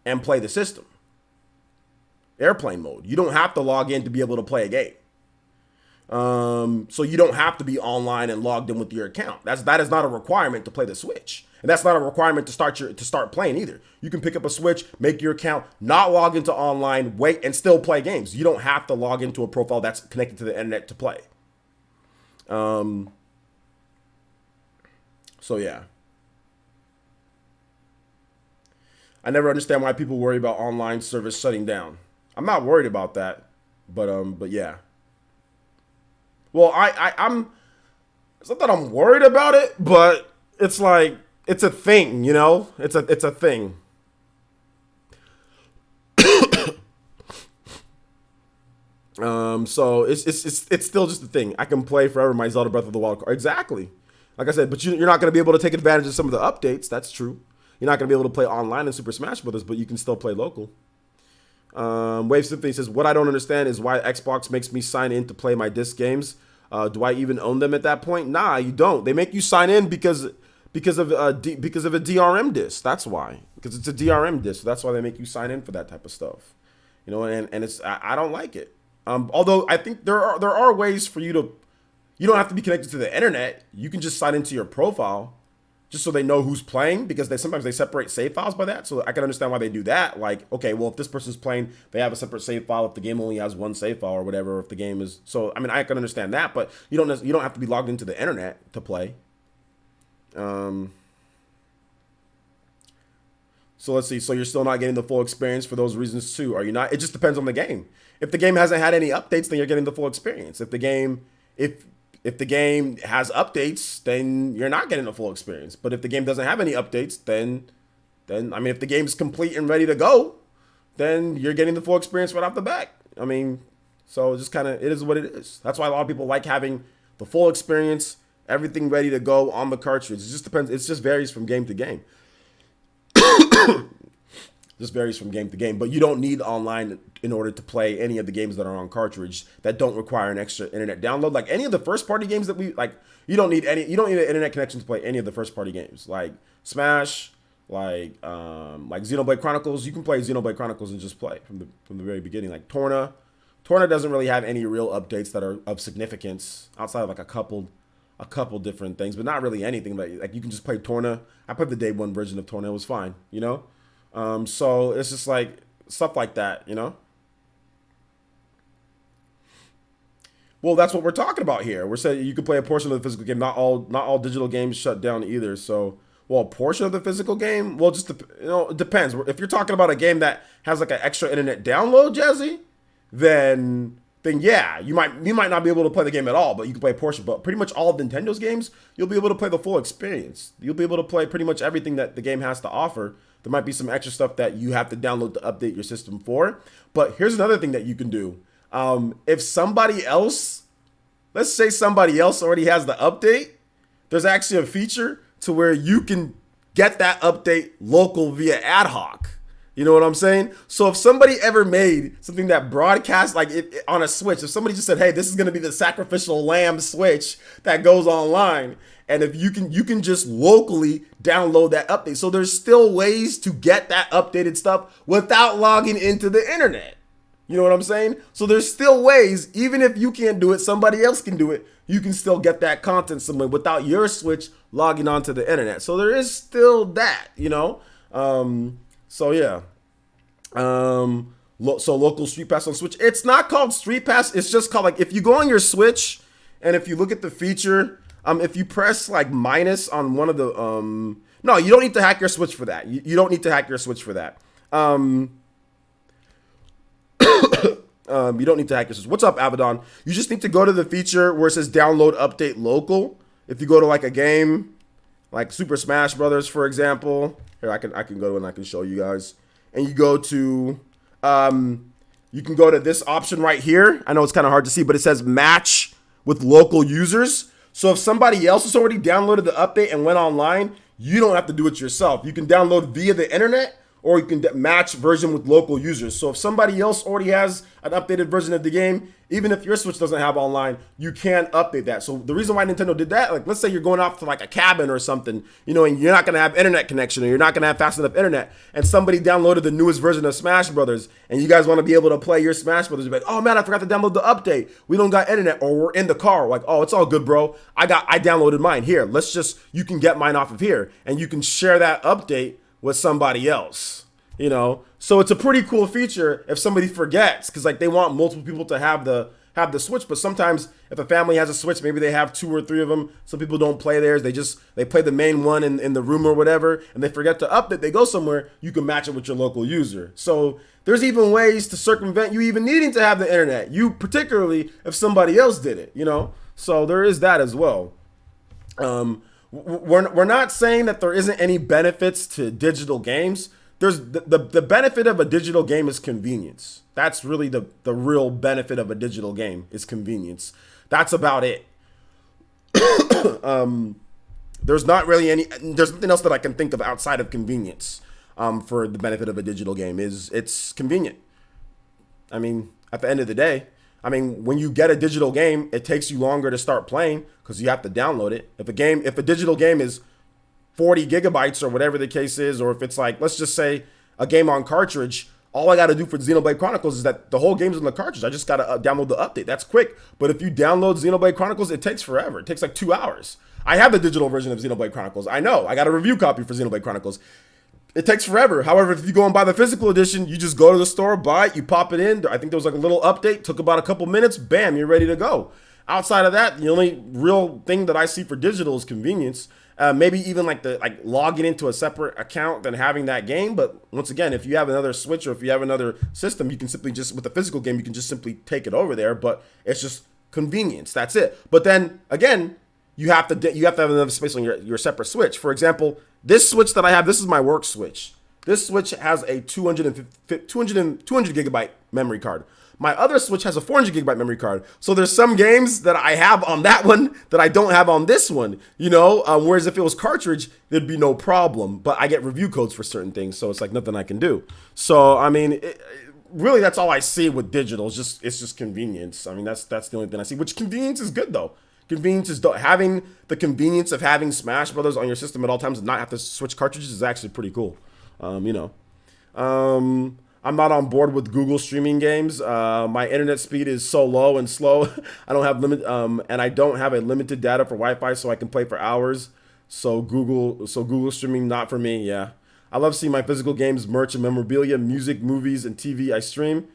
and play the system. Airplane mode. You don't have to log in to be able to play a game. So you don't have to be online and logged in with your account. That is not a requirement to play the Switch. And that's not a requirement to start playing either. You can pick up a Switch, make your account, not log into online, wait, and still play games. You don't have to log into a profile that's connected to the internet to play. So yeah. I never understand why people worry about online service shutting down. I'm not worried about that, but yeah. Well, I'm. It's not that I'm worried about it, but it's like it's a thing, you know. It's a thing. So it's still just a thing. I can play forever my Zelda Breath of the Wild. Exactly. Like I said, but you're not going to be able to take advantage of some of the updates. That's true. You're not going to be able to play online in Super Smash Bros., but you can still play local. Wave Symphony says, what I don't understand is why Xbox makes me sign in to play my disc games. Do I even own them at that point? Nah, you don't. They make you sign in because of a DRM disc. That's why. Because it's a DRM disc. So that's why they make you sign in for that type of stuff. You know, and it's I don't like it. Although I think there are ways for you don't have to be connected to the internet. You can just sign into your profile just so they know who's playing, because sometimes they separate save files by that. So I can understand why they do that. Like, okay, well, if this person's playing, they have a separate save file if the game only has one save file or whatever, if the game is. So, I mean, I can understand that, but you don't have to be logged into the internet to play. So let's see. So you're still not getting the full experience for those reasons too, are you not? It just depends on the game. If the game hasn't had any updates, then you're getting the full experience. If the game has updates, then you're not getting the full experience. But if the game doesn't have any updates, then I mean, if the game's complete and ready to go, then you're getting the full experience right off the bat. I mean, so just kind of, it is what it is. That's why a lot of people like having the full experience, everything ready to go on the cartridge. It just depends. It just varies from game to game. Just varies from game to game. But you don't need online in order to play any of the games that are on cartridge that don't require an extra internet download. Like any of the first party games that we like, you don't need an internet connection to play any of the first party games. Like Smash, like Xenoblade Chronicles. You can play Xenoblade Chronicles and just play from the very beginning. Like Torna doesn't really have any real updates that are of significance outside of like a couple different things, but not really anything. Like you can just play Torna. I played the day one version of Torna. It was fine, you know. So it's just like stuff like that, you know. Well, that's what we're talking about here. We're saying you can play a portion of the physical game. Not all digital games shut down either. So, well, a portion of the physical game. Well, just it depends. If you're talking about a game that has like an extra internet download, Jazzy, then yeah, you might not be able to play the game at all, but you can play a portion. But pretty much all of Nintendo's games, you'll be able to play the full experience. You'll be able to play pretty much everything that the game has to offer. There might be some extra stuff that you have to download to update your system for. But here's another thing that you can do. If somebody else, let's say somebody else already has the update, there's actually a feature to where you can get that update local via ad hoc. You know what I'm saying? So if somebody ever made something that broadcasts like on a Switch, if somebody just said, hey, this is going to be the sacrificial lamb Switch that goes online, and if you can just locally download that update. So there's still ways to get that updated stuff without logging into the internet. You know what I'm saying? So there's still ways, even if you can't do it, somebody else can do it. You can still get that content somewhere without your Switch logging onto the internet. So there is still that, you know? So yeah. So local Street Pass on Switch. It's not called Street Pass. It's just called, like, if you go on your Switch and if you look at the feature, if you press like minus on one of the, no, you don't need to hack your Switch for that. You don't need to hack your Switch for that. You don't need to hack your Switch. What's up, Abaddon? You just need to go to the feature where it says download update local. If you go to like a game, like Super Smash Brothers, for example, here I can go and I can show you guys. And you go to, you can go to this option right here. I know it's kind of hard to see, but it says match with local users. So if somebody else has already downloaded the update and went online, you don't have to do it yourself. You can download via the internet, or you can match version with local users. So if somebody else already has an updated version of the game, even if your Switch doesn't have online, you can update that. So the reason why Nintendo did that, like let's say you're going off to like a cabin or something, you know, and you're not gonna have internet connection, or you're not gonna have fast enough internet, and somebody downloaded the newest version of Smash Brothers, and you guys wanna be able to play your Smash Brothers, you're like, oh man, I forgot to download the update. We don't got internet, or we're in the car, like, oh, it's all good, bro. I downloaded mine. Here, you can get mine off of here, and you can share that update with somebody else. You know, so it's a pretty cool feature if somebody forgets, because like they want multiple people to have the Switch. But sometimes if a family has a Switch, maybe they have 2 or 3 of them. Some people don't play theirs. They play the main one in the room or whatever, and they forget to update. They go somewhere. You can match it with your local user. So there's even ways to circumvent you even needing to have the internet. You particularly if somebody else did it. You know, so there is that as well. We're not saying that there isn't any benefits to digital games. There's the benefit of a digital game is convenience. That's really the real benefit of a digital game is convenience. That's about it. There's nothing else that I can think of outside of convenience for the benefit of a digital game. It's convenient. I mean, at the end of the day, I mean, when you get a digital game, it takes you longer to start playing because you have to download it. If a digital game is 40 gigabytes or whatever the case is, or if it's like, let's just say a game on cartridge, all I got to do for Xenoblade Chronicles is that the whole game's on the cartridge. I just got to download the update. That's quick. But if you download Xenoblade Chronicles, it takes forever. It takes like 2 hours. I have the digital version of Xenoblade Chronicles. I know. I got a review copy for Xenoblade Chronicles. It takes forever. However, if you go and buy the physical edition, you just go to the store, buy it, you pop it in. I think there was like a little update. Took about a couple minutes. Bam, you're ready to go. Outside of that, the only real thing that I see for digital is convenience. Maybe even like logging into a separate account than having that game. But once again, if you have another Switch or if you have another system, you can simply just, with the physical game, you can just simply take it over there. But it's just convenience. That's it. But then again, you have to have another space on your separate Switch. For example, this Switch that I have, this is my work Switch. This Switch has a 200 gigabyte memory card. My other Switch has a 400 gigabyte memory card. So there's some games that I have on that one that I don't have on this one, whereas if it was cartridge, there'd be no problem. But I get review codes for certain things, so it's like nothing I can do. So, I mean, really that's all I see with digital. It's just convenience. I mean, that's the only thing I see, which convenience is good though. Convenience is having the convenience of having Smash Brothers on your system at all times and not have to switch cartridges is actually pretty cool. I'm not on board with Google streaming games. My internet speed is so low and slow. I don't have and I don't have a limited data for Wi-Fi, so I can play for hours. So Google streaming not for me. Yeah, I love seeing my physical games, merch, and memorabilia, music, movies, and TV I stream.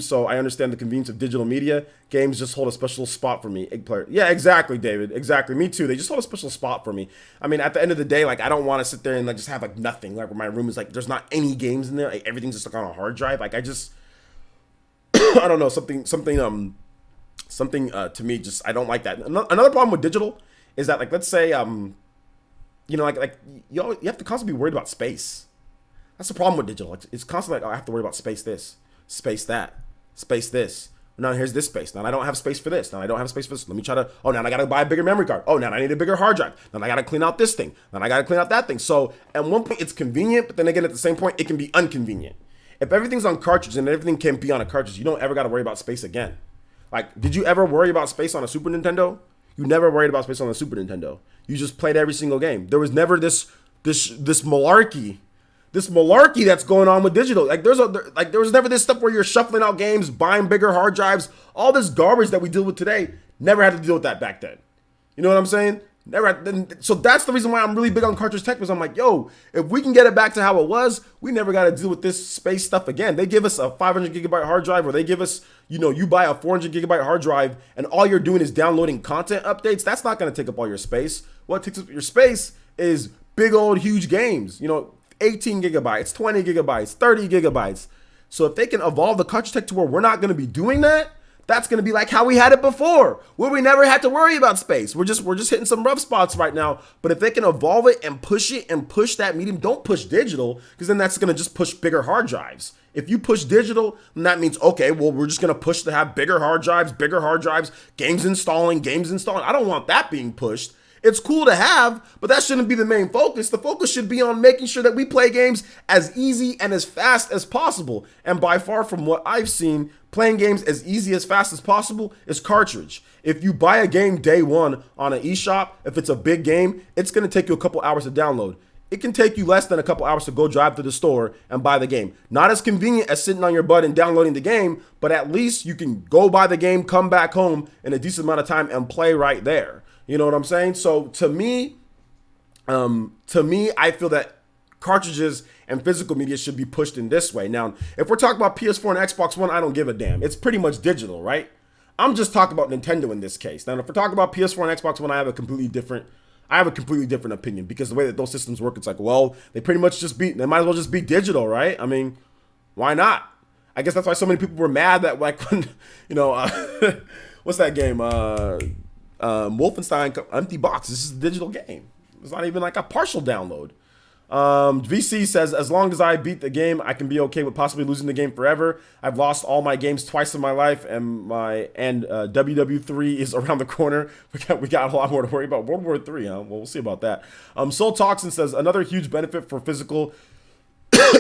So I understand the convenience of digital media. Games just hold a special spot for me. Egg player. Yeah, exactly, David. Exactly. Me too. They just hold a special spot for me. I mean, at the end of the day, like, I don't want to sit there and like just have like nothing. Like, where my room is like, there's not any games in there. Like, everything's just like on a hard drive. Like, I just, I don't know, something to me, just, I don't like that. Another problem with digital is that, like, let's say, you have to constantly be worried about space. That's the problem with digital. It's constantly like, oh, I have to worry about space this, space that, space this. Now here's this space. Now I don't have space for this. Now I don't have space for this. Let me try to, now I got to buy a bigger memory card. Oh, now I need a bigger hard drive. Then I got to clean out this thing. Then I got to clean out that thing. So at one point it's convenient, but then again, at the same point, it can be inconvenient. If everything's on cartridge and everything can be on a cartridge, you don't ever got to worry about space again. Like, did you ever worry about space on a Super Nintendo? You never worried about space on the Super Nintendo. You just played every single game. There was never this malarkey. This malarkey that's going on with digital. Like, there was never this stuff where you're shuffling out games, buying bigger hard drives. All this garbage that we deal with today, never had to deal with that back then. You know what I'm saying? So that's the reason why I'm really big on cartridge tech, because I'm like, yo, if we can get it back to how it was, we never got to deal with this space stuff again. They give us a 500 gigabyte hard drive, or they give us, you buy a 400 gigabyte hard drive, and all you're doing is downloading content updates. That's not going to take up all your space. What takes up your space is big old huge games, 18 gigabytes, 20 gigabytes, 30 gigabytes. So if they can evolve the cartridge tech to where we're not going to be doing that, that's going to be like how we had it before, where we never had to worry about space. We're just hitting some rough spots right now. But if they can evolve it and push that medium, don't push digital, because then that's going to just push bigger hard drives. If you push digital, then that means, okay, well, we're just going to push to have bigger hard drives, games installing. I don't want that being pushed. It's cool to have, but that shouldn't be the main focus. The focus should be on making sure that we play games as easy and as fast as possible. And by far, from what I've seen, playing games as easy as fast as possible is cartridge. If you buy a game day one on an eShop, if it's a big game, it's going to take you a couple hours to download. It can take you less than a couple hours to go drive to the store and buy the game. Not as convenient as sitting on your butt and downloading the game, but at least you can go buy the game, come back home in a decent amount of time and play right there. You know what I'm saying? So to me, I feel that cartridges and physical media should be pushed in this way. Now, if we're talking about PS4 and Xbox One, I don't give a damn. It's pretty much digital, right? I'm just talking about Nintendo in this case. Now, if we're talking about PS4 and Xbox One, I have a completely different opinion, because the way that those systems work, it's like, well, they might as well just be digital, right? I mean, why not? I guess that's why so many people were mad that, like, when, what's that game? Wolfenstein Empty Box. This is a digital game. It's not even like a partial download. VC says, as long as I beat the game, I can be okay with possibly losing the game forever. I've lost all my games twice in my life, and WW3 is around the corner. We got a lot more to worry about. World War 3, huh? Well, we'll see about that. Soul Toxin says, another huge benefit for physical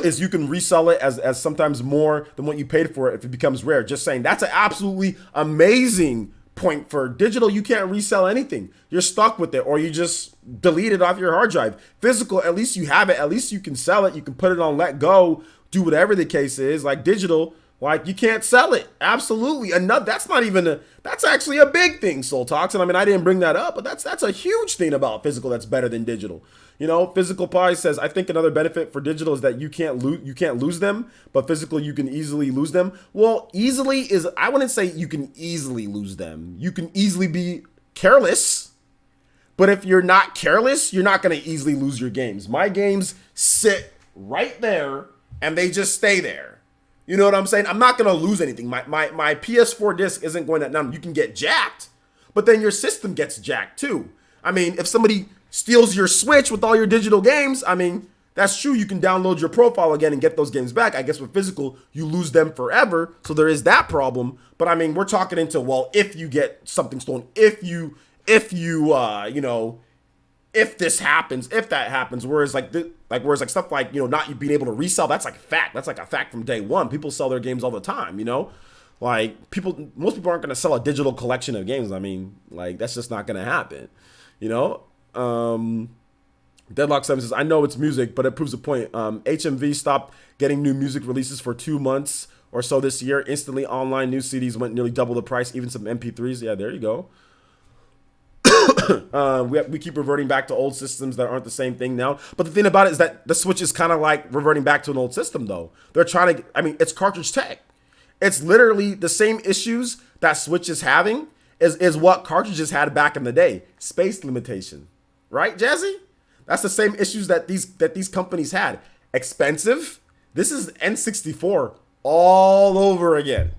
is you can resell it as sometimes more than what you paid for it if it becomes rare. Just saying, that's an absolutely amazing point. For digital, you can't resell anything. You're stuck with it, or you just delete it off your hard drive. Physical, at least you have it. At least you can sell it. You can put it on let go, do whatever the case is. Like digital, like you can't sell it. Absolutely. That's actually a big thing, Soul Toxin. I mean, I didn't bring that up, but that's a huge thing about physical that's better than digital. Physical Pie says, I think another benefit for digital is that you can't lose them, but physical, you can easily lose them. Well, I wouldn't say you can easily lose them. You can easily be careless. But if you're not careless, you're not going to easily lose your games. My games sit right there and they just stay there. You know what I'm saying? I'm not going to lose anything. My PS4 disc isn't going to, now you can get jacked, but then your system gets jacked too. I mean, if somebody steals your Switch with all your digital games, I mean, that's true. You can download your profile again and get those games back. I guess with physical, you lose them forever. So there is that problem. But I mean, we're talking into, well, if you get something stolen, if this happens, if that happens, whereas stuff like, not you being able to resell, that's like a fact. That's like a fact from day one. People sell their games all the time, like most people aren't going to sell a digital collection of games. I mean, like that's just not going to happen, Deadlock 7 says, I know it's music, but it proves a point. HMV stopped getting new music releases for 2 months or so this year. Instantly, online new CDs went nearly double the price, even some MP3s. Yeah, there you go. We keep reverting back to old systems that aren't the same thing now. But the thing about it is that the Switch is kind of like reverting back to an old system, though. They're trying to, it's cartridge tech. It's literally the same issues that Switch is having is what cartridges had back in the day. Space limitation. Right, Jazzy? That's the same issues that these companies had. Expensive. This is N64 all over again.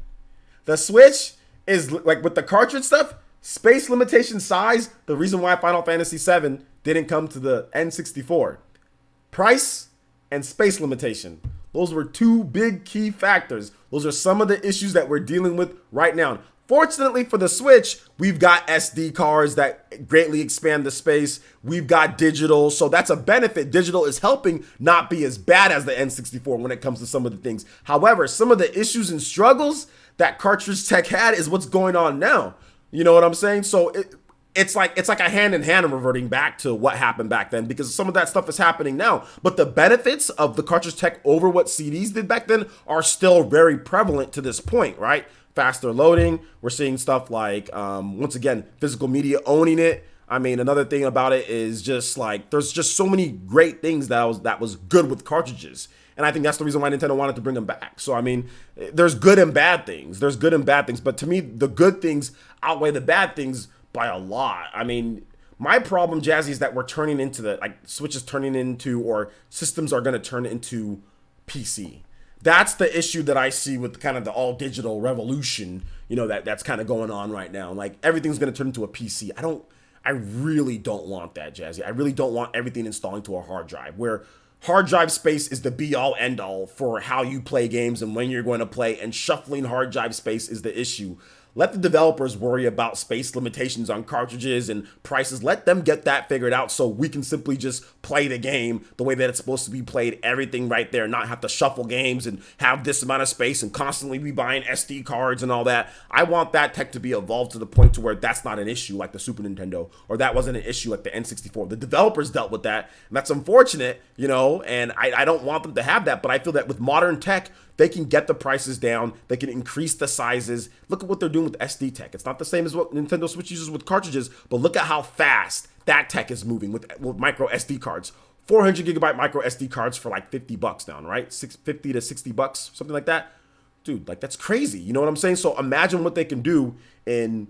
The Switch is like with the cartridge stuff, space limitation, size. The reason why Final Fantasy VII didn't come to the N64. Price and space limitation. Those were 2 big key factors. Those are some of the issues that we're dealing with right now. Fortunately for the Switch, we've got SD cards that greatly expand the space. We've got digital, so that's a benefit. Digital is helping not be as bad as the N64 when it comes to some of the things. However, some of the issues and struggles that cartridge tech had is what's going on now. You know what I'm saying? So it's like a hand in hand reverting back to what happened back then, because some of that stuff is happening now. But the benefits of the cartridge tech over what CDs did back then are still very prevalent to this point, right? Faster loading. We're seeing stuff like, once again, physical media owning it. I mean, another thing about it is just like, there's just so many great things that was good with cartridges. And I think that's the reason why Nintendo wanted to bring them back. So, I mean, there's good and bad things. But to me, the good things outweigh the bad things by a lot. I mean, my problem, Jazzy, is that we're turning into Switch is turning into, or systems are going to turn into PC. That's the issue that I see with kind of the all digital revolution, that's kind of going on right now. Like everything's going to turn into a PC. I really don't want that, Jazzy. I really don't want everything installing to a hard drive, where hard drive space is the be all end all for how you play games and when you're going to play, and shuffling hard drive space is the issue. Let the developers worry about space limitations on cartridges and prices. Let them get that figured out so we can simply just play the game the way that it's supposed to be played, everything right there, not have to shuffle games and have this amount of space and constantly be buying SD cards and all that. I want that tech to be evolved to the point to where that's not an issue like the Super Nintendo, or that wasn't an issue like the N64. The developers dealt with that, and that's unfortunate, and I don't want them to have that, but I feel that with modern tech, they can get the prices down. They can increase the sizes. Look at what they're doing with SD tech. It's not the same as what Nintendo Switch uses with cartridges, but look at how fast that tech is moving with micro SD cards. 400 gigabyte micro SD cards for like $50 now, right? $50 to $60, something like that. Dude, like that's crazy. You know what I'm saying? So imagine what they can do in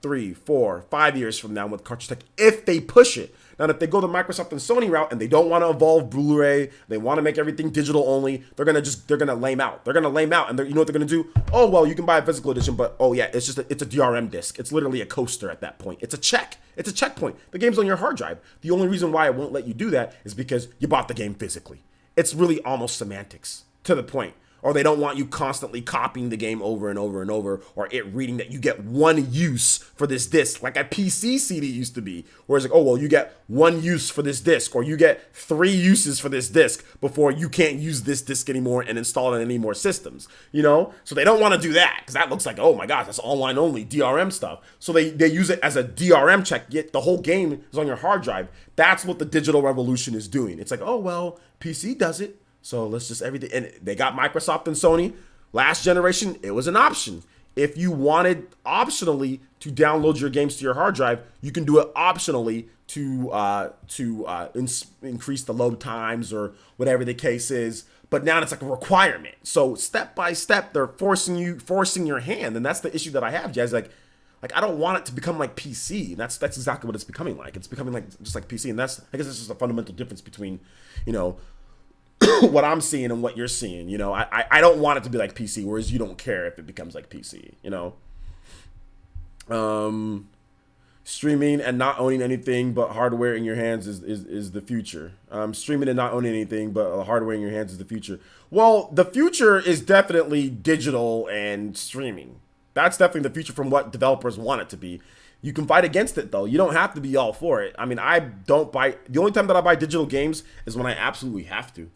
3, 4, 5 years from now with cartridge tech if they push it. Now, if they go the Microsoft and Sony route and they don't want to evolve Blu-ray, they want to make everything digital only, they're gonna lame out. They're gonna lame out, and you know what they're gonna do? Oh well, you can buy a physical edition, but oh yeah, it's a DRM disc. It's literally a coaster at that point. It's a check. It's a checkpoint. The game's on your hard drive. The only reason why I won't let you do that is because you bought the game physically. It's really almost semantics to the point. Or they don't want you constantly copying the game over and over and over, or it reading that you get one use for this disc, like a PC CD used to be, where it's like, oh, well, you get one use for this disc, or you get 3 uses for this disc before you can't use this disc anymore and install it in any more systems, So they don't want to do that, because that looks like, oh my gosh, that's online only, DRM stuff. So they use it as a DRM check, yet the whole game is on your hard drive. That's what the digital revolution is doing. It's like, oh, well, PC does it. So let's just everything. And they got Microsoft and Sony. Last generation, it was an option. If you wanted optionally to download your games to your hard drive, you can do it optionally to increase the load times or whatever the case is. But now it's like a requirement. So step by step, they're forcing your hand. And that's the issue that I have, Jazz. Like like I don't want it to become like PC. And that's exactly what it's becoming like. It's becoming like just like PC, and I guess it's just a fundamental difference between, you know, what I'm seeing and what you're seeing. You know, I don't want it to be like PC, whereas you don't care if it becomes like PC. You know, streaming and not owning anything but hardware in your hands is the future. Streaming and not owning anything but hardware in your hands is the future. Well, the future is definitely digital and streaming. That's definitely the future from what developers want it to be. You can fight against it, though. You don't have to be all for it. I mean, I don't buy... The only time that I buy digital games is when I absolutely have to.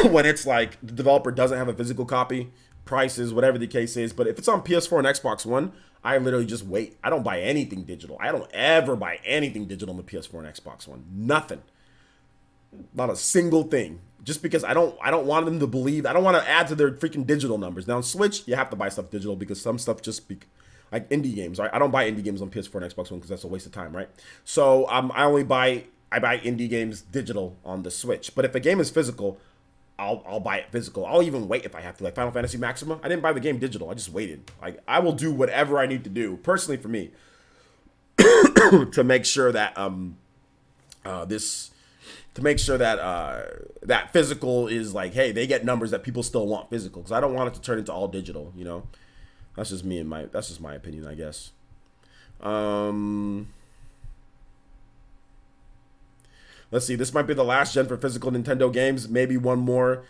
When it's like the developer doesn't have a physical copy, prices, whatever the case is. But if it's on PS4 and Xbox One, I literally just wait. I don't buy anything digital. I don't ever buy anything digital on the PS4 and Xbox One. Nothing. Not a single thing. Just because I don't want them to believe. I don't want to add to their freaking digital numbers. Now on Switch, you have to buy stuff digital because some stuff just like indie games. Right? I don't buy indie games on PS4 and Xbox One because that's a waste of time, right? So I buy indie games digital on the Switch. But if a game is physical, I'll buy it physical. I'll even wait if I have to. Like Final Fantasy Maxima, I didn't buy the game digital. I just waited. Like I will do whatever I need to do personally for me to make sure that that physical is like, hey, they get numbers that people still want physical, because I don't want it to turn into all digital. You know, that's just my opinion, I guess. Let's see. This might be the last gen for physical Nintendo games. Maybe one more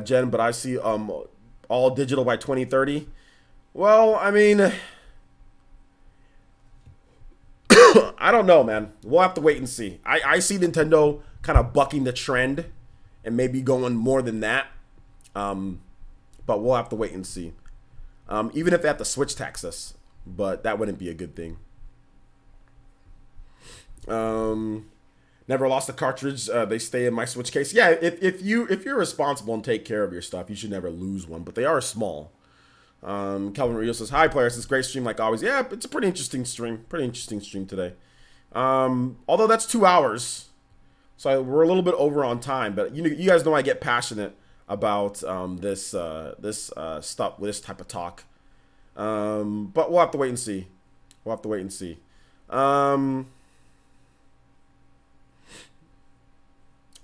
gen, but I see all digital by 2030. Well, I mean, I don't know, man. We'll have to wait and see. I see Nintendo kind of bucking the trend and maybe going more than that. But we'll have to wait and see. Even if they have to Switch tax us, but that wouldn't be a good thing. Never lost a cartridge. They stay in my Switch case. Yeah, if you're responsible and take care of your stuff, you should never lose one. But they are small. Calvin Rio says, "Hi players, it's a great stream like always." Yeah, it's a pretty interesting stream. Pretty interesting stream today. Although that's 2 hours, so we're a little bit over on time. But you guys know I get passionate about this stuff with this type of talk. But we'll have to wait and see.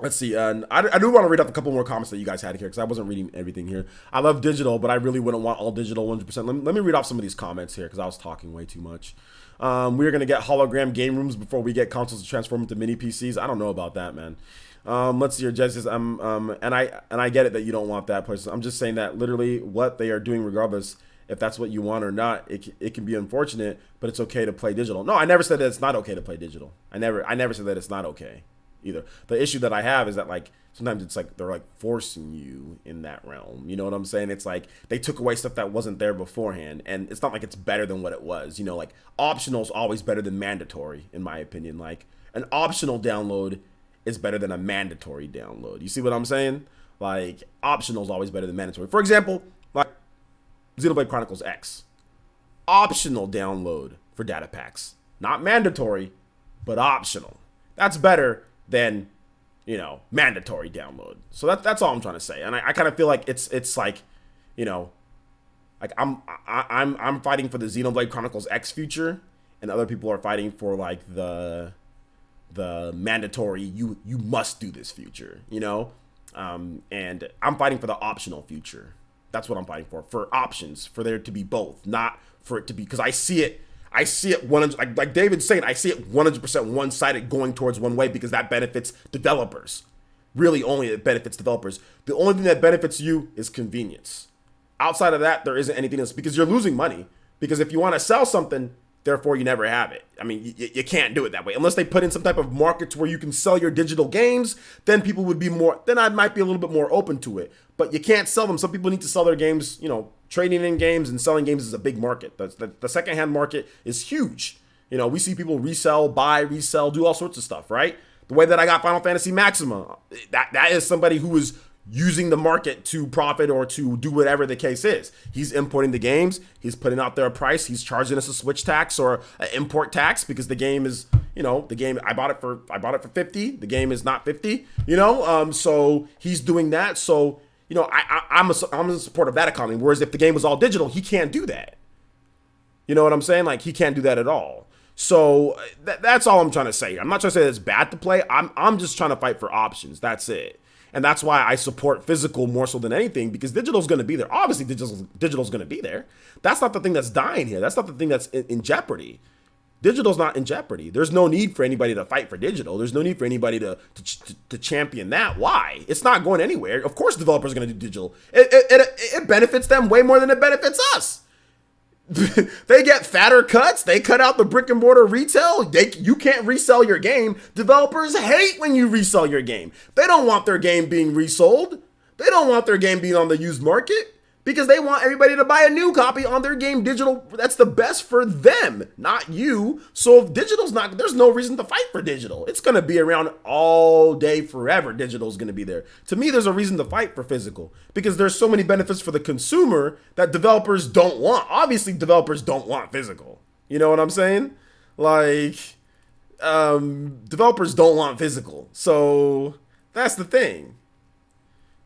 Let's see. I do want to read up a couple more comments that you guys had here because I wasn't reading everything here. I love digital, but I really wouldn't want all digital 100%. Let me read off some of these comments here because I was talking way too much. We're going to get hologram game rooms before we get consoles to transform into mini PCs. I don't know about that, man. Let's see here. Jez says, and I get it that you don't want that person. I'm just saying that literally what they are doing, regardless if that's what you want or not, it can be unfortunate, but it's okay to play digital. No, I never said that it's not okay to play digital. I never said that it's not okay either. The issue that I have is that, like, sometimes it's like they're like forcing you in that realm. You know what I'm saying? It's like they took away stuff that wasn't there beforehand, and it's not like it's better than what it was. You know, like optional is always better than mandatory, in my opinion. Like an optional download is better than a mandatory download. You see what I'm saying? Like optional is always better than mandatory. For example, like Xenoblade Chronicles X, optional download for data packs, not mandatory, but optional. That's better than, you know, mandatory download. So that's all I'm trying to say. And I kind of feel like it's like, you know, like I'm fighting for the Xenoblade Chronicles X future, and other people are fighting for like the mandatory you must do this future, you know, and I'm fighting for the optional future. That's what I'm fighting for options, for there to be both, not for it to be, because I see it 100, like David's saying, I see it 100% one-sided going towards one way because that benefits developers. Really, only it benefits developers. The only thing that benefits you is convenience. Outside of that, there isn't anything else, because you're losing money. Because if you want to sell something, therefore you never have it. I mean, you can't do it that way. Unless they put in some type of market to where you can sell your digital games, then people would be more, then I might be a little bit more open to it. But you can't sell them. Some people need to sell their games, you know. Trading in games and selling games is a big market. The secondhand market is huge. You know, we see people resell, buy, resell, do all sorts of stuff, right? The way that I got Final Fantasy Maxima, that is somebody who is using the market to profit or to do whatever the case is. He's importing the games. He's putting out their price. He's charging us a Switch tax or an import tax because the game is, you know, the game, I bought it for 50. The game is not 50, you know? So he's doing that. So, you know, I'm in support of that economy. Whereas if the game was all digital, he can't do that. You know what I'm saying? Like, he can't do that at all. So that's all I'm trying to say. I'm not trying to say that it's bad to play. I'm just trying to fight for options. That's it. And that's why I support physical more so than anything, because digital's going to be there. Obviously, digital's going to be there. That's not the thing that's dying here. That's not the thing that's in jeopardy. Digital's not in jeopardy. There's no need for anybody to fight for digital. There's no need for anybody to champion that. Why? It's not going anywhere. Of course, developers are going to do digital. It benefits them way more than it benefits us. They get fatter cuts. They cut out the brick and mortar retail. You can't resell your game. Developers hate when you resell your game. They don't want their game being resold. They don't want their game being on the used market, because they want everybody to buy a new copy on their game digital. That's the best for them, not you. So if digital's not, there's no reason to fight for digital. It's going to be around all day forever. Digital's going to be there. To me, there's a reason to fight for physical, because there's so many benefits for the consumer that developers don't want. Obviously, developers don't want physical. You know what I'm saying? Like, developers don't want physical. So that's the thing.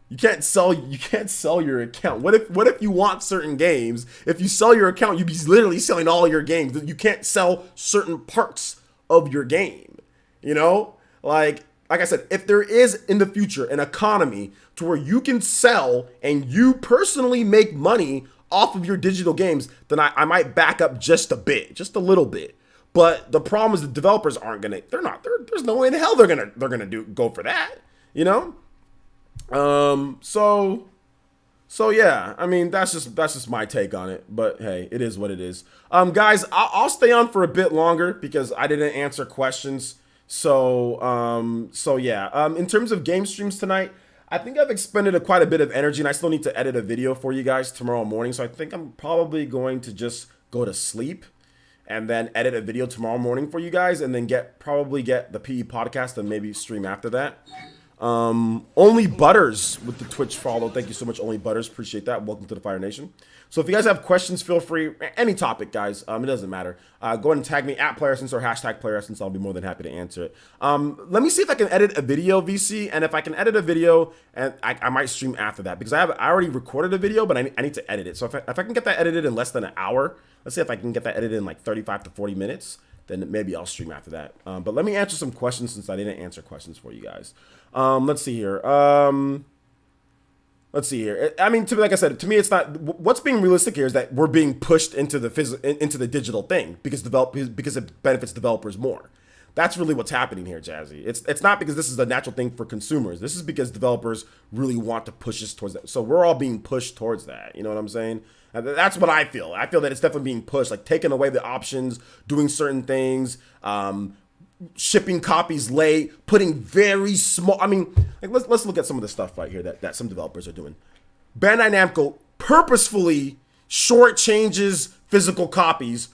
You can't sell your account. What if you want certain games? If you sell your account, you'd be literally selling all your games. You can't sell certain parts of your game. You know? Like I said, if there is in the future an economy to where you can sell and you personally make money off of your digital games, then I might back up just a bit, just a little bit. But the problem is the developers aren't gonna. There's no way in hell they're gonna go for that. You know? So yeah, I mean, that's just my take on it, but hey, it is what it is. Guys, I'll stay on for a bit longer because I didn't answer questions. So yeah, in terms of game streams tonight, I think I've expended quite a bit of energy, and I still need to edit a video for you guys tomorrow morning. So I think I'm probably going to just go to sleep and then edit a video tomorrow morning for you guys, and then probably get the PE podcast and maybe stream after that. Only Butters with the Twitch follow. Thank you so much, Only Butters. Appreciate that. Welcome to the Fire Nation. So if you guys have questions, feel free. Any topic, guys. It doesn't matter. Go ahead and tag me at PlayerEssence or hashtag PlayerEssence. I'll be more than happy to answer it. Let me see if I can edit a video, VC. And if I can edit a video, and I might stream after that, because I already recorded a video, but I need to edit it. So if I can get that edited in less than an hour, let's say if I can get that edited in like 35 to 40 minutes, then maybe I'll stream after that. But let me answer some questions since I didn't answer questions for you guys. Let's see here. I mean, like I said, to me, it's not. What's being realistic here is that we're being pushed into the digital thing because it benefits developers more. That's really what's happening here, Jazzy. It's not because this is a natural thing for consumers. This is because developers really want to push us towards that. So we're all being pushed towards that. You know what I'm saying? And that's what I feel. I feel that it's definitely being pushed, like taking away the options, doing certain things, shipping copies late, putting very small. I mean, like let's look at some of the stuff right here that some developers are doing. Bandai Namco purposefully shortchanges physical copies.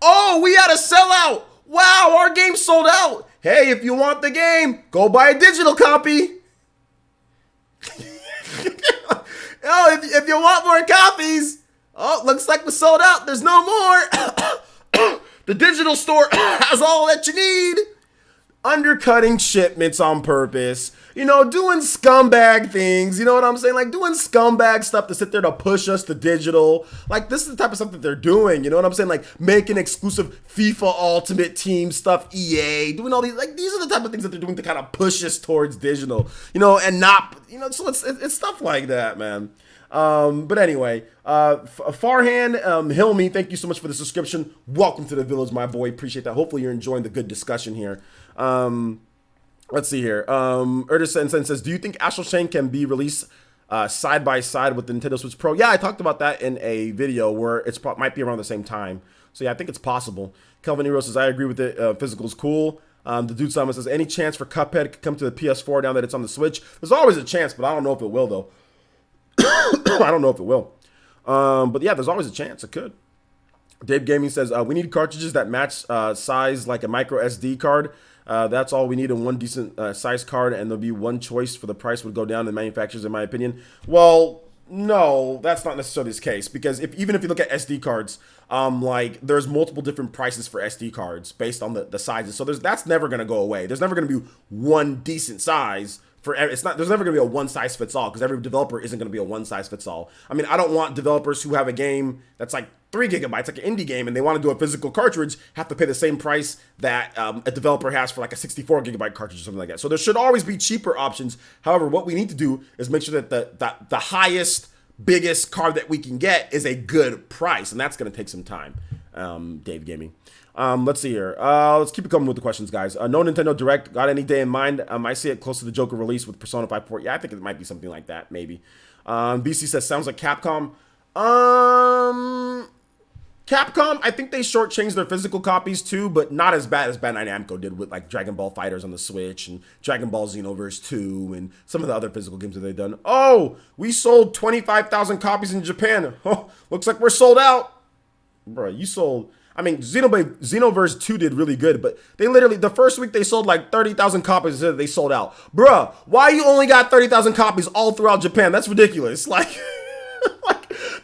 Oh, we had a sellout. Wow, our game sold out. Hey, if you want the game, go buy a digital copy. Oh, if you want more copies, oh, looks like we sold out. There's no more. The digital store has all that you need. Undercutting shipments on purpose. You know, doing scumbag things. You know what I'm saying? Like doing scumbag stuff to sit there to push us to digital. Like this is the type of stuff that they're doing. You know what I'm saying? Like making exclusive FIFA Ultimate Team stuff, EA, doing all these. Like these are the type of things that they're doing to kind of push us towards digital. You know, and not, you know, so it's stuff like that, man. But anyway, Farhan, Hilmi, thank you so much for the subscription. Welcome to the village, my boy. Appreciate that. Hopefully you're enjoying the good discussion here. Let's see here. Erdison says, do you think Astral Chain can be released side by side with the Nintendo Switch Pro? Yeah, I talked about that in a video where might be around the same time. So yeah, I think it's possible. Kelvin Nero says, I agree with it. Physical's cool. The Dude Simon says, any chance for Cuphead to come to the PS4 now that it's on the Switch? There's always a chance, but I don't know if it will, though. I don't know if it will. But yeah, there's always a chance it could. Dave Gaming says, we need cartridges that match size like a micro SD card. That's all we need in one decent size card, and there'll be one choice for the price would go down in manufacturers, in my opinion. Well, no, that's not necessarily the case, because even if you look at SD cards, like there's multiple different prices for SD cards based on the sizes. So that's never going to go away. There's never going to be one decent size. There's never going to be a one size fits all, because every developer isn't going to be a one size fits all. I mean, I don't want developers who have a game that's like 3 gigabytes, like an indie game, and they want to do a physical cartridge, have to pay the same price that a developer has for like a 64 gigabyte cartridge or something like that. So there should always be cheaper options. However, what we need to do is make sure that the highest, biggest card that we can get is a good price, and that's going to take some time. Dave Gaming. Let's see here. Let's keep it coming with the questions, guys. No Nintendo Direct. Got any day in mind? I see it close to the Joker release with Persona 5 port. Yeah, I think it might be something like that, maybe. BC says, sounds like Capcom. Capcom, I think they shortchanged their physical copies too, but not as bad as Bandai Namco did with like Dragon Ball FighterZ on the Switch and Dragon Ball Xenoverse 2 and some of the other physical games that they've done. Oh, we sold 25,000 copies in Japan. Oh, looks like we're sold out. Bro, you sold... I mean, Xenoverse 2 did really good, but they literally, the first week they sold like 30,000 copies and they sold out. Bruh, why you only got 30,000 copies all throughout Japan? That's ridiculous. Like,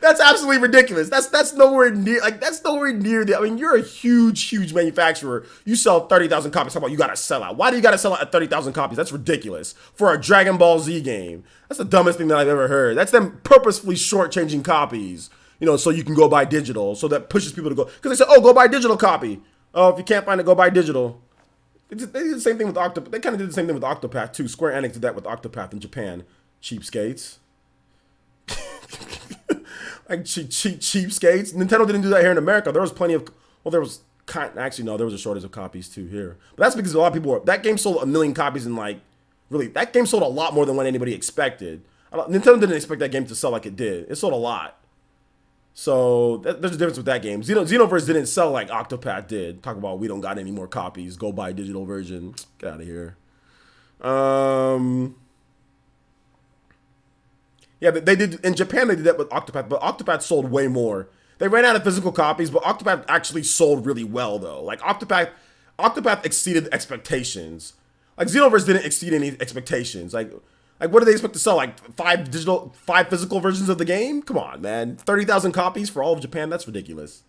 that's absolutely ridiculous. That's nowhere near, I mean, you're a huge manufacturer. You sell 30,000 copies. How about you got to sell out? Why do you got to sell out at 30,000 copies? That's ridiculous for a Dragon Ball Z game. That's the dumbest thing that I've ever heard. That's them purposefully shortchanging copies. You know, so you can go buy digital. So that pushes people to go. Because they say, oh, go buy digital copy. Oh, if you can't find it, go buy digital. They did the same thing with Octopath. They kind of did the same thing with Octopath, too. Square Enix did that with Octopath in Japan. Cheapskates. Like, cheapskates. Nintendo didn't do that here in America. There was plenty of... Well, there was... Actually, no, there was a shortage of copies, too, here. But that's because a lot of people were... That game sold 1 million copies in, like... Really, that game sold a lot more than what anybody expected. Nintendo didn't expect that game to sell like it did. It sold a lot. So there's a difference with that game. Xenoverse didn't sell like Octopath did. Talk about we don't got any more copies. Go buy a digital version. Get out of here. Yeah, they did in Japan. They did that with Octopath, but Octopath sold way more. They ran out of physical copies, but Octopath actually sold really well though. Like Octopath exceeded expectations. Like Xenoverse didn't exceed any expectations. Like what do they expect to sell? Like 5 physical versions of the game? Come on, man. 30,000 copies for all of Japan? That's ridiculous.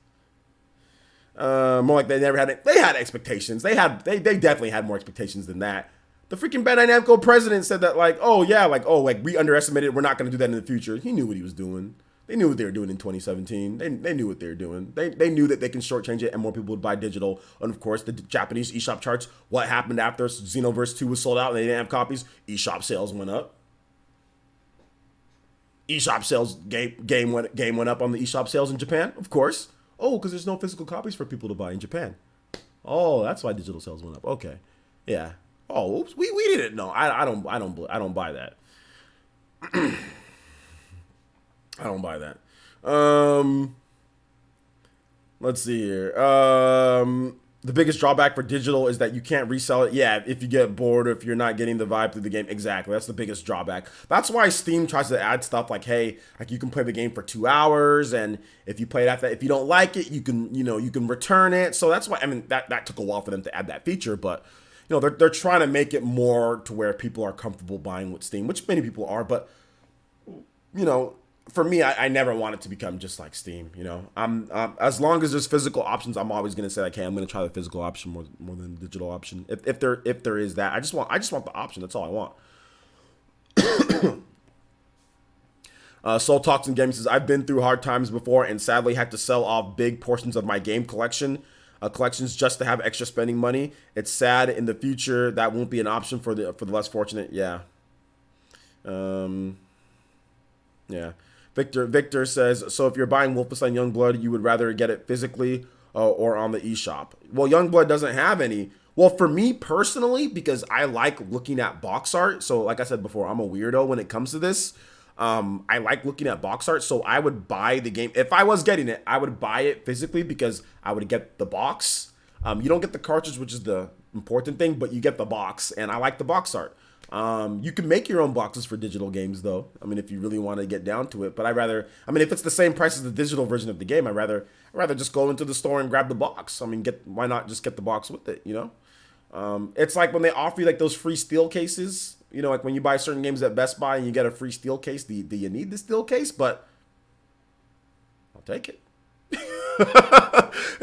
More like they never had it. They had expectations. They definitely had more expectations than that. The freaking Bandai Namco president said that like, we underestimated. We're not going to do that in the future. He knew what he was doing. They knew what they were doing in 2017. They knew what they were doing. They knew that they can shortchange it and more people would buy digital. And of course, the Japanese eShop charts. What happened after Xenoverse 2 was sold out and they didn't have copies? eShop sales went up. eShop sales game went up on the eShop sales in Japan. Of course. Oh, because there's no physical copies for people to buy in Japan. Oh, that's why digital sales went up. Okay, yeah. Oh, oops. We didn't know. I don't buy that. I don't buy that. Let's see here. The biggest drawback for digital is that you can't resell it. Yeah, if you get bored or if you're not getting the vibe through the game. Exactly. That's the biggest drawback. That's why Steam tries to add stuff like, hey, like you can play the game for 2 hours, and if you play it after, if you don't like it, you can return it. So that's why, I mean, that took a while for them to add that feature, but they're trying to make it more to where people are comfortable buying with Steam, which many people are, but for me, I never want it to become just like Steam. I'm as long as there's physical options, I'm always gonna say like, hey, I'm gonna try the physical option more than the digital option. If there is that, I just want the option. That's all I want. Soul Talks and Gaming says, I've been through hard times before and sadly had to sell off big portions of my game collections just to have extra spending money. It's sad in the future that won't be an option for the less fortunate. Yeah. Yeah. Victor says, so if you're buying Wolfenstein Youngblood, you would rather get it physically or on the eShop? Well, Youngblood doesn't have any. Well, for me personally, because I like looking at box art. So like I said before, I'm a weirdo when it comes to this. I like looking at box art. So I would buy the game. If I was getting it, I would buy it physically because I would get the box. You don't get the cartridge, which is the important thing, but you get the box. And I like the box art. You can make your own boxes for digital games, though. I mean, if you really want to get down to it. But if it's the same price as the digital version of the game, I'd rather just go into the store and grab the box. I mean, why not just get the box with it, It's like when they offer you like those free steel cases, like when you buy certain games at Best Buy and you get a free steel case. Do you need the steel case? But I'll take it.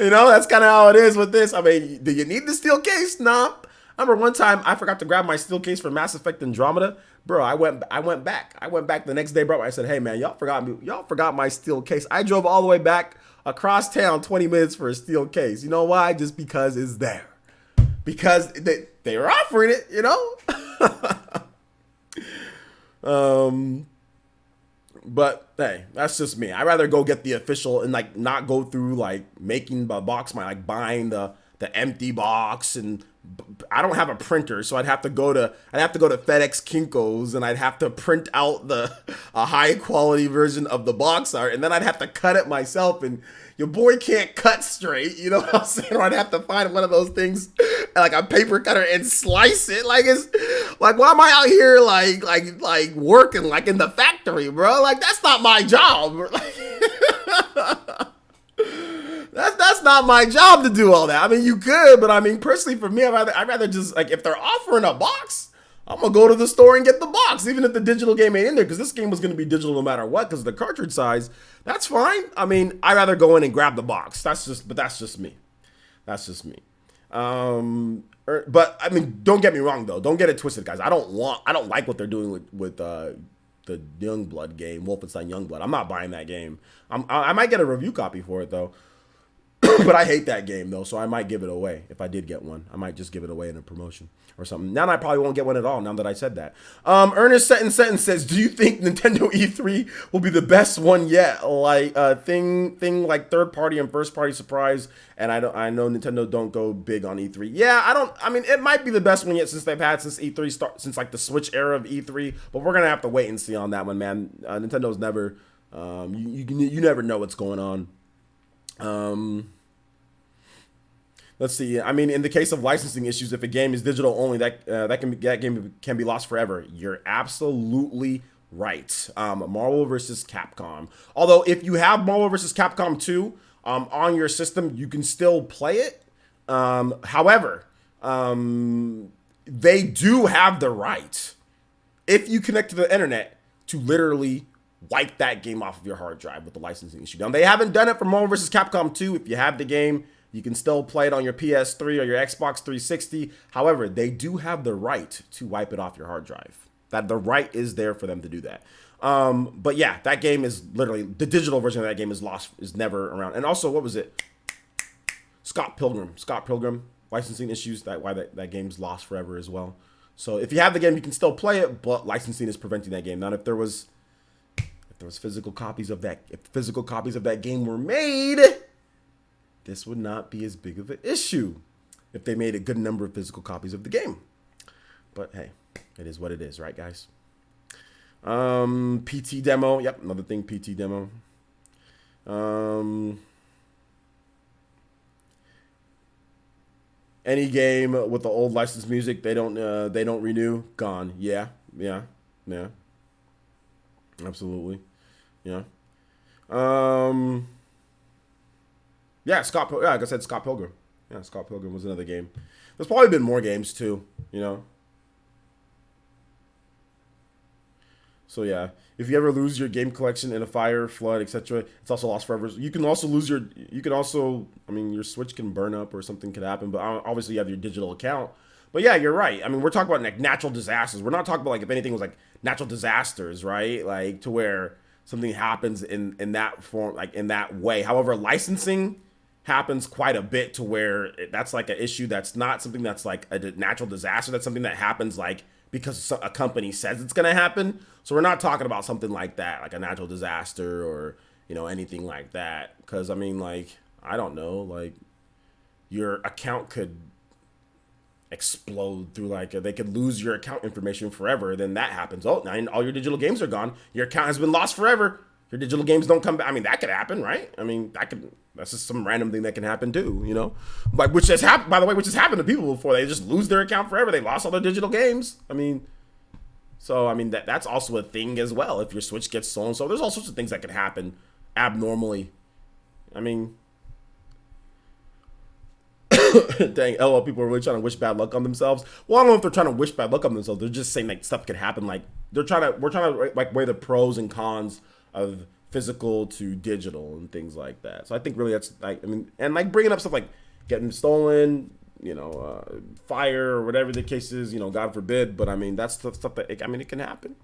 That's kind of how it is with this. I mean, do you need the steel case? Nah. remember one time I forgot to grab my steel case for Mass Effect Andromeda. Bro, I went back the next day, bro. I said, hey man, y'all forgot my steel case. I drove all the way back across town 20 minutes for a steel case. You know why? Just because it's there. Because they were offering it, you know? But hey, that's just me. I'd rather go get the official and like not go through like making the box, like buying the empty box, and I don't have a printer, so I'd have to go to FedEx Kinko's, and I'd have to print out a high quality version of the box art, and then I'd have to cut it myself, and your boy can't cut straight, you know what I'm saying? Or I'd have to find one of those things like a paper cutter and slice it. Like, it's like, why am I out here like working like in the factory, bro? Like, that's not my job. Like, that's not my job to do all that. I mean, you could, but I mean, personally for me, I'd rather just, like, if they're offering a box, I'm gonna go to the store and get the box, even if the digital game ain't in there, because this game was gonna be digital no matter what, because of the cartridge size. That's fine. I mean, I'd rather go in and grab the box. That's just me. That's just me. But I mean, don't get me wrong though. Don't get it twisted, guys. I don't like what they're doing with the Youngblood game, Wolfenstein Youngblood. I'm not buying that game. I might get a review copy for it though. But I hate that game though, so I might give it away. If I did get one, I might just give it away in a promotion or something. Now I probably won't get one at all, now that I said that. Ernest Sentence says, do you think Nintendo E3 will be the best one yet? Like thing like third party and first party surprise. And I know Nintendo don't go big on E3. Yeah, I mean, it might be the best one yet since they've had since E3 since like the Switch era of E3. But we're gonna have to wait and see on that one, man. Nintendo's never you never know what's going on. Let's see. I mean, in the case of licensing issues, if a game is digital only, that game can be lost forever. You're absolutely right. Marvel vs. Capcom. Although, if you have Marvel vs. Capcom 2 on your system, you can still play it. However, they do have the right, if you connect to the internet, to literally wipe that game off of your hard drive with the licensing issue. Now, they haven't done it for Marvel vs. Capcom 2. If you have the game, you can still play it on your PS3 or your Xbox 360. However, they do have the right to wipe it off your hard drive. That the right is there for them to do that. But yeah, that game is literally, the digital version of that game is lost, is never around. And also, what was it? Scott Pilgrim, licensing issues. Why that game's lost forever as well. So if you have the game, you can still play it, but licensing is preventing that game. Now, if there was physical copies of that game were made, this would not be as big of an issue if they made a good number of physical copies of the game. But hey, it is what it is, right, guys? PT demo. Yep, another thing, PT demo. Any game with the old licensed music they don't renew, gone. Yeah. Absolutely. Yeah. Yeah, like I said, Scott Pilgrim. Yeah, Scott Pilgrim was another game. There's probably been more games too, you know. So yeah, if you ever lose your game collection in a fire, flood, etc., it's also lost forever. You can also lose your your Switch can burn up or something could happen, but obviously you have your digital account. But yeah, you're right. I mean, we're talking about like natural disasters. We're not talking about like if anything was like natural disasters, right? Like to where something happens in that form, like in that way. However, licensing happens quite a bit to where that's like an issue. That's not something that's like a natural disaster. That's something that happens like because a company says it's going to happen. So we're not talking about something like that, like a natural disaster or, you know, anything like that. Because I mean, like, I don't know, like your account could explode through like they could lose your account information forever. Then that happens. Oh, now all your digital games are gone. Your account has been lost forever. Your digital games don't come back. I mean, that could happen, right? I mean, that's just some random thing that can happen too, you know? Like, which has happened, by the way, which has happened to people before. They just lose their account forever. They lost all their digital games. I mean, so, I mean, that's also a thing as well. If your Switch gets stolen. So there's all sorts of things that can happen abnormally. I mean, dang, people are really trying to wish bad luck on themselves. Well, I don't know if they're trying to wish bad luck on themselves. They're just saying like stuff could happen. Like we're trying to like weigh the pros and cons of physical to digital and things like that. So I think really that's like, I mean, and like bringing up stuff like getting stolen, fire or whatever the case is, God forbid. But I mean, that's the stuff that, it can happen.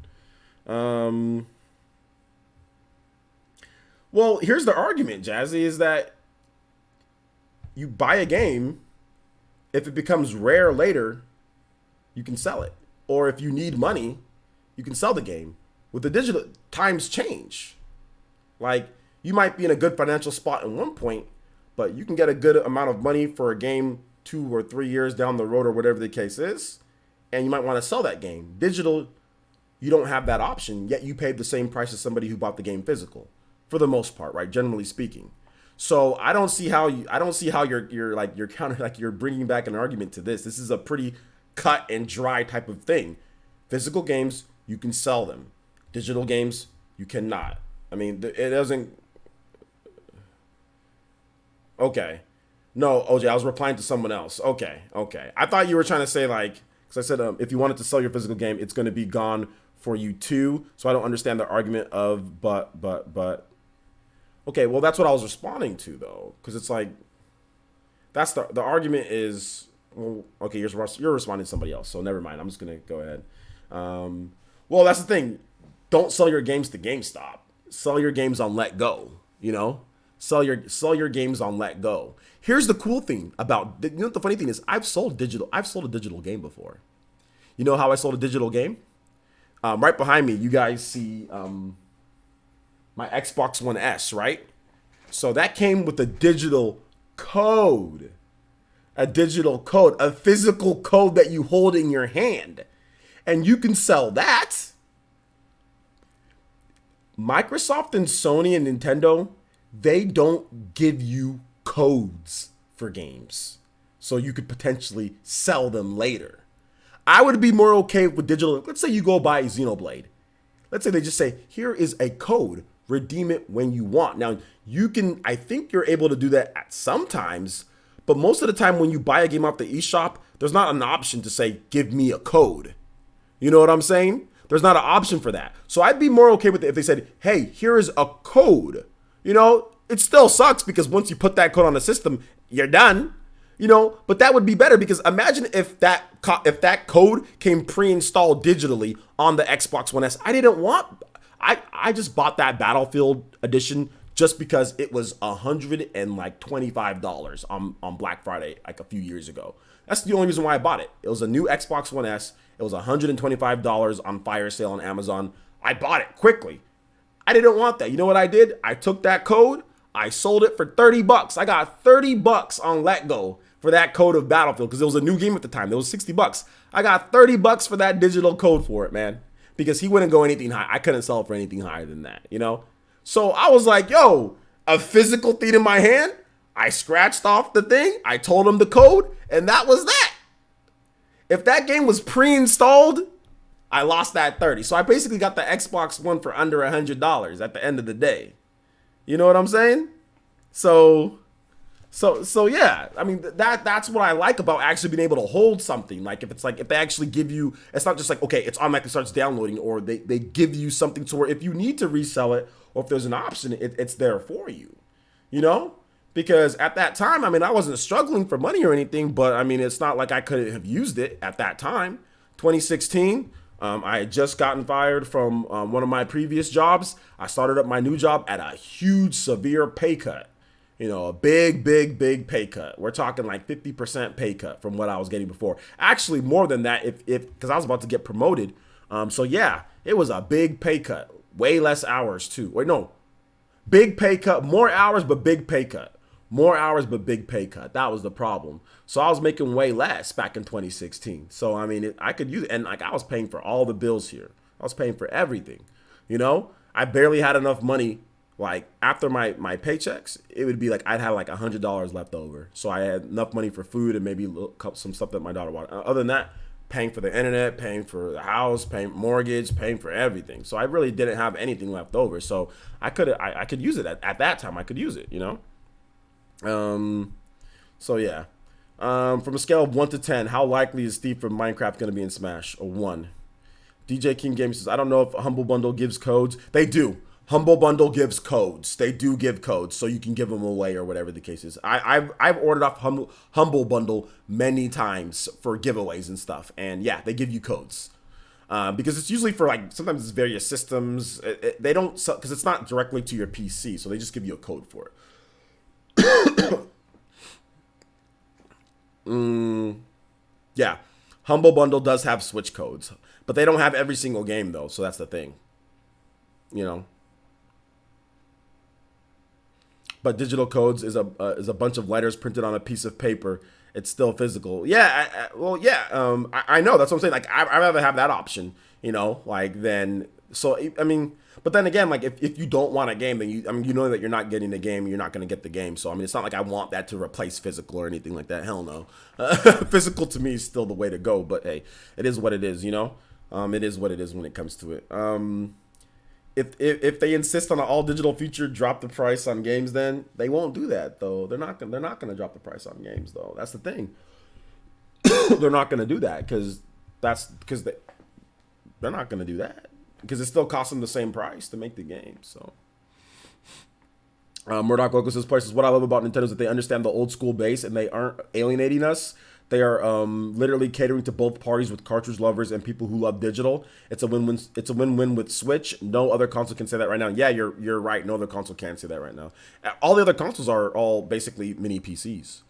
Well, here's the argument, Jazzy, is that you buy a game, if it becomes rare later, you can sell it. Or if you need money, you can sell the game. With the digital, times change. Like, you might be in a good financial spot at one point, but you can get a good amount of money for a game 2 or 3 years down the road or whatever the case is, and you might want to sell that game. Digital, you don't have that option, yet you paid the same price as somebody who bought the game physical, for the most part, right? Generally speaking. So I don't see how you're bringing back an argument to this. This is a pretty cut and dry type of thing. Physical games, you can sell them. Digital games, you cannot. I mean, it doesn't. Okay. No, OJ, I was replying to someone else. Okay. I thought you were trying to say, like, because I said if you wanted to sell your physical game, it's going to be gone for you too. So I don't understand the argument of but. Okay, well, that's what I was responding to, though, because it's like, that's the argument is, well, okay, you're responding to somebody else, so never mind. I'm just going to go ahead. Well, that's the thing. Don't sell your games to GameStop. Sell your games on Let Go, Sell your games on Let Go. Here's the cool thing about, the funny thing is, I've sold a digital game before. You know how I sold a digital game? Right behind me, you guys see my Xbox One S, right? So that came with a digital code. A physical code that you hold in your hand. And you can sell that. Microsoft and Sony and Nintendo, they don't give you codes for games. So you could potentially sell them later. I would be more okay with digital. Let's say you go buy Xenoblade. Let's say they just say, here is a code. Redeem it when you want. Now, I think you're able to do that at sometimes, but most of the time when you buy a game off the eShop, there's not an option to say, give me a code. You know what I'm saying? There's not an option for that. So I'd be more okay with it if they said, hey, here is a code. It still sucks because once you put that code on the system, you're done. But that would be better because imagine if that code came pre-installed digitally on the Xbox One S. I just bought that Battlefield edition just because it was $125 on Black Friday like a few years ago. That's the only reason why I bought it. It was a new Xbox One S. It was $125 on fire sale on Amazon. I bought it quickly. I didn't want that. You know what I did? I took that code. I sold it for $30. I got $30 on Let Go for that code of Battlefield because it was a new game at the time. It was $60. I got $30 for that digital code for it, man. Because he wouldn't go anything high. I couldn't sell it for anything higher than that, So I was like, yo, a physical thing in my hand. I scratched off the thing. I told him the code, and that was that. If that game was pre-installed, I lost that 30. So I basically got the Xbox One for under $100 at the end of the day. You know what I'm saying? So yeah, I mean that's what I like about actually being able to hold something. Like if they actually give you, it's not just like, okay, it's automatically starts downloading, or they give you something to where if you need to resell it, or if there's an option, it's there for you, because at that time, I mean, I wasn't struggling for money or anything, but I mean, it's not like I couldn't have used it at that time. 2016, I had just gotten fired from one of my previous jobs. I started up my new job at a huge, severe pay cut. A big pay cut. We're talking like 50% pay cut from what I was getting before. Actually, more than that, because I was about to get promoted. So yeah, it was a big pay cut. Way less hours too. Wait, no, big pay cut, more hours, but big pay cut. More hours, but big pay cut. That was the problem. So I was making way less back in 2016. So I mean, I could use it, and like I was paying for all the bills here. I was paying for everything. I barely had enough money. Like after my paychecks, it would be like I'd have like $100 left over. So I had enough money for food and maybe some stuff that my daughter wanted. Other than that, paying for the internet, paying for the house, paying mortgage, paying for everything. So I really didn't have anything left over. So I could use it at that time. I could use it, So yeah. From a scale of 1 to 10, how likely is Steve from Minecraft going to be in Smash? A 1. DJ King Games says, I don't know if a Humble Bundle gives codes. They do. Humble Bundle gives codes. They do give codes, so you can give them away or whatever the case is. I've ordered off Humble Bundle many times for giveaways and stuff, and yeah, they give you codes. Because it's usually for like sometimes it's various systems. They don't because it's not directly to your PC, so they just give you a code for it. Yeah, Humble Bundle does have Switch codes, but they don't have every single game though. So that's the thing, you know. But digital codes is a bunch of letters printed on a piece of paper. It's still physical. Yeah, well, yeah. I know that's what I'm saying. Like, I'd rather have that option, you know, like then. So I mean, but then again, like if you don't want a game, then you know that you're not getting the game, you're not going to get the game. So I mean, it's not like I want that to replace physical or anything like that. Hell no. Physical to me is still the way to go. But hey, it is what it is, you know. It is what it is when it comes to it. If they insist on an all digital feature, drop the price on games, then they won't do that though. They're not gonna drop the price on games though. That's the thing. They're not gonna do that because they're not gonna do that because it still costs them the same price to make the game. So Murdoch Loco says, "Prices. What I love about Nintendo is that they understand the old school base and they aren't alienating us. They are literally catering to both parties with cartridge lovers and people who love digital. It's a win-win. It's a win-win with Switch. No other console can say that right now. Yeah, you're right. No other console can say that right now. All the other consoles are all basically mini PCs.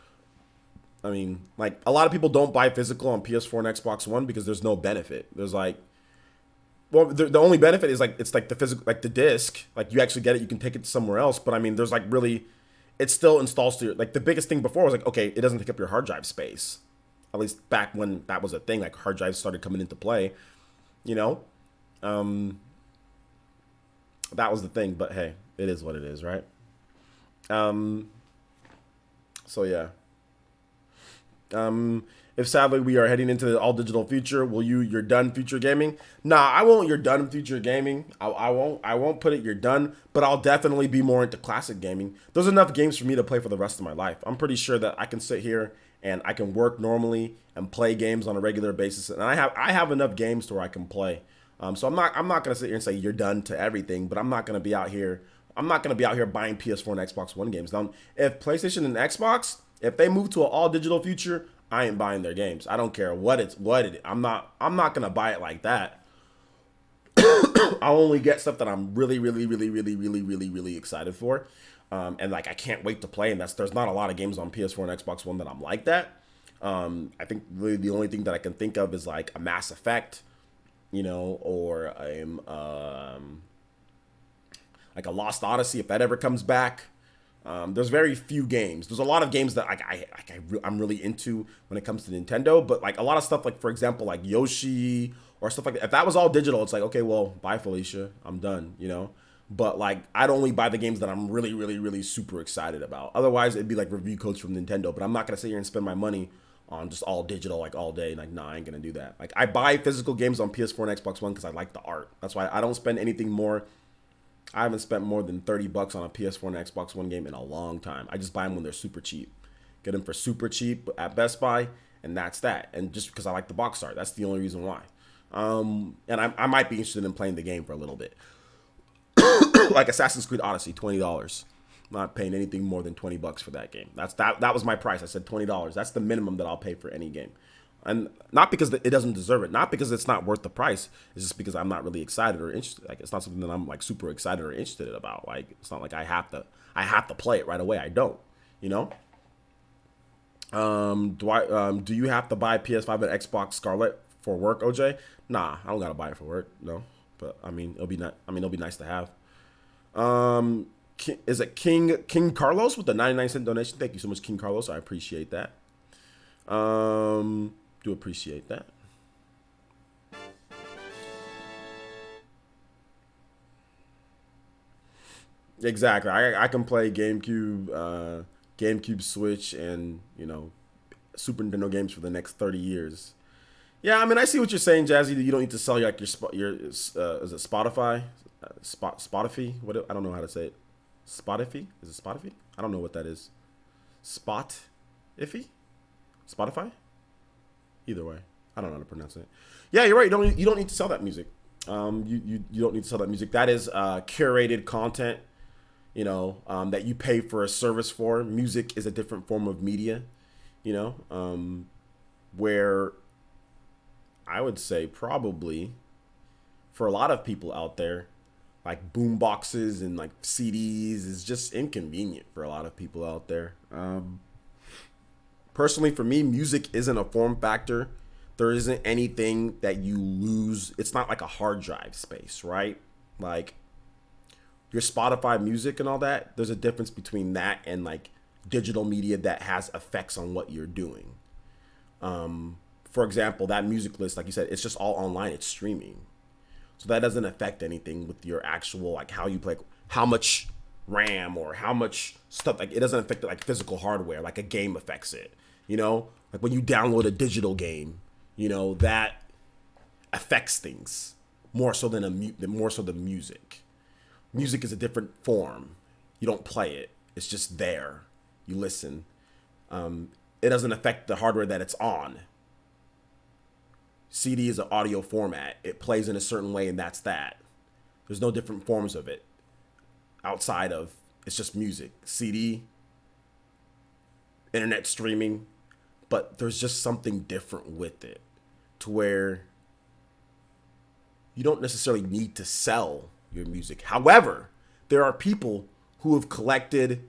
I mean, like a lot of people don't buy physical on PS4 and Xbox One because there's no benefit. There's like, well, the only benefit is like it's like the physical, like the disc. Like you actually get it, you can take it somewhere else. But I mean, there's like really, it still installs to your, like the biggest thing before was like, okay, it doesn't take up your hard drive space. At least back when that was a thing, like hard drives started coming into play, you know, that was the thing. But hey, it is what it is, right? So yeah. If sadly we are heading into the all digital future, will you're done future gaming? Nah, I won't. You're done future gaming. I won't put it. You're done. But I'll definitely be more into classic gaming. There's enough games for me to play for the rest of my life. I'm pretty sure that I can sit here and I can work normally and play games on a regular basis. And I have enough games to where I can play. So I'm not gonna sit here and say you're done to everything. But I'm not gonna be out here. I'm not gonna be out here buying PS4 and Xbox One games. Now, if PlayStation and Xbox, if they move to an all digital future, I ain't buying their games. I don't care what it is. I'm not gonna buy it like that. I'll only get stuff that I'm really excited for. And like I can't wait to play. And there's not a lot of games on PS4 and Xbox One that I'm like that. I think really the only thing that I can think of is like a Mass Effect, you know, or like a Lost Odyssey if that ever comes back. There's very few games. There's a lot of games that I'm really into when it comes to Nintendo, but like a lot of stuff, like for example, like Yoshi or stuff like that. If that was all digital, it's like, okay, well, bye Felicia, I'm done, you know. But like I'd only buy the games that I'm really super excited about. Otherwise, it'd be like review codes from Nintendo. But I'm not gonna sit here and spend my money on just all digital like all day. Like, nah, I ain't gonna do that. Like I buy physical games on PS4 and Xbox One because I like the art. That's why I don't spend anything more. I haven't spent more than $30 on a PS4 and Xbox One game in a long time. I just buy them when they're super cheap. Get them for super cheap at Best Buy, and that's that. And just because I like the box art, that's the only reason why. And I might be interested in playing the game for a little bit. Like Assassin's Creed Odyssey, $20. I'm not paying anything more than $20 for that game. That was my price. I said $20. That's the minimum that I'll pay for any game. And not because it doesn't deserve it, not because it's not worth the price. It's just because I'm not really excited or interested. Like it's not something that I'm like super excited or interested about. Like it's not like I have to play it right away. I don't, you know. Do you have to buy PS5 and Xbox Scarlet for work, OJ? Nah, I don't gotta buy it for work. No, but I mean it'll be nice to have. Is it King Carlos with the 99-cent donation? Thank you so much, King Carlos. I appreciate that. Do appreciate that. Exactly. I can play GameCube, Switch, and you know, Super Nintendo games for the next 30 years. Yeah, I mean, I see what you're saying, Jazzy. That you don't need to sell like your is it Spotify, Spotify? What I don't know how to say it. Spotify? Is it Spotify? I don't know what that is. Spotify? Either way, I don't know how to pronounce it. Yeah, you're right. You don't need to sell that music. You don't need to sell that music. That is curated content, that you pay for a service for. Music is a different form of media, where I would say probably for a lot of people out there, like boom boxes and like CDs is just inconvenient for a lot of people out there. Personally, for me, music isn't a form factor. There isn't anything that you lose. It's not like a hard drive space, right? Like your Spotify music and all that, there's a difference between that and like digital media that has effects on what you're doing. For example, that music list, like you said, it's just all online. It's streaming. So that doesn't affect anything with your actual, like how you play, how much RAM or how much stuff. Like it doesn't affect like physical hardware, like a game affects it. Like when you download a digital game, that affects things more so than music. Music is a different form. You don't play it. It's just there. You listen. It doesn't affect the hardware that it's on. CD is an audio format. It plays in a certain way, and that's that. There's no different forms of it outside of it's just music. CD, internet streaming, but there's just something different with it to where you don't necessarily need to sell your music. However, there are people who have collected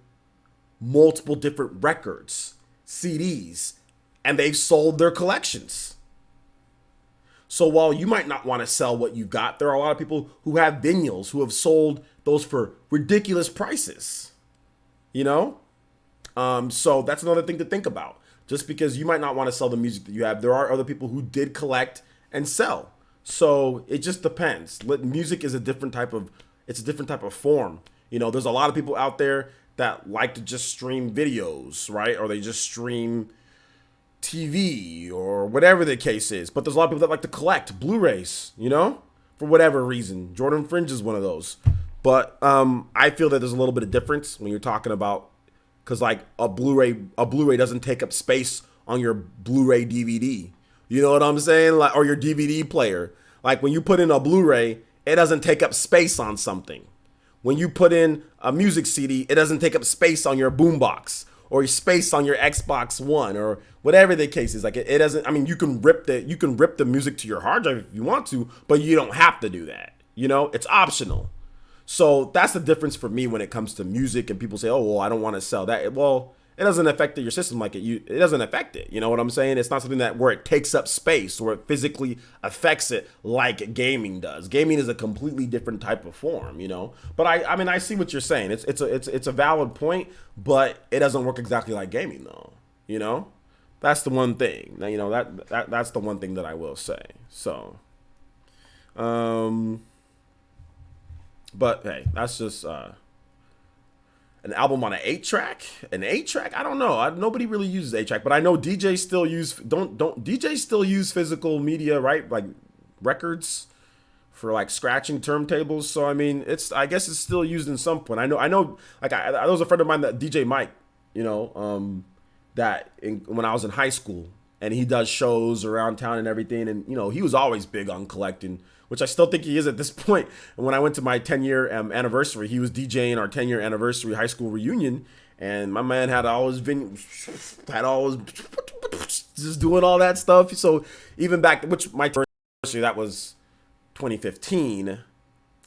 multiple different records, CDs, and they've sold their collections. So while you might not want to sell what you've got, there are a lot of people who have vinyls who have sold those for ridiculous prices, So that's another thing to think about. Just because you might not want to sell the music that you have, there are other people who did collect and sell. So it just depends. Music is a different type of form. There's a lot of people out there that like to just stream videos, right? Or they just stream TV or whatever the case is. But there's a lot of people that like to collect Blu-rays, for whatever reason. Jordan Fringe is one of those. But I feel that there's a little bit of difference when you're talking about, because like a Blu-ray doesn't take up space on your Blu-ray DVD. You know what I'm saying? Like, or your DVD player. Like when you put in a Blu-ray, it doesn't take up space on something. When you put in a music CD, it doesn't take up space on your boombox or space on your Xbox One or whatever the case is. Like it doesn't. I mean, you can rip the music to your hard drive if you want to, but you don't have to do that. It's optional. So that's the difference for me when it comes to music. And people say, "Oh, well, I don't want to sell that." Well, it doesn't affect your system like it. It doesn't affect it. You know what I'm saying? It's not something where it takes up space or it physically affects it like gaming does. Gaming is a completely different type of form, But I see what you're saying. It's a valid point, but it doesn't work exactly like gaming though. That's the one thing. Now, that's the one thing that I will say. So, but hey, that's just an album on an 8-track. An 8-track? I don't know. Nobody really uses 8-track, but I know DJs still use DJs still use physical media, right? Like records for like scratching turntables. So I mean, I guess it's still used in some point. I know. Like there was a friend of mine that DJ Mike, when I was in high school, and he does shows around town and everything, and he was always big on collecting, which I still think he is at this point. And when I went to my 10-year anniversary, he was DJing our 10-year anniversary high school reunion, and my man had all his just doing all that stuff. So even back, which my anniversary, that was 2015.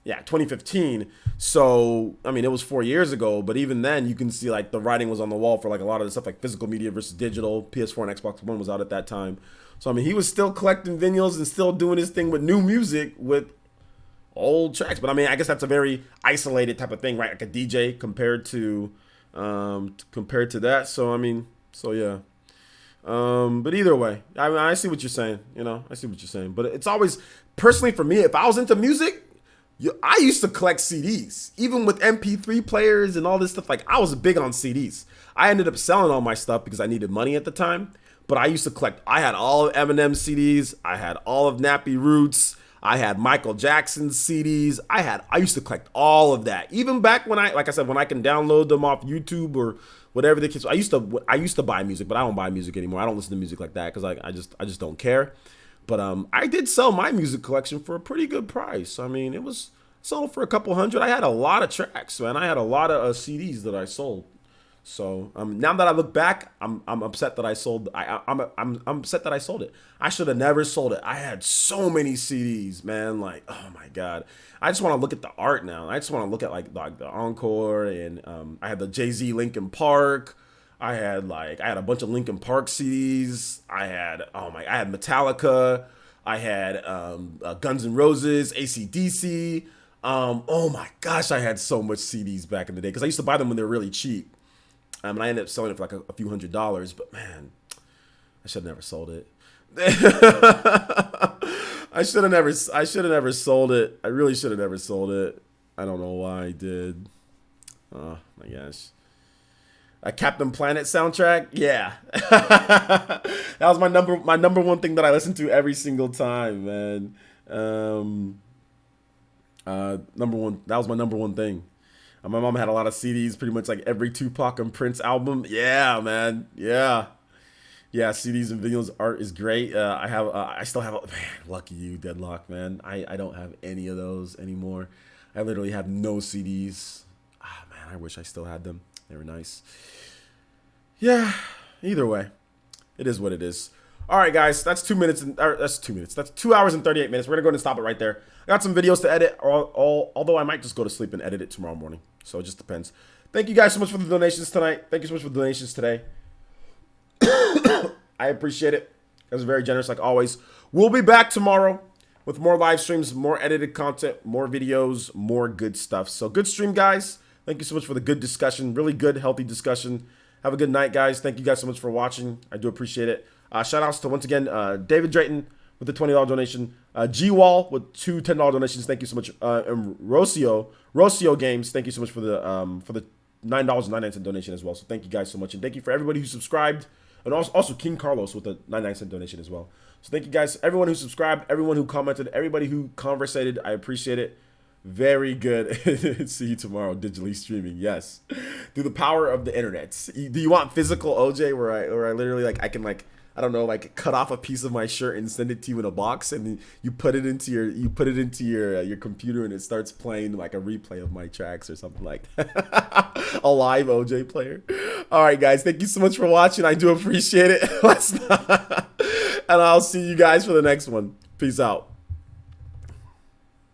Yeah, 2015. So, I mean, it was 4 years ago, but even then you can see like the writing was on the wall for like a lot of the stuff like physical media versus digital. PS4 and Xbox One was out at that time. So, I mean, he was still collecting vinyls and still doing his thing with new music with old tracks. But I mean, I guess that's a very isolated type of thing, right? Like a DJ compared to that. So, I mean, so yeah. But either way, I mean, I see what you're saying, I see what you're saying, but it's always, personally for me, if I was into music, I used to collect CDs, even with MP3 players and all this stuff. Like I was big on CDs. I ended up selling all my stuff because I needed money at the time, but I used to collect. I had all of Eminem CDs. I had all of Nappy Roots. I had Michael Jackson CDs. I used to collect all of that. Even back when when I can download them off YouTube or whatever the case. I used to buy music, but I don't buy music anymore. I don't listen to music like that because I just don't care. But I did sell my music collection for a pretty good price. I mean, it was sold for a couple hundred. I had a lot of tracks, man. I had a lot of CDs that I sold. So now that I look back, I'm upset that I sold. I'm upset that I sold it. I should have never sold it. I had so many CDs, man. Like, oh my god. I just want to look at the art now. I just want to look at like the Encore, and I had the Jay-Z Linkin Park. I had a bunch of Linkin Park CDs. I had Metallica. I had Guns N' Roses, AC/DC. Oh my gosh, I had so much CDs back in the day because I used to buy them when they were really cheap. And I ended up selling it for like a few $100s, but man, I should have never sold it. I should have never sold it. I really should have never sold it. I don't know why I did. Oh my gosh. A Captain Planet soundtrack? Yeah. That was my number one thing that I listened to every single time, man. Number one. That was my number one thing. My mom had a lot of CDs, pretty much like every Tupac and Prince album. Yeah, man. Yeah. Yeah, CDs and videos art is great. I still have, man, lucky you, Deadlock, man. I don't have any of those anymore. I literally have no CDs. Ah, man, I wish I still had them. They were nice. Yeah, either way, it is what it is. All right, guys, that's 2 minutes. That's 2 minutes. That's 2 hours and 38 minutes. We're going to go ahead and stop it right there. I got some videos to edit, although I might just go to sleep and edit it tomorrow morning. So it just depends. Thank you guys so much for the donations tonight. Thank you so much for the donations today. I appreciate it. That was very generous, like always. We'll be back tomorrow with more live streams, more edited content, more videos, more good stuff. So good stream, guys. Thank you so much for the good discussion. Really good, healthy discussion. Have a good night, guys. Thank you guys so much for watching. I do appreciate it. Shout outs to, once again, David Drayton with the $20 donation. G-Wall with two $10 donations. Thank you so much. And Rocio Games, thank you so much for the $9.99 donation as well. So thank you guys so much. And thank you for everybody who subscribed. And also King Carlos with the 99-cent donation as well. So thank you guys. Everyone who subscribed, everyone who commented, everybody who conversated. I appreciate it. Very good. See you tomorrow, digitally streaming. Yes, through the power of the internet. Do you want physical OJ where I literally I can I don't know, cut off a piece of my shirt and send it to you in a box, and you put it into your computer and it starts playing like a replay of my tracks or something like that. A live OJ player. All right, guys, thank you so much for watching. I do appreciate it. And I'll see you guys for the next one. Peace out.